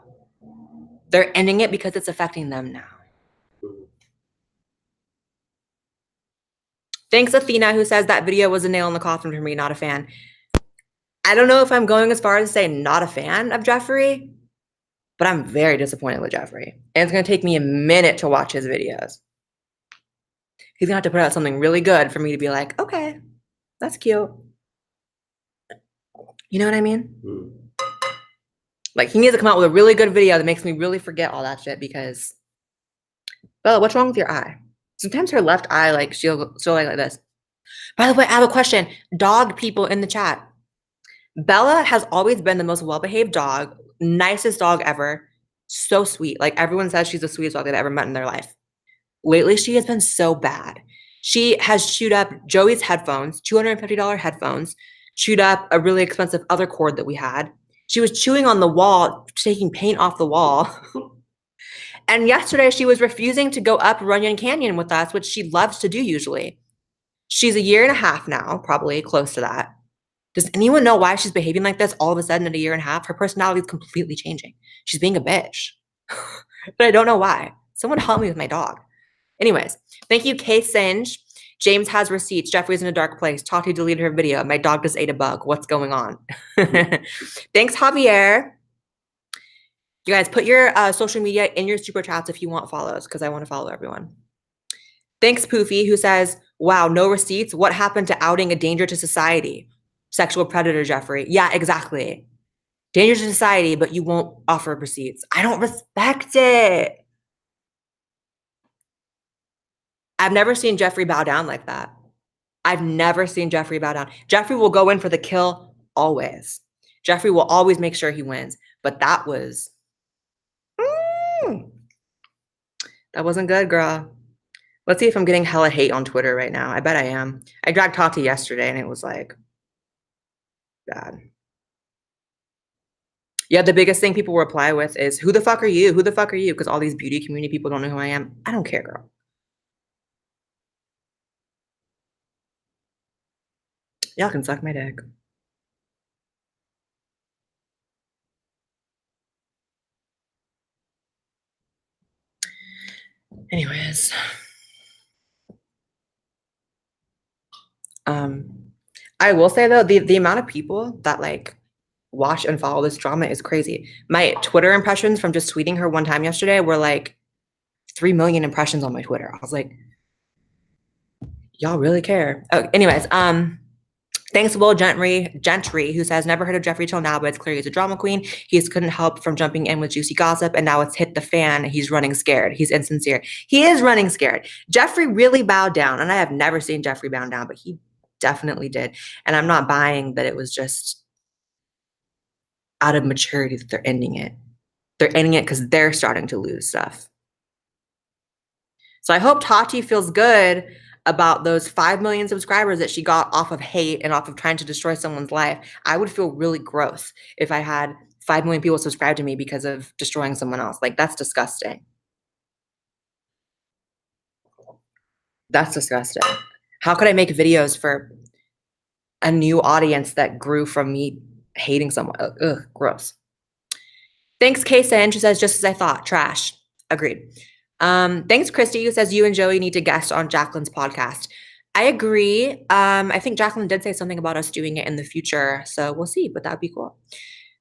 They're ending it because it's affecting them now. Thanks, Athena, who says that video was a nail in the coffin for me, not a fan. I don't know if I'm going as far as to say not a fan of Jeffree, but I'm very disappointed with Jeffree. And it's going to take me a minute to watch his videos. He's going to have to put out something really good for me to be like, okay, that's cute. You know what I mean? Mm. Like, he needs to come out with a really good video that makes me really forget all that shit because, Bella, what's wrong with your eye? Sometimes her left eye, like, she'll like this. By the way, I have a question. Dog people in the chat. Bella has always been the most well-behaved dog, nicest dog ever. So sweet. Like, everyone says she's the sweetest dog they've ever met in their life. Lately, she has been so bad. She has chewed up Joey's headphones, $250 headphones, chewed up a really expensive other cord that we had. She was chewing on the wall, taking paint off the wall. And yesterday, she was refusing to go up Runyon Canyon with us, which she loves to do usually. She's a year and a half now, probably close to that. Does anyone know why she's behaving like this all of a sudden in a year and a half? Her personality is completely changing. She's being a bitch. But I don't know why. Someone help me with my dog. Anyways, thank you, K Singe. James has receipts. Jeffree's in a dark place. Tati deleted her video. My dog just ate a bug. What's going on? Thanks, Javier. You guys, put your social media in your super chats if you want follows, because I want to follow everyone. Thanks, Poofy, who says, wow, no receipts? What happened to outing a danger to society? Sexual predator, Jeffree. Yeah, exactly. Danger to society, but you won't offer receipts. I don't respect it. I've never seen Jeffree bow down like that. I've never seen Jeffree bow down. Jeffree will go in for the kill always. Jeffree will always make sure he wins. But that was... that wasn't good, girl. Let's see if I'm getting hella hate on Twitter right now. I bet I am. I dragged Tati yesterday and it was like... bad. Yeah, the biggest thing people reply with is, who the fuck are you? Who the fuck are you? Because all these beauty community people don't know who I am. I don't care, girl. Y'all can suck my dick. Anyways. I will say though, the amount of people that like watch and follow this drama is crazy. My Twitter impressions from just tweeting her one time yesterday were like 3 million impressions on my Twitter. I was like, y'all really care. Oh, anyways, thanks to Will Gentry, who says, never heard of Jeffree till now, but it's clear he's a drama queen. He just couldn't help from jumping in with juicy gossip, and now it's hit the fan. He's running scared. He's insincere. He is running scared. Jeffree really bowed down, and I have never seen Jeffree bow down, but he definitely did. And I'm not buying that it was just out of maturity that they're ending it. They're ending it because they're starting to lose stuff. So I hope Tati feels good about those 5 million subscribers that she got off of hate and off of trying to destroy someone's life. I would feel really gross if I had 5 million people subscribe to me because of destroying someone else. Like, that's disgusting. That's disgusting. How could I make videos for a new audience that grew from me hating someone? Ugh, gross. Thanks, Kaysen. She says, just as I thought, trash. Agreed. Thanks, Christy, who says you and Joey need to guest on Jacqueline's podcast. I agree. I think Jacqueline did say something about us doing it in the future, so we'll see, but that'd be cool.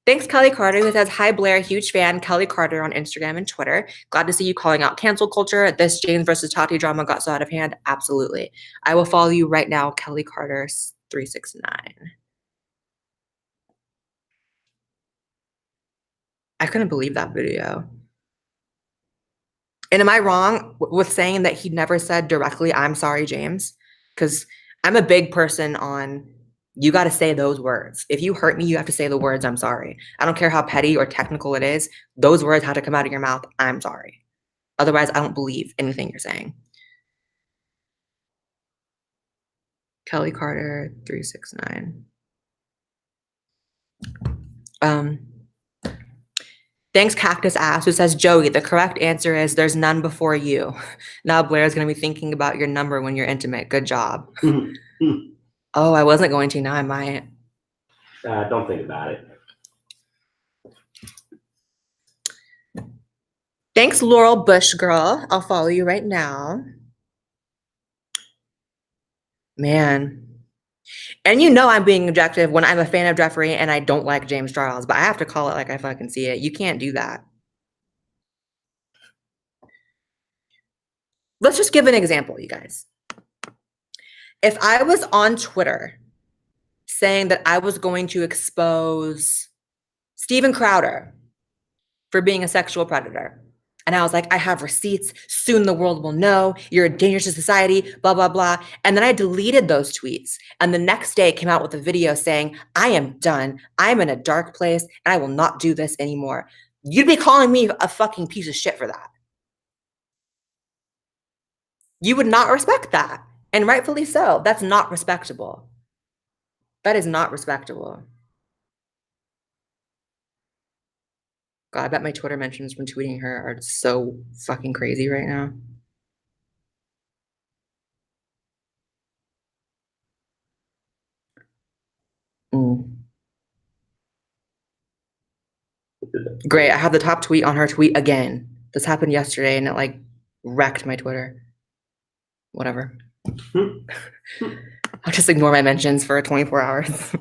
Thanks, Kelly Carter, who says, hi, Blaire, huge fan. Kelly Carter on Instagram and Twitter. Glad to see you calling out cancel culture. This James versus Tati drama got so out of hand. Absolutely. I will follow you right now, Kelly Carter 369. I couldn't believe that video. And am I wrong with saying that he never said directly, I'm sorry, James? Because I'm a big person on, you got to say those words. If you hurt me, you have to say the words, I'm sorry. I don't care how petty or technical it is. Those words had to come out of your mouth, I'm sorry. Otherwise, I don't believe anything you're saying. Kelly Carter, 369. Thanks, Cactus Ass, who says, Joey, the correct answer is there's none before you. Now Blaire's going to be thinking about your number when you're intimate. Good job. Oh, I wasn't going to. Now I might. Don't think about it. Thanks, Laurel Bush Girl. I'll follow you right now. Man. And you know I'm being objective when I'm a fan of Jeffree and I don't like James Charles, but I have to call it like I fucking see it. You can't do that. Let's just give an example, you guys. If I was on Twitter saying that I was going to expose Steven Crowder for being a sexual predator, and I was like, I have receipts, soon the world will know, you're a danger to society, blah, blah, blah. And then I deleted those tweets. And the next day came out with a video saying, I am done. I'm in a dark place and I will not do this anymore. You'd be calling me a fucking piece of shit for that. You would not respect that. And rightfully so. That's not respectable. That is not respectable. God, I bet my Twitter mentions from tweeting her are so fucking crazy right now. Great, I have the top tweet on her tweet again. This happened yesterday and it like wrecked my Twitter. Whatever. I'll just ignore my mentions for 24 hours.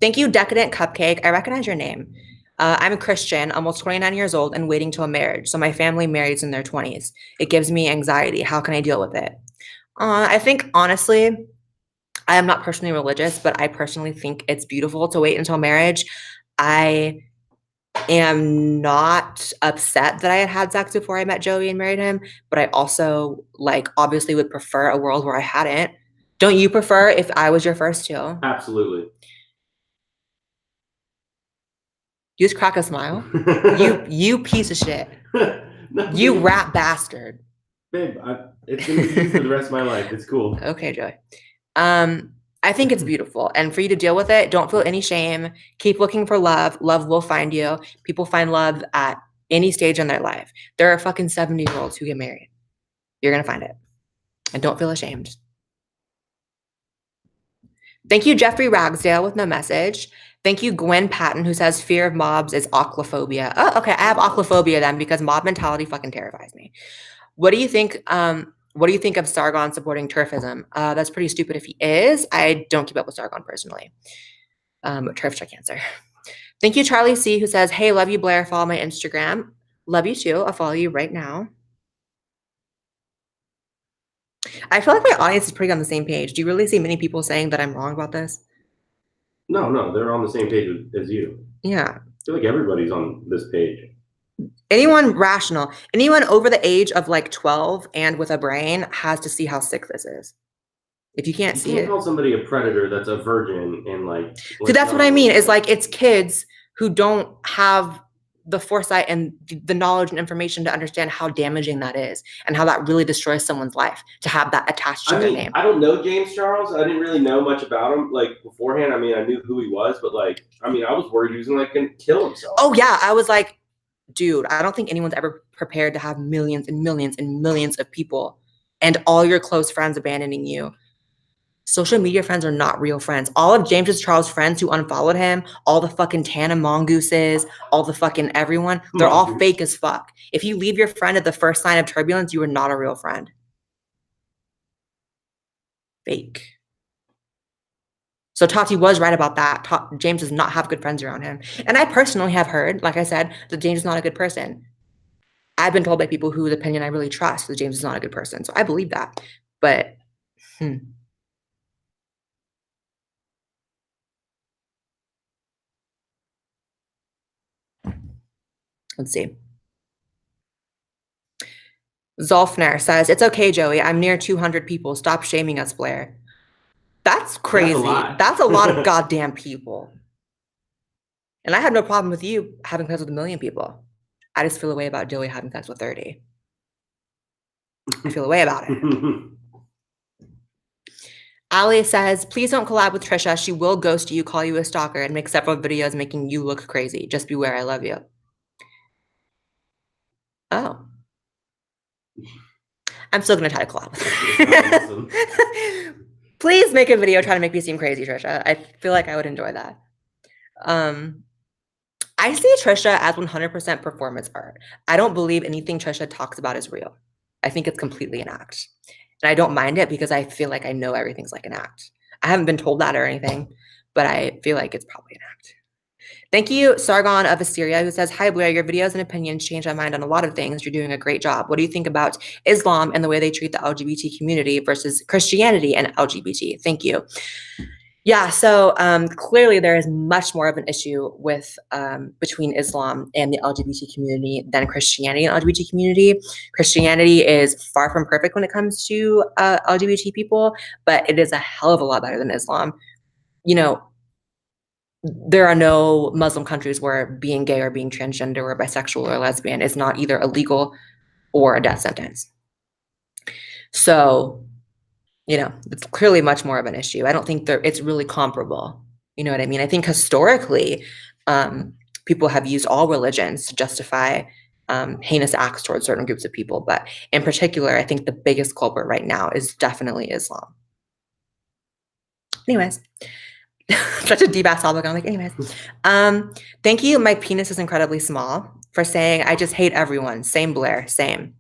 Thank you, Decadent Cupcake. I recognize your name. I'm a Christian, almost 29 years old and waiting till marriage. So my family marries in their 20s. It gives me anxiety. How can I deal with it? I think, honestly, I am not personally religious, but I personally think it's beautiful to wait until marriage. I am not upset that I had sex before I met Joey and married him, but I also, like, obviously would prefer a world where I hadn't. Don't you prefer if I was your first too? Absolutely. You just crack a smile. You piece of shit. No, You rat bastard. Babe, it's gonna be you for the rest of my life. It's cool. Okay, Joey. I think it's beautiful. And for you to deal with it, don't feel any shame. Keep looking for love. Love will find you. People find love at any stage in their life. There are fucking 70-year-olds who get married. You're going to find it. And don't feel ashamed. Thank you, Jeffree Ragsdale with no message. Thank you, Gwen Patton, who says fear of mobs is aquaphobia. Oh, okay. I have aquaphobia then because mob mentality fucking terrifies me. What do you think? What do you think of Sargon supporting turfism? That's pretty stupid if he is. I don't keep up with Sargon personally. Turf check answer. Thank you, Charlie C, who says, hey, love you, Blaire. Follow my Instagram. Love you too. I'll follow you right now. I feel like my audience is pretty on the same page. Do you really see many people saying that I'm wrong about this? No, they're on the same page as you. Yeah. I feel like everybody's on this page. Anyone rational, anyone over the age of like 12 and with a brain has to see how sick this is. If you can't see it. You can't call somebody a predator that's a virgin and like. See, that's what I mean. Is like it's kids who don't have the foresight and the knowledge and information to understand how damaging that is and how that really destroys someone's life to have that attached to their name. I don't know James Charles. I didn't really know much about him like beforehand. I mean, I knew who he was, but like, I mean, I was worried he was gonna kill himself. Oh yeah, I was like, dude, I don't think anyone's ever prepared to have millions and millions and millions of people and all your close friends abandoning you. Social media friends are not real friends. All of James Charles' friends who unfollowed him, all the fucking Tana mongooses, all the fucking everyone, they're all fake as fuck. If you leave your friend at the first sign of turbulence, you are not a real friend. Fake. So Tati was right about that. James does not have good friends around him. And I personally have heard, like I said, that James is not a good person. I've been told by people whose opinion I really trust that James is not a good person. So I believe that. But let's see. Zolfner says, it's okay, Joey. I'm near 200 people. Stop shaming us, Blaire. That's crazy. That's a lot of goddamn people. And I have no problem with you having sex with 1 million people. I just feel a way about Joey having sex with 30. I feel a way about it. Ali says, please don't collab with Trisha. She will ghost you, call you a stalker, and make several videos making you look crazy. Just beware. I love you. Oh. I'm still going to try to collab with her. Awesome. Please make a video trying to make me seem crazy, Trisha. I feel like I would enjoy that. I see Trisha as 100% performance art. I don't believe anything Trisha talks about is real. I think it's completely an act. And I don't mind it because I feel like I know everything's like an act. I haven't been told that or anything, but I feel like it's probably an act. Thank you, Sargon of Assyria, who says, hi, Blaire, your videos and opinions changed my mind on a lot of things. You're doing a great job. What do you think about Islam and the way they treat the LGBT community versus Christianity and LGBT? Thank you. Yeah, so clearly there is much more of an issue with between Islam and the LGBT community than Christianity and LGBT community. Christianity is far from perfect when it comes to LGBT people, but it is a hell of a lot better than Islam. You know, there are no Muslim countries where being gay or being transgender or bisexual or lesbian is not either illegal or a death sentence. So, you know, it's clearly much more of an issue. I don't think it's really comparable. You know what I mean? I think historically, people have used all religions to justify heinous acts towards certain groups of people. But in particular, I think the biggest culprit right now is definitely Islam. Anyways, such a deep ass topic. I'm like, anyways. Thank you. My penis is incredibly small for saying, I just hate everyone. Same, Blaire. Same.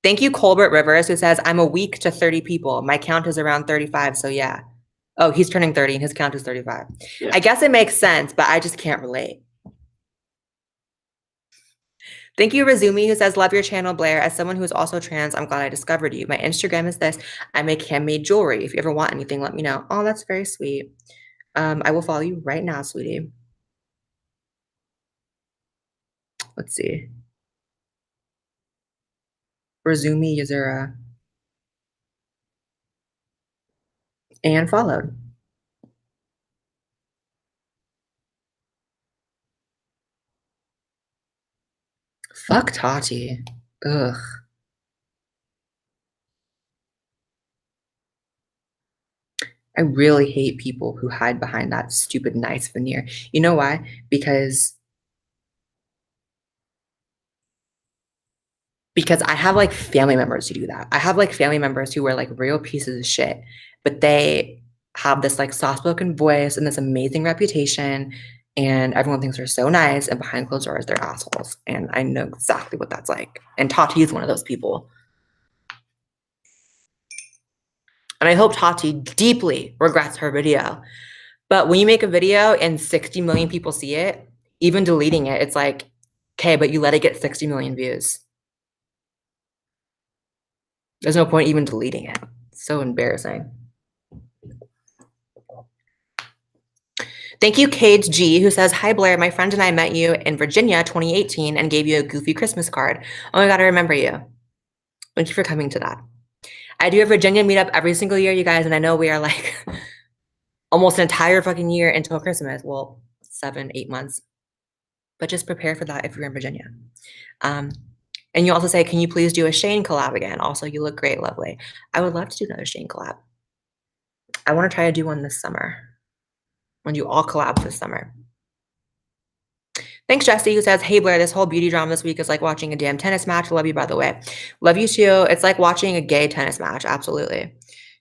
Thank you, Colbert Rivers, who says, I'm a week to 30 people. My count is around 35, so yeah. Oh, he's turning 30 and his count is 35. Yeah. I guess it makes sense, but I just can't relate. Thank you, Razumi, who says, love your channel, Blaire. As someone who is also trans, I'm glad I discovered you. My Instagram is this. I make handmade jewelry. If you ever want anything, let me know. Oh, that's very sweet. I will follow you right now, sweetie. Let's see. Razumi Yazura. And followed. Fuck Tati. Ugh. I really hate people who hide behind that stupid nice veneer. You know why? Because I have like family members who do that. I have like family members who are like real pieces of shit, but they have this like soft-spoken voice and this amazing reputation, and everyone thinks they're so nice, and behind closed doors, they're assholes. And I know exactly what that's like. And Tati is one of those people. And I hope Tati deeply regrets her video. But when you make a video and 60 million people see it, even deleting it, it's like, okay, but you let it get 60 million views. There's no point even deleting it. It's so embarrassing. Thank you, Cade G, who says, hi, Blaire. My friend and I met you in Virginia 2018 and gave you a goofy Christmas card. Oh my God, I remember you. Thank you for coming to that. I do a Virginia meetup every single year, you guys, and I know we are like almost an entire fucking year until Christmas. Well, 7-8 months. But just prepare for that if you're in Virginia. And you also say, can you please do a Shane collab again? Also, you look great, lovely. I would love to do another Shane collab. I want to try to do one this summer. I want to do all collabs this summer. Thanks, Jesse, who says, hey, Blaire, this whole beauty drama this week is like watching a damn tennis match. Love you, by the way. Love you, too. It's like watching a gay tennis match. Absolutely.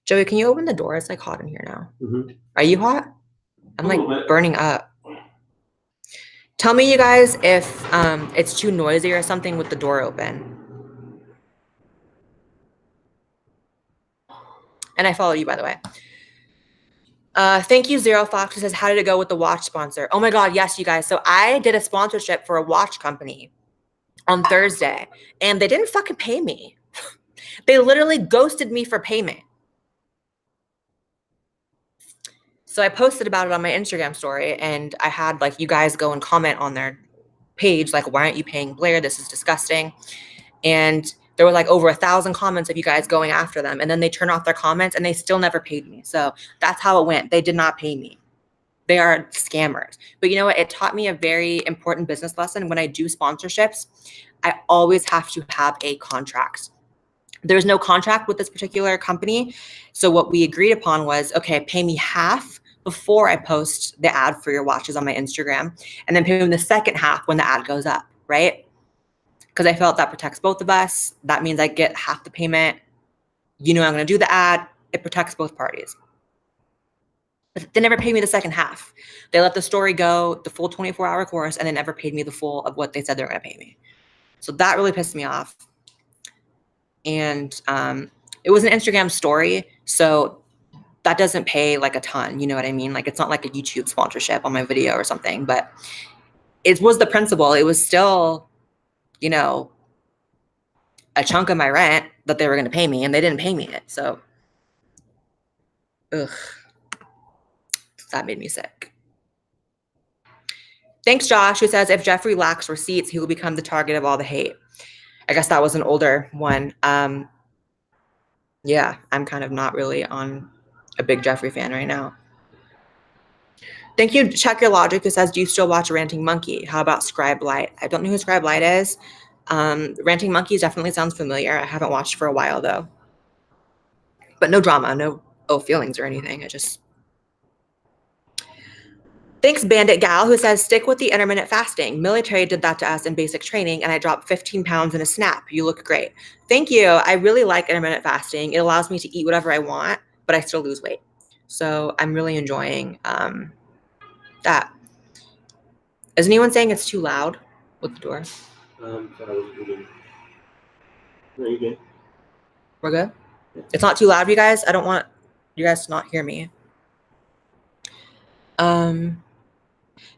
Joey, can you open the door? It's like hot in here now. Mm-hmm. Are you hot? I'm like burning up. Tell me, you guys, if it's too noisy or something with the door open. And I follow you, by the way. Thank you, Zero Fox, who says, how did it go with the watch sponsor? Oh my God, yes, you guys. So I did a sponsorship for a watch company on Thursday, and they didn't fucking pay me. They literally ghosted me for payment. So I posted about it on my Instagram story, and I had like you guys go and comment on their page, like, why aren't you paying Blaire? This is disgusting. And there were like over 1,000 comments of you guys going after them. And then they turn off their comments and they still never paid me. So that's how it went. They did not pay me. They are scammers. But you know what? It taught me a very important business lesson. When I do sponsorships, I always have to have a contract. There's no contract with this particular company. So what we agreed upon was, okay, pay me half before I post the ad for your watches on my Instagram, and then pay me the second half when the ad goes up, right? Because I felt that protects both of us. That means I get half the payment. You know I'm going to do the ad. It protects both parties. But they never paid me the second half. They let the story go, the full 24-hour course, and they never paid me the full of what they said they were going to pay me. So that really pissed me off. And it was an Instagram story, so that doesn't pay like a ton. You know what I mean? Like, it's not like a YouTube sponsorship on my video or something, but it was the principle. It was still, you know, a chunk of my rent that they were going to pay me, and they didn't pay me it. So, ugh, that made me sick. Thanks, Josh, who says, if Jeffree lacks receipts, he will become the target of all the hate. I guess that was an older one. Yeah, I'm kind of not really on a big Jeffree fan right now. Thank you, Check Your Logic, who says, do you still watch Ranting Monkey? How about Scribe Light? I don't know who Scribe Light is. Ranting Monkey definitely sounds familiar. I haven't watched for a while, though. But no drama, no ill feelings or anything. Thanks, Bandit Gal, who says, stick with the intermittent fasting. Military did that to us in basic training, and I dropped 15 pounds in a snap. You look great. Thank you. I really like intermittent fasting. It allows me to eat whatever I want, but I still lose weight. So I'm really enjoying that. Is anyone saying it's too loud with the door? Sorry, no, you good. We're good? It's not too loud, you guys? I don't want you guys to not hear me.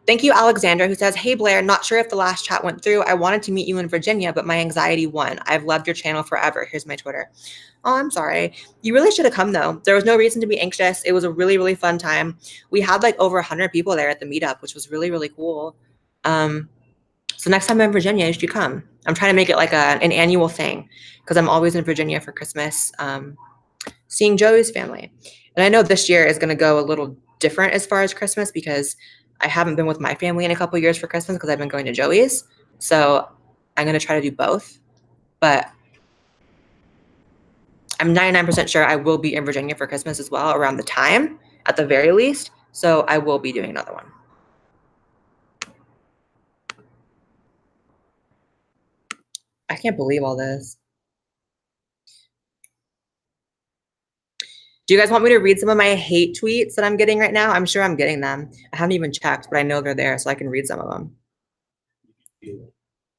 Thank you, Alexandra, who says, hey, Blaire, not sure if the last chat went through. I wanted to meet you in Virginia, but my anxiety won. I've loved your channel forever. Here's my Twitter. Oh, I'm sorry. You really should have come, though. There was no reason to be anxious. It was a really, really fun time. We had like over 100 people there at the meetup, which was really, really cool. So next time I'm in Virginia, you should come. I'm trying to make it like an annual thing because I'm always in Virginia for Christmas, seeing Joey's family. And I know this year is going to go a little different as far as Christmas because I haven't been with my family in a couple of years for Christmas because I've been going to Joey's. So I'm going to try to do both. But I'm 99% sure I will be in Virginia for Christmas as well around the time, at the very least. So I will be doing another one. I can't believe all this. Do you guys want me to read some of my hate tweets that I'm getting right now? I'm sure I'm getting them. I haven't even checked, but I know they're there, so I can read some of them.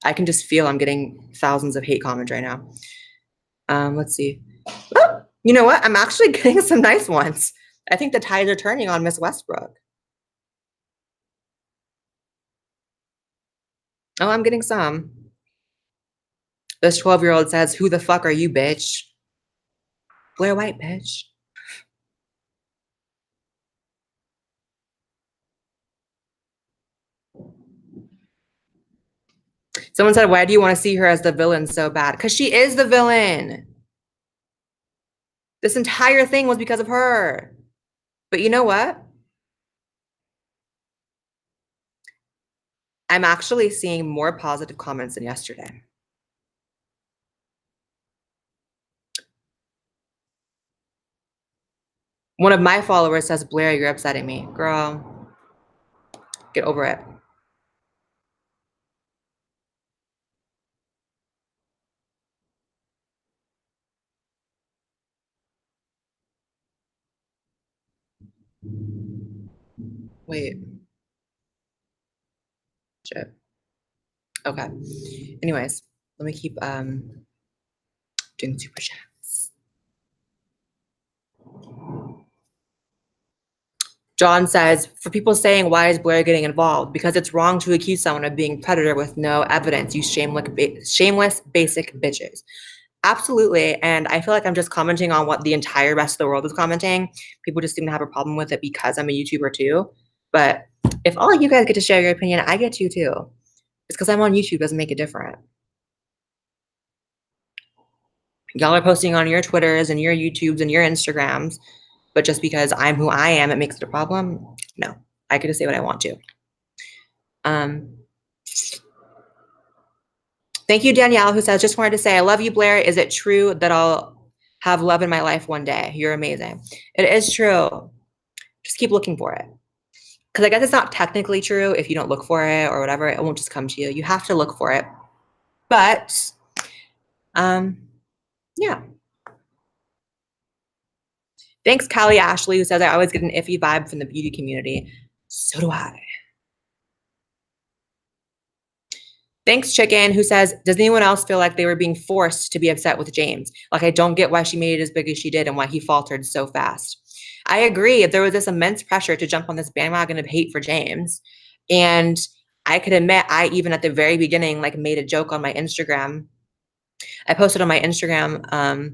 I can just feel I'm getting thousands of hate comments right now. Let's see. Oh, you know what? I'm actually getting some nice ones. I think the tides are turning on Miss Westbrook. Oh, I'm getting some. This 12-year-old says, who the fuck are you, bitch? Blaire White, bitch. Someone said, why do you want to see her as the villain so bad? Because she is the villain. This entire thing was because of her. But you know what? I'm actually seeing more positive comments than yesterday. One of my followers says, Blaire, you're upsetting me. Girl, get over it. Wait. Shit. Okay. Anyways, let me keep doing super chats. John says, for people saying, why is Blaire getting involved? Because it's wrong to accuse someone of being predator with no evidence, you shameless basic bitches. Absolutely. And I feel like I'm just commenting on what the entire rest of the world is commenting. People just seem to have a problem with it because I'm a YouTuber too. But if all of you guys get to share your opinion, I get to too. It's because I'm on YouTube doesn't make it different. Y'all are posting on your Twitters and your YouTubes and your Instagrams. But just because I'm who I am, it makes it a problem? No, I get to say what I want to. Thank you, Danielle, who says, just wanted to say, I love you, Blaire. Is it true that I'll have love in my life one day? You're amazing. It is true. Just keep looking for it. Because I guess it's not technically true if you don't look for it or whatever. It won't just come to you. You have to look for it. But, yeah. Thanks, Callie Ashley, who says, I always get an iffy vibe from the beauty community. So do I. Thanks, Chicken, who says, does anyone else feel like they were being forced to be upset with James? Like, I don't get why she made it as big as she did and why he faltered so fast. I agree. There was this immense pressure to jump on this bandwagon of hate for James. And I could admit, I even at the very beginning, like, made a joke on my Instagram. I posted on my Instagram,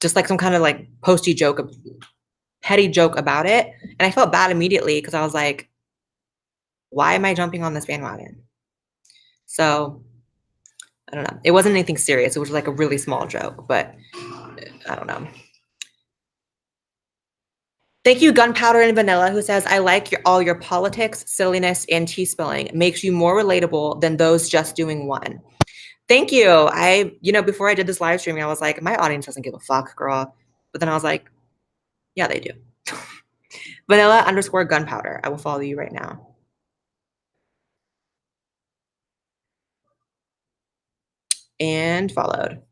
just like some kind of like posty joke, petty joke about it. And I felt bad immediately because I was like, why am I jumping on this bandwagon? So I don't know. It wasn't anything serious. It was like a really small joke, but I don't know. Thank you, Gunpowder and Vanilla, who says, I like all your politics, silliness, and tea spilling. It makes you more relatable than those just doing one. Thank you. Before I did this live streaming, I was like, my audience doesn't give a fuck, girl. But then I was like, yeah, they do. Vanilla_Gunpowder. I will follow you right now. And followed.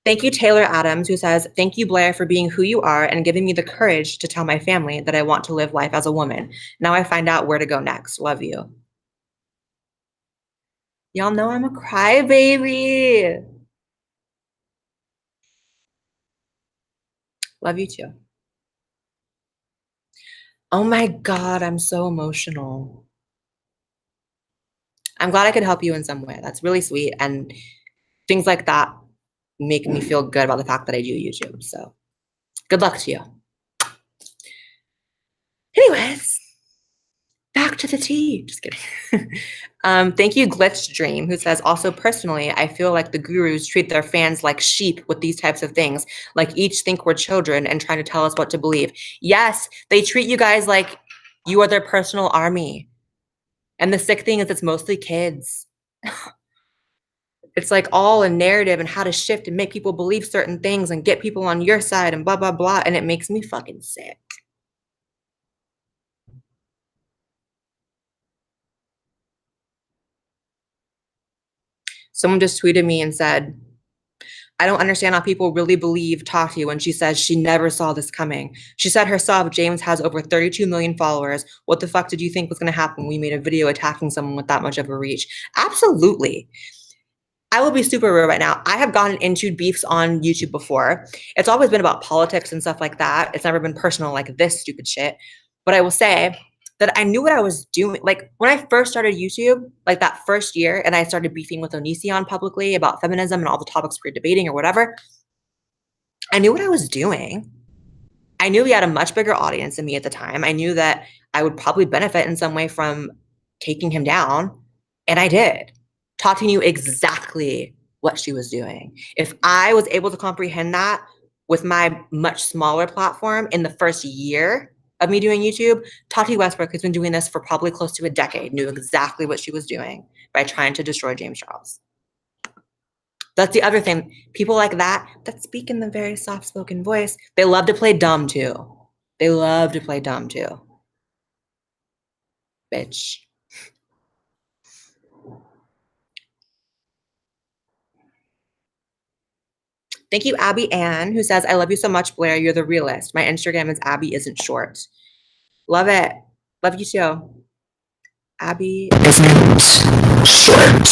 Thank you, Taylor Adams, who says, thank you, Blaire, for being who you are and giving me the courage to tell my family that I want to live life as a woman. Now I find out where to go next. Love you. Y'all know I'm a crybaby. Love you too. Oh my God, I'm so emotional. I'm glad I could help you in some way. That's really sweet. And things like that make me feel good about the fact that I do YouTube. So good luck to you. Anyways, back to the tea. Just kidding. Thank you, Glitch Dream, who says, also personally, I feel like the gurus treat their fans like sheep with these types of things, like each think we're children and trying to tell us what to believe. Yes, they treat you guys like you are their personal army. And the sick thing is it's mostly kids. It's like all a narrative and how to shift and make people believe certain things and get people on your side and blah, blah, blah. And it makes me fucking sick. Someone just tweeted me and said, I don't understand how people really believe Tati when she says she never saw this coming. She said herself, James has over 32 million followers. What the fuck did you think was going to happen when we made a video attacking someone with that much of a reach? Absolutely. I will be super real right now. I have gotten into beefs on YouTube before. It's always been about politics and stuff like that. It's never been personal like this stupid shit. But I will say that I knew what I was doing. Like when I first started YouTube, like that first year, and I started beefing with Onision publicly about feminism and all the topics we were debating or whatever, I knew what I was doing. I knew he had a much bigger audience than me at the time. I knew that I would probably benefit in some way from taking him down. And I did. Tati knew exactly what she was doing. If I was able to comprehend that with my much smaller platform in the first year of me doing YouTube, Tati Westbrook, who's been doing this for probably close to a decade, knew exactly what she was doing by trying to destroy James Charles. That's the other thing. People like that speak in the very soft-spoken voice, they love to play dumb too. They love to play dumb too. Bitch. Thank you, Abby Ann, who says, I love you so much, Blaire. You're the realist. My Instagram is Abby Isn't Short. Love it. Love you too. Abby Isn't Short.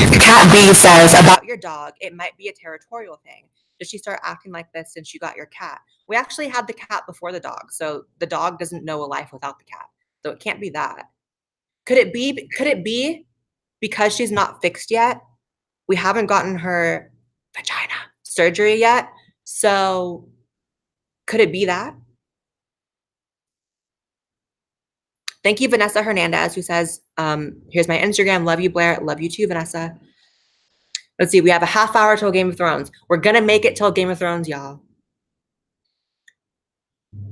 The cat B says, about your dog, it might be a territorial thing. Did she start acting like this since you got your cat? We actually had the cat before the dog, so the dog doesn't know a life without the cat. So it can't be that. Could it be because she's not fixed yet? We haven't gotten her vagina surgery yet. So could it be that? Thank you, Vanessa Hernandez, who says, here's my Instagram. Love you, Blaire. Love you too, Vanessa. Let's see. We have a half hour till Game of Thrones. We're going to make it till Game of Thrones, y'all.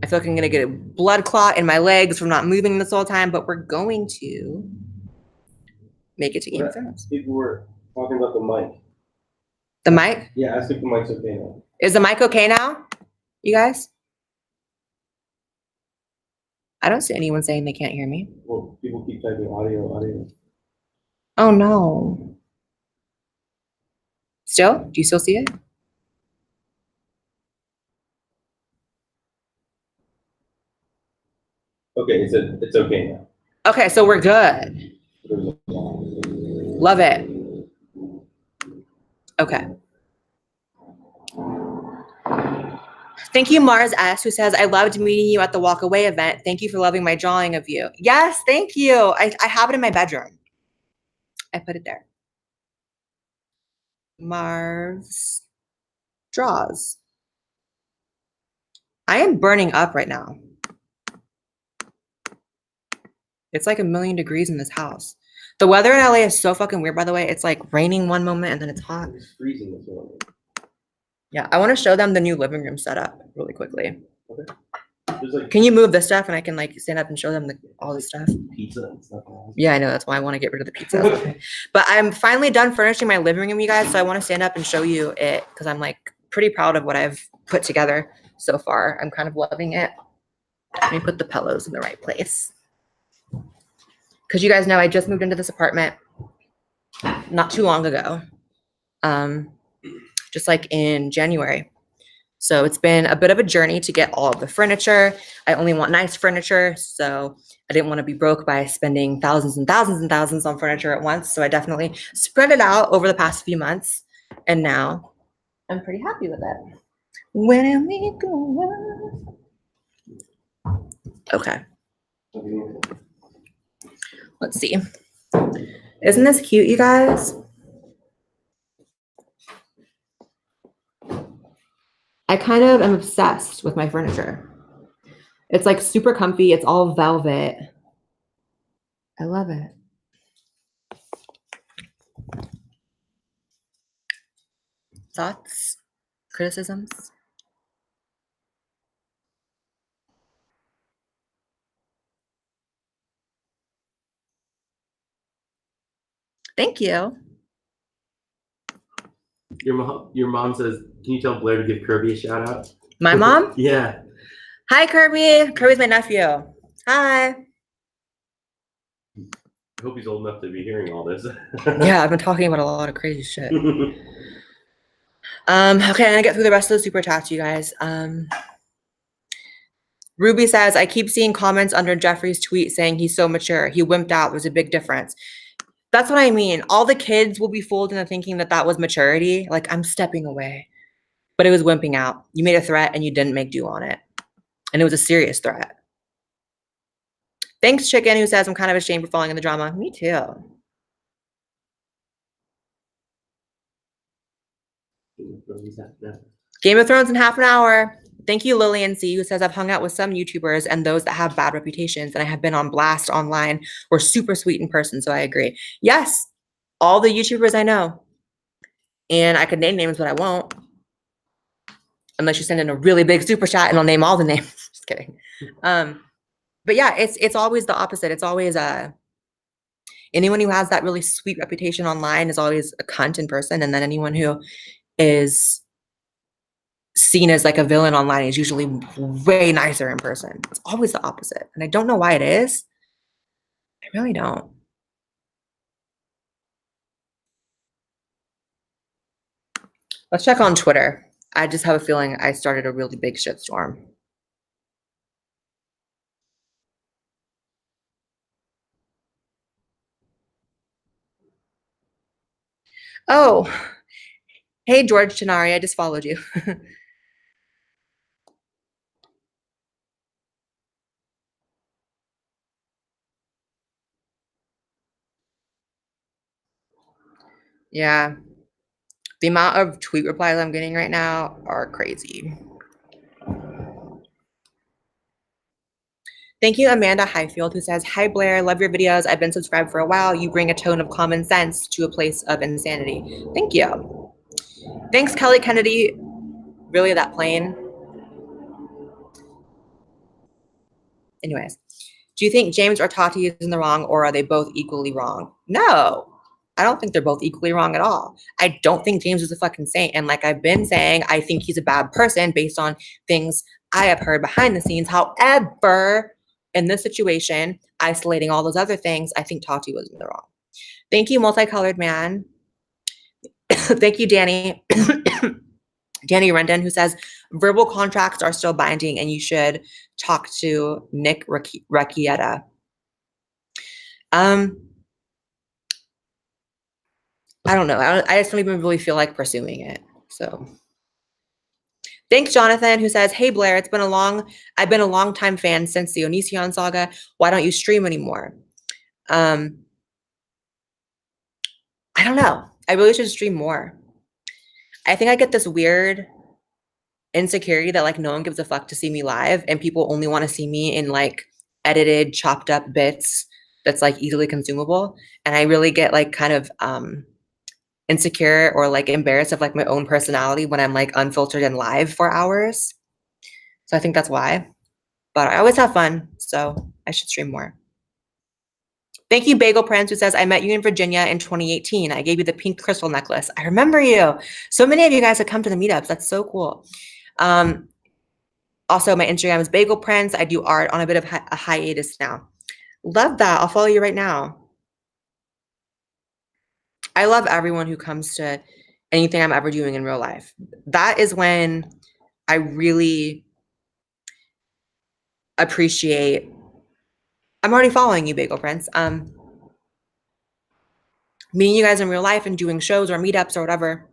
I feel like I'm going to get a blood clot in my legs from not moving this whole time, but we're going to make it to Game of Thrones. People were talking about the mic. The mic? Yeah, ask if the mic's okay now. Is the mic okay now, you guys? I don't see anyone saying they can't hear me. Well, people keep typing audio. Oh, no. Still? Do you still see it? Okay, it's okay now. Okay, so we're good. Love it. Okay. Thank you, Mars S, who says, I loved meeting you at the Walk Away event. Thank you for loving my drawing of you. Yes, thank you. I have it in my bedroom. I put it there. Marv's draws. I am burning up right now. It's like 1,000,000 degrees in this house. The weather in LA is so fucking weird, by the way. It's like raining one moment and then it's hot. It's freezing this morning. Yeah, I want to show them the new living room setup really quickly. Okay. There's like Can you move this stuff and I can like stand up and show them all this stuff? pizza and stuff. Yeah, I know. That's why I want to get rid of the pizza. But I'm finally done furnishing my living room, you guys. So I want to stand up and show you it because I'm like pretty proud of what I've put together so far. I'm kind of loving it. Let me put the pillows in the right place. Because you guys know I just moved into this apartment not too long ago. Just like in January. So it's been a bit of a journey to get all of the furniture. I only want nice furniture, so I didn't want to be broke by spending thousands and thousands and thousands on furniture at once. So I definitely spread it out over the past few months, and now I'm pretty happy with it. When we go on. Okay. Let's see. Isn't this cute, you guys? I kind of am obsessed with my furniture. It's like super comfy. It's all velvet. I love it. Thoughts? Criticisms? Thank you. Your mom says, can you tell Blaire to give Kirby a shout out? My mom? Yeah. Hi, Kirby. Kirby's my nephew. Hi. I hope he's old enough to be hearing all this. Yeah, I've been talking about a lot of crazy shit. Okay, I'm gonna get through the rest of the super chats, you guys. Ruby says, I keep seeing comments under Jeffree's tweet saying he's so mature. He wimped out. There's a big difference. That's what I mean. All the kids will be fooled into thinking that that was maturity. Like, I'm stepping away. But it was wimping out. You made a threat and you didn't make do on it. And it was a serious threat. Thanks, Chicken, who says, I'm kind of ashamed for falling in the drama. Me too. Game of Thrones in half an hour. Thank you, Lillian C, who says, I've hung out with some YouTubers and those that have bad reputations, and I have been on blast online. We're super sweet in person, so I agree. Yes, all the YouTubers I know. And I could name names, but I won't. Unless you send in a really big super chat and I'll name all the names. Just kidding. But yeah, it's always the opposite. It's always anyone who has that really sweet reputation online is always a cunt in person. And then anyone who is seen as like a villain online is usually way nicer in person. It's always the opposite. And I don't know why it is. I really don't. Let's check on Twitter. I just have a feeling I started a really big shitstorm. Oh, hey, George Tenari, I just followed you. Yeah, the amount of tweet replies I'm getting right now are crazy. Thank you, Amanda Highfield, who says, "Hi, Blaire. Love your videos. I've been subscribed for a while. You bring a tone of common sense to a place of insanity." Thank you. Thanks, Kelly Kennedy. Really that plain? Anyways, do you think James or Tati is in the wrong, or are they both equally wrong? No, I don't think they're both equally wrong at all. I don't think James is a fucking saint. And like I've been saying, I think he's a bad person based on things I have heard behind the scenes. However, in this situation, isolating all those other things, I think Tati was in the wrong. Thank you, multicolored man. Thank you, Danny. Danny Rendon, who says verbal contracts are still binding and you should talk to Nick Racchietta. I don't know. I just don't even really feel like pursuing it. So thanks, Jonathan, who says, "Hey, Blaire, I've been a long time fan since the Onision saga. Why don't you stream anymore?" I don't know. I really should stream more. I think I get this weird insecurity that like no one gives a fuck to see me live and people only want to see me in like edited, chopped up bits that's like easily consumable. And I really get like kind of insecure or like embarrassed of like my own personality when I'm like unfiltered and live for hours. So I think that's why. But I always have fun, so I should stream more. Thank you, Bagel Prince, who says, "I met you in Virginia in 2018. I gave you the pink crystal necklace. I remember you. So many of you guys have come to the meetups. That's so cool." Also, my Instagram is Bagel Prince. I do art on a bit of a hiatus now. Love that. I'll follow you right now. I love everyone who comes to anything I'm ever doing in real life. That is when I really appreciate. I'm already following you, Bagel Prince. Meeting you guys in real life and doing shows or meetups or whatever.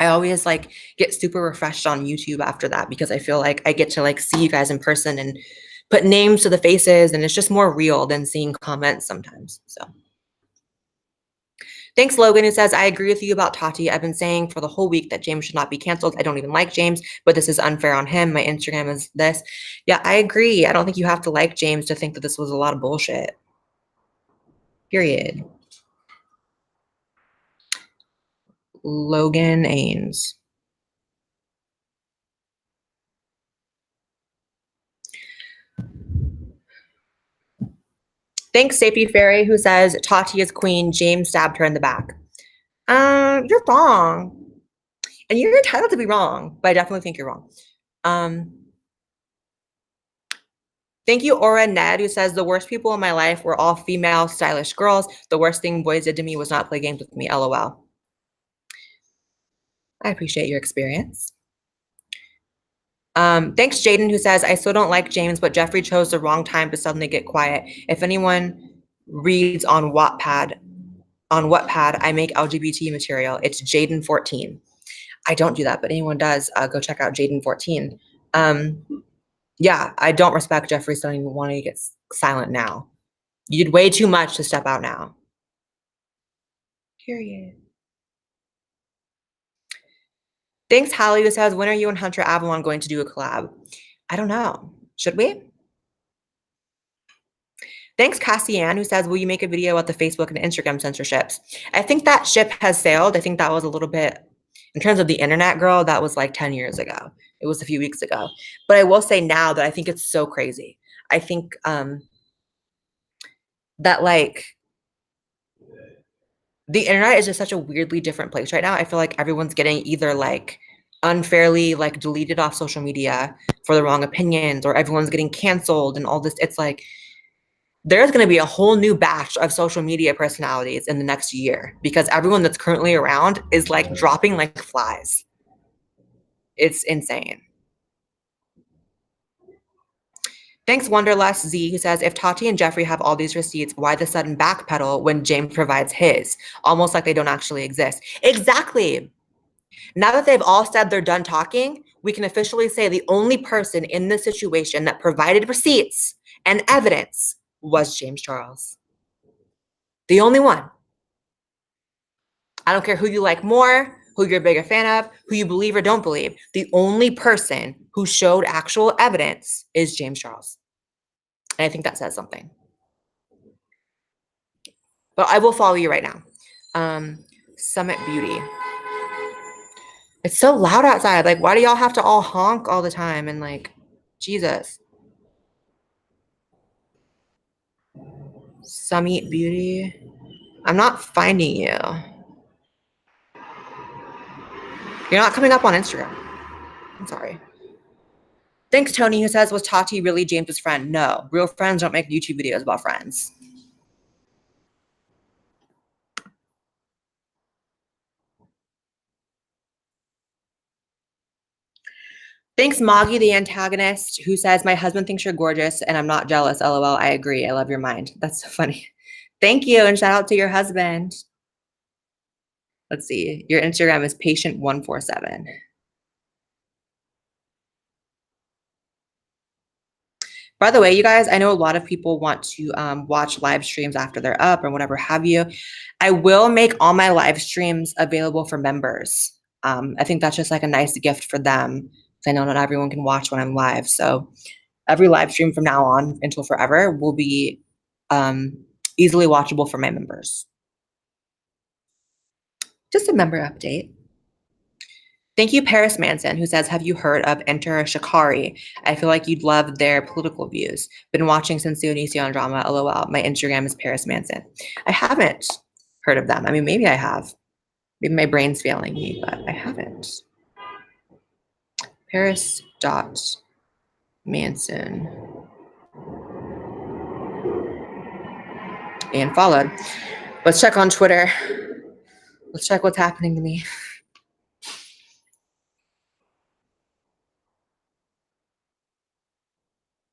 I always like get super refreshed on YouTube after that because I feel like I get to like see you guys in person and put names to the faces, and it's just more real than seeing comments sometimes. So thanks, Logan, who says, "I agree with you about Tati. I've been saying for the whole week that James should not be canceled. I don't even like James, but this is unfair on him. My Instagram is this." Yeah, I agree. I don't think you have to like James to think that this was a lot of bullshit. Period. Logan Ains. Thanks, Safety Fairy, who says, "Tati is queen. James stabbed her in the back." You're wrong. And you're entitled to be wrong, but I definitely think you're wrong. Thank you, Aura Ned, who says, "The worst people in my life were all female, stylish girls. The worst thing boys did to me was not play games with me. LOL." I appreciate your experience. Thanks, Jaden, who says, "I still don't like James, but Jeffree chose the wrong time to suddenly get quiet. If anyone reads on Wattpad, I make LGBT material. It's Jaden14. I don't do that, but anyone does, go check out Jaden14. Yeah, I don't respect Jeffree so I don't even want to get silent now. You did way too much to step out now. Period. Thanks, Hallie, who says, "When are you and Hunter Avalon going to do a collab?" I don't know. Should we? Thanks, Cassianne, who says, "Will you make a video about the Facebook and Instagram censorships?" I think that ship has sailed. I think that was a little bit, in terms of the internet, girl, that was like 10 years ago. It was a few weeks ago. But I will say now that I think it's so crazy. I think that like the internet is just such a weirdly different place right now. I feel like everyone's getting either like unfairly like deleted off social media for the wrong opinions, or everyone's getting canceled and all this. It's like there's going to be a whole new batch of social media personalities in the next year because everyone that's currently around is like dropping like flies. It's insane. Thanks, Wonderlust Z, who says, if Tati and Jeffree have all these receipts, why the sudden backpedal when James provides his? Almost like they don't actually exist. Exactly. Now that they've all said they're done talking, we can officially say the only person in this situation that provided receipts and evidence was James Charles. The only one. I don't care who you like more, who you're a bigger fan of, who you believe or don't believe. The only person who showed actual evidence is James Charles. And I think that says something. But I will follow you right now. Summit Beauty. It's so loud outside. Like, why do y'all have to all honk all the time? And like, Jesus. Summit Beauty. I'm not finding you. You're not coming up on Instagram. I'm sorry. Thanks, Tony, who says, was Tati really James's friend? No, real friends don't make YouTube videos about friends. Thanks, Moggy, the antagonist, who says, my husband thinks you're gorgeous and I'm not jealous. LOL, I agree. I love your mind. That's so funny. Thank you, and shout out to your husband. Let's see. Your Instagram is patient147. By the way, you guys, I know a lot of people want to watch live streams after they're up or whatever have you. I will make all my live streams available for members. I think that's just like a nice gift for them. I know not everyone can watch when I'm live. So every live stream from now on until forever will be easily watchable for my members. Just a member update. Thank you, Paris Manson, who says, have you heard of Enter Shikari? I feel like you'd love their political views. Been watching since the Onision drama. LOL. My Instagram is Paris Manson. I haven't heard of them. I mean, maybe I have. Maybe my brain's failing me, but I haven't. Paris.Manson. And followed. Let's check on Twitter. Let's check what's happening to me.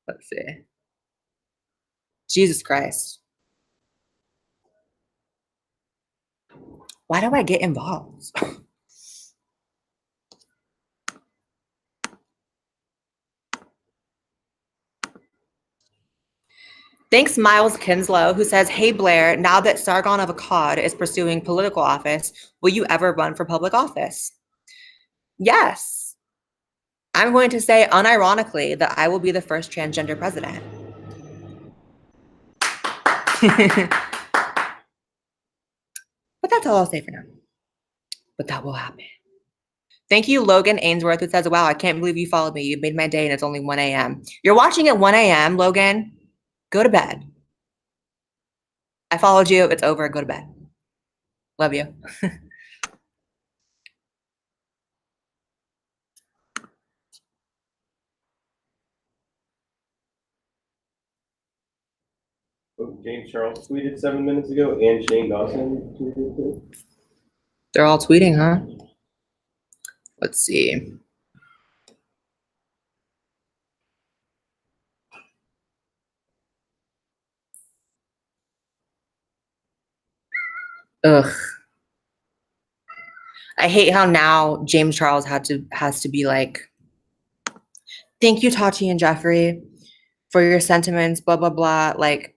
Let's see. Jesus Christ. Why do I get involved? Thanks, Miles Kinslow, who says, hey, Blaire, now that Sargon of Akkad is pursuing political office, will you ever run for public office? Yes. I'm going to say unironically that I will be the first transgender president. But that's all I'll say for now. But that will happen. Thank you, Logan Ainsworth, who says, wow, I can't believe you followed me. You made my day and it's only 1 a.m. You're watching at 1 a.m., Logan. Go to bed. I followed you. It's over. Go to bed. Love you. James Charles tweeted 7 minutes ago, and Shane Dawson tweeted too. They're all tweeting, huh? Let's see. Ugh. I hate how now James Charles has to be like, thank you, Tati and Jeffree, for your sentiments, blah, blah, blah. Like,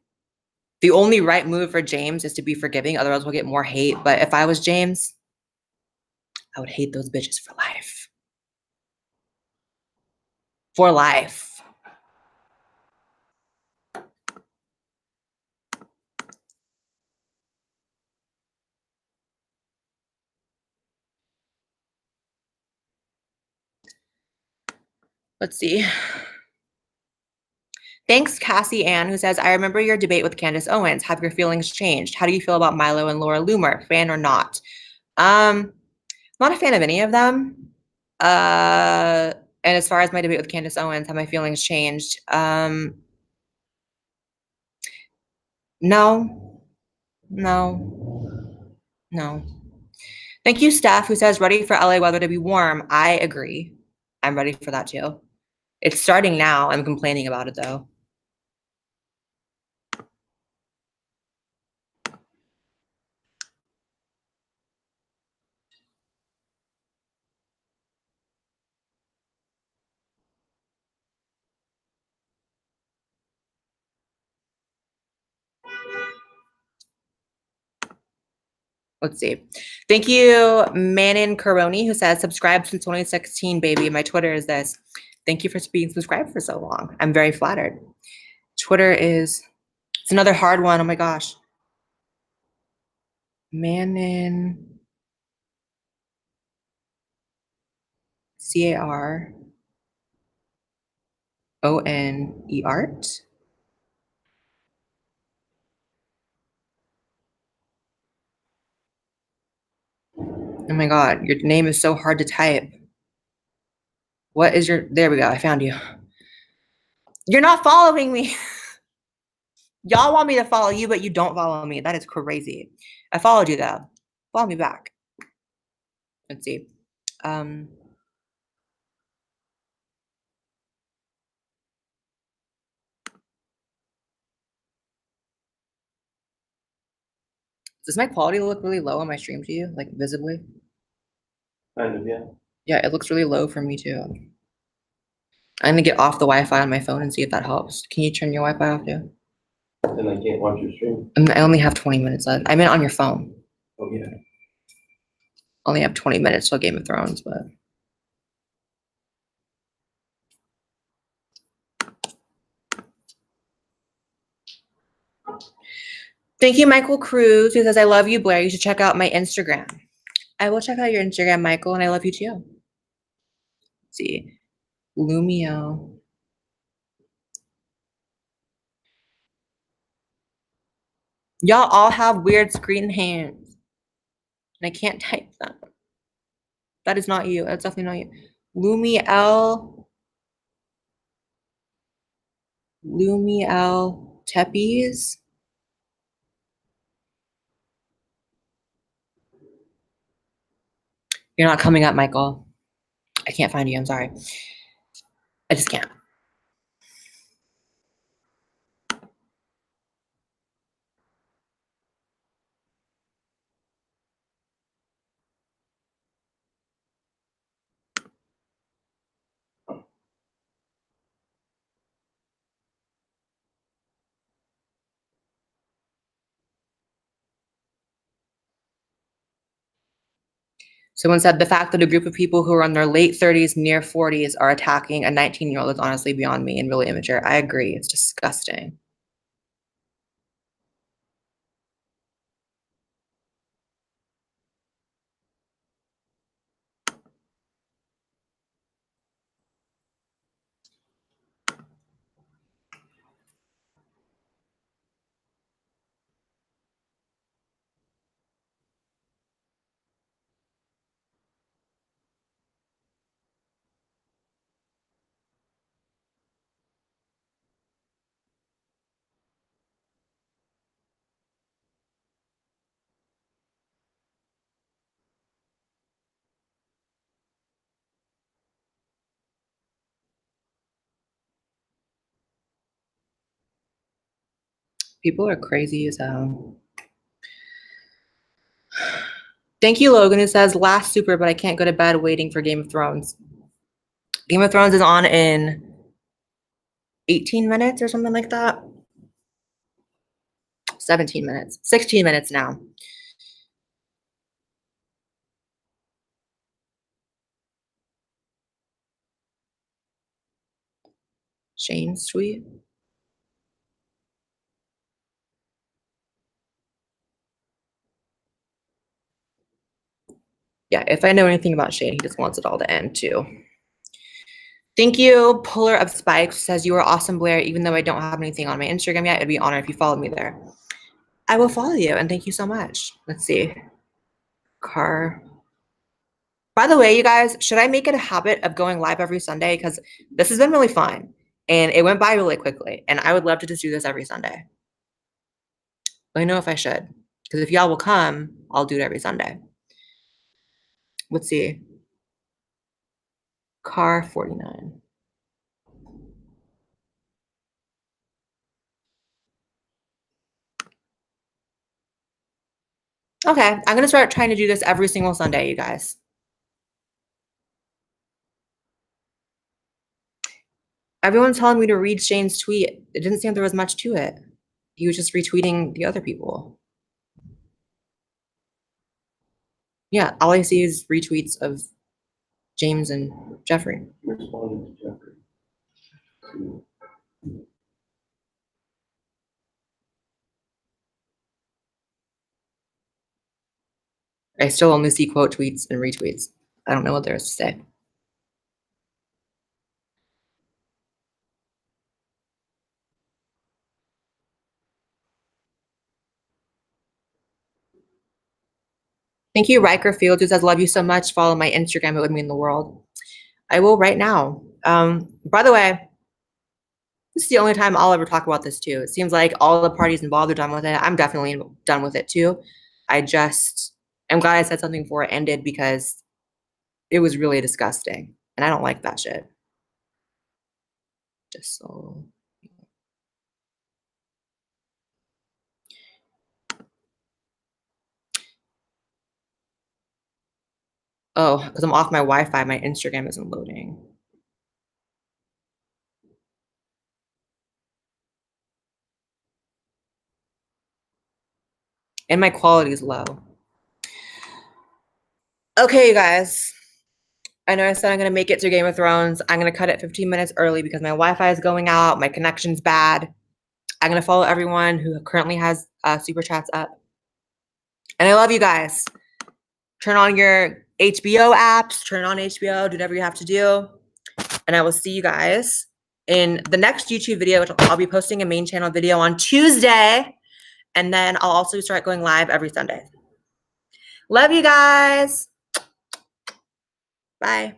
the only right move for James is to be forgiving, otherwise we'll get more hate. But if I was James, I would hate those bitches for life. For life. Let's see. Thanks, Cassie Ann, who says, I remember your debate with Candace Owens. Have your feelings changed? How do you feel about Milo and Laura Loomer? Fan or not? Not a fan of any of them. And as far as my debate with Candace Owens, have my feelings changed? No. Thank you, Steph, who says, ready for LA weather to be warm. I agree. I'm ready for that too. It's starting now. I'm complaining about it though. Let's see. Thank you, Manon Caroni, who says, subscribe since 2016, baby. My Twitter is this. Thank you for being subscribed for so long. I'm very flattered. Twitter it's another hard one. Oh my gosh. Manon, CARONE art. Oh my God, your name is so hard to type. What is your, there we go, I found you. You're not following me. Y'all want me to follow you, but you don't follow me. That is crazy. I followed you though. Follow me back. Let's see. Does my quality look really low on my stream to you, like visibly? Kind of, yeah. Yeah, it looks really low for me too. I'm gonna get off the Wi-Fi on my phone and see if that helps. Can you turn your Wi-Fi off too? Then I can't watch your stream. I only have 20 minutes left. I mean, on your phone. Oh, yeah. Only have 20 minutes till Game of Thrones, but. Thank you, Michael Cruz, who says, I love you, Blaire. You should check out my Instagram. I will check out your Instagram, Michael, and I love you too. Let's see. Lumio. Y'all all have weird screen hands. And I can't type them. That is not you. That's definitely not you. Lumiel Tepes. You're not coming up, Michael. I can't find you. I'm sorry. I just can't. Someone said the fact that a group of people who are in their late 30s, near 40s are attacking a 19-year-old is honestly beyond me and really immature. I agree. It's disgusting. People are crazy as hell. Thank you, Logan, who says, last super, but I can't go to bed waiting for Game of Thrones. Game of Thrones is on in 18 minutes or something like that. 17 minutes. 16 minutes now. Shane's tweet. Yeah, if I know anything about Shane, he just wants it all to end too. Thank you, Puller of Spikes, says you are awesome, Blaire. Even though I don't have anything on my Instagram yet, it'd be an honor if you followed me there. I will follow you, and thank you so much. Let's see. Car. By the way, you guys, should I make it a habit of going live every Sunday? Because this has been really fun, and it went by really quickly, and I would love to just do this every Sunday. Let me know if I should, because if y'all will come, I'll do it every Sunday. Let's see. Car 49. Okay, I'm going to start trying to do this every single Sunday, you guys. Everyone's telling me to read Shane's tweet. It didn't seem there was much to it. He was just retweeting the other people. Yeah, all I see is retweets of James and Jeffree. Responded to Jeffree. I still only see quote tweets and retweets. I don't know what there is to say. Thank you, Riker Fields, who says, love you so much. Follow my Instagram. It would mean the world. I will right now. By the way, this is the only time I'll ever talk about this too. It seems like all the parties involved are done with it. I'm definitely done with it too. I'm glad I said something before it ended because it was really disgusting. And I don't like that shit. Just so. Oh, because I'm off my Wi-Fi, my Instagram isn't loading. And my quality is low. Okay, you guys. I know I said I'm going to make it through Game of Thrones. I'm going to cut it 15 minutes early because my Wi-Fi is going out. My connection's bad. I'm going to follow everyone who currently has super chats up. And I love you guys. Turn on your HBO apps. Turn on HBO. Do whatever you have to do. And I will see you guys in the next YouTube video, which I'll be posting a main channel video on Tuesday. And then I'll also start going live every Sunday. Love you guys. Bye.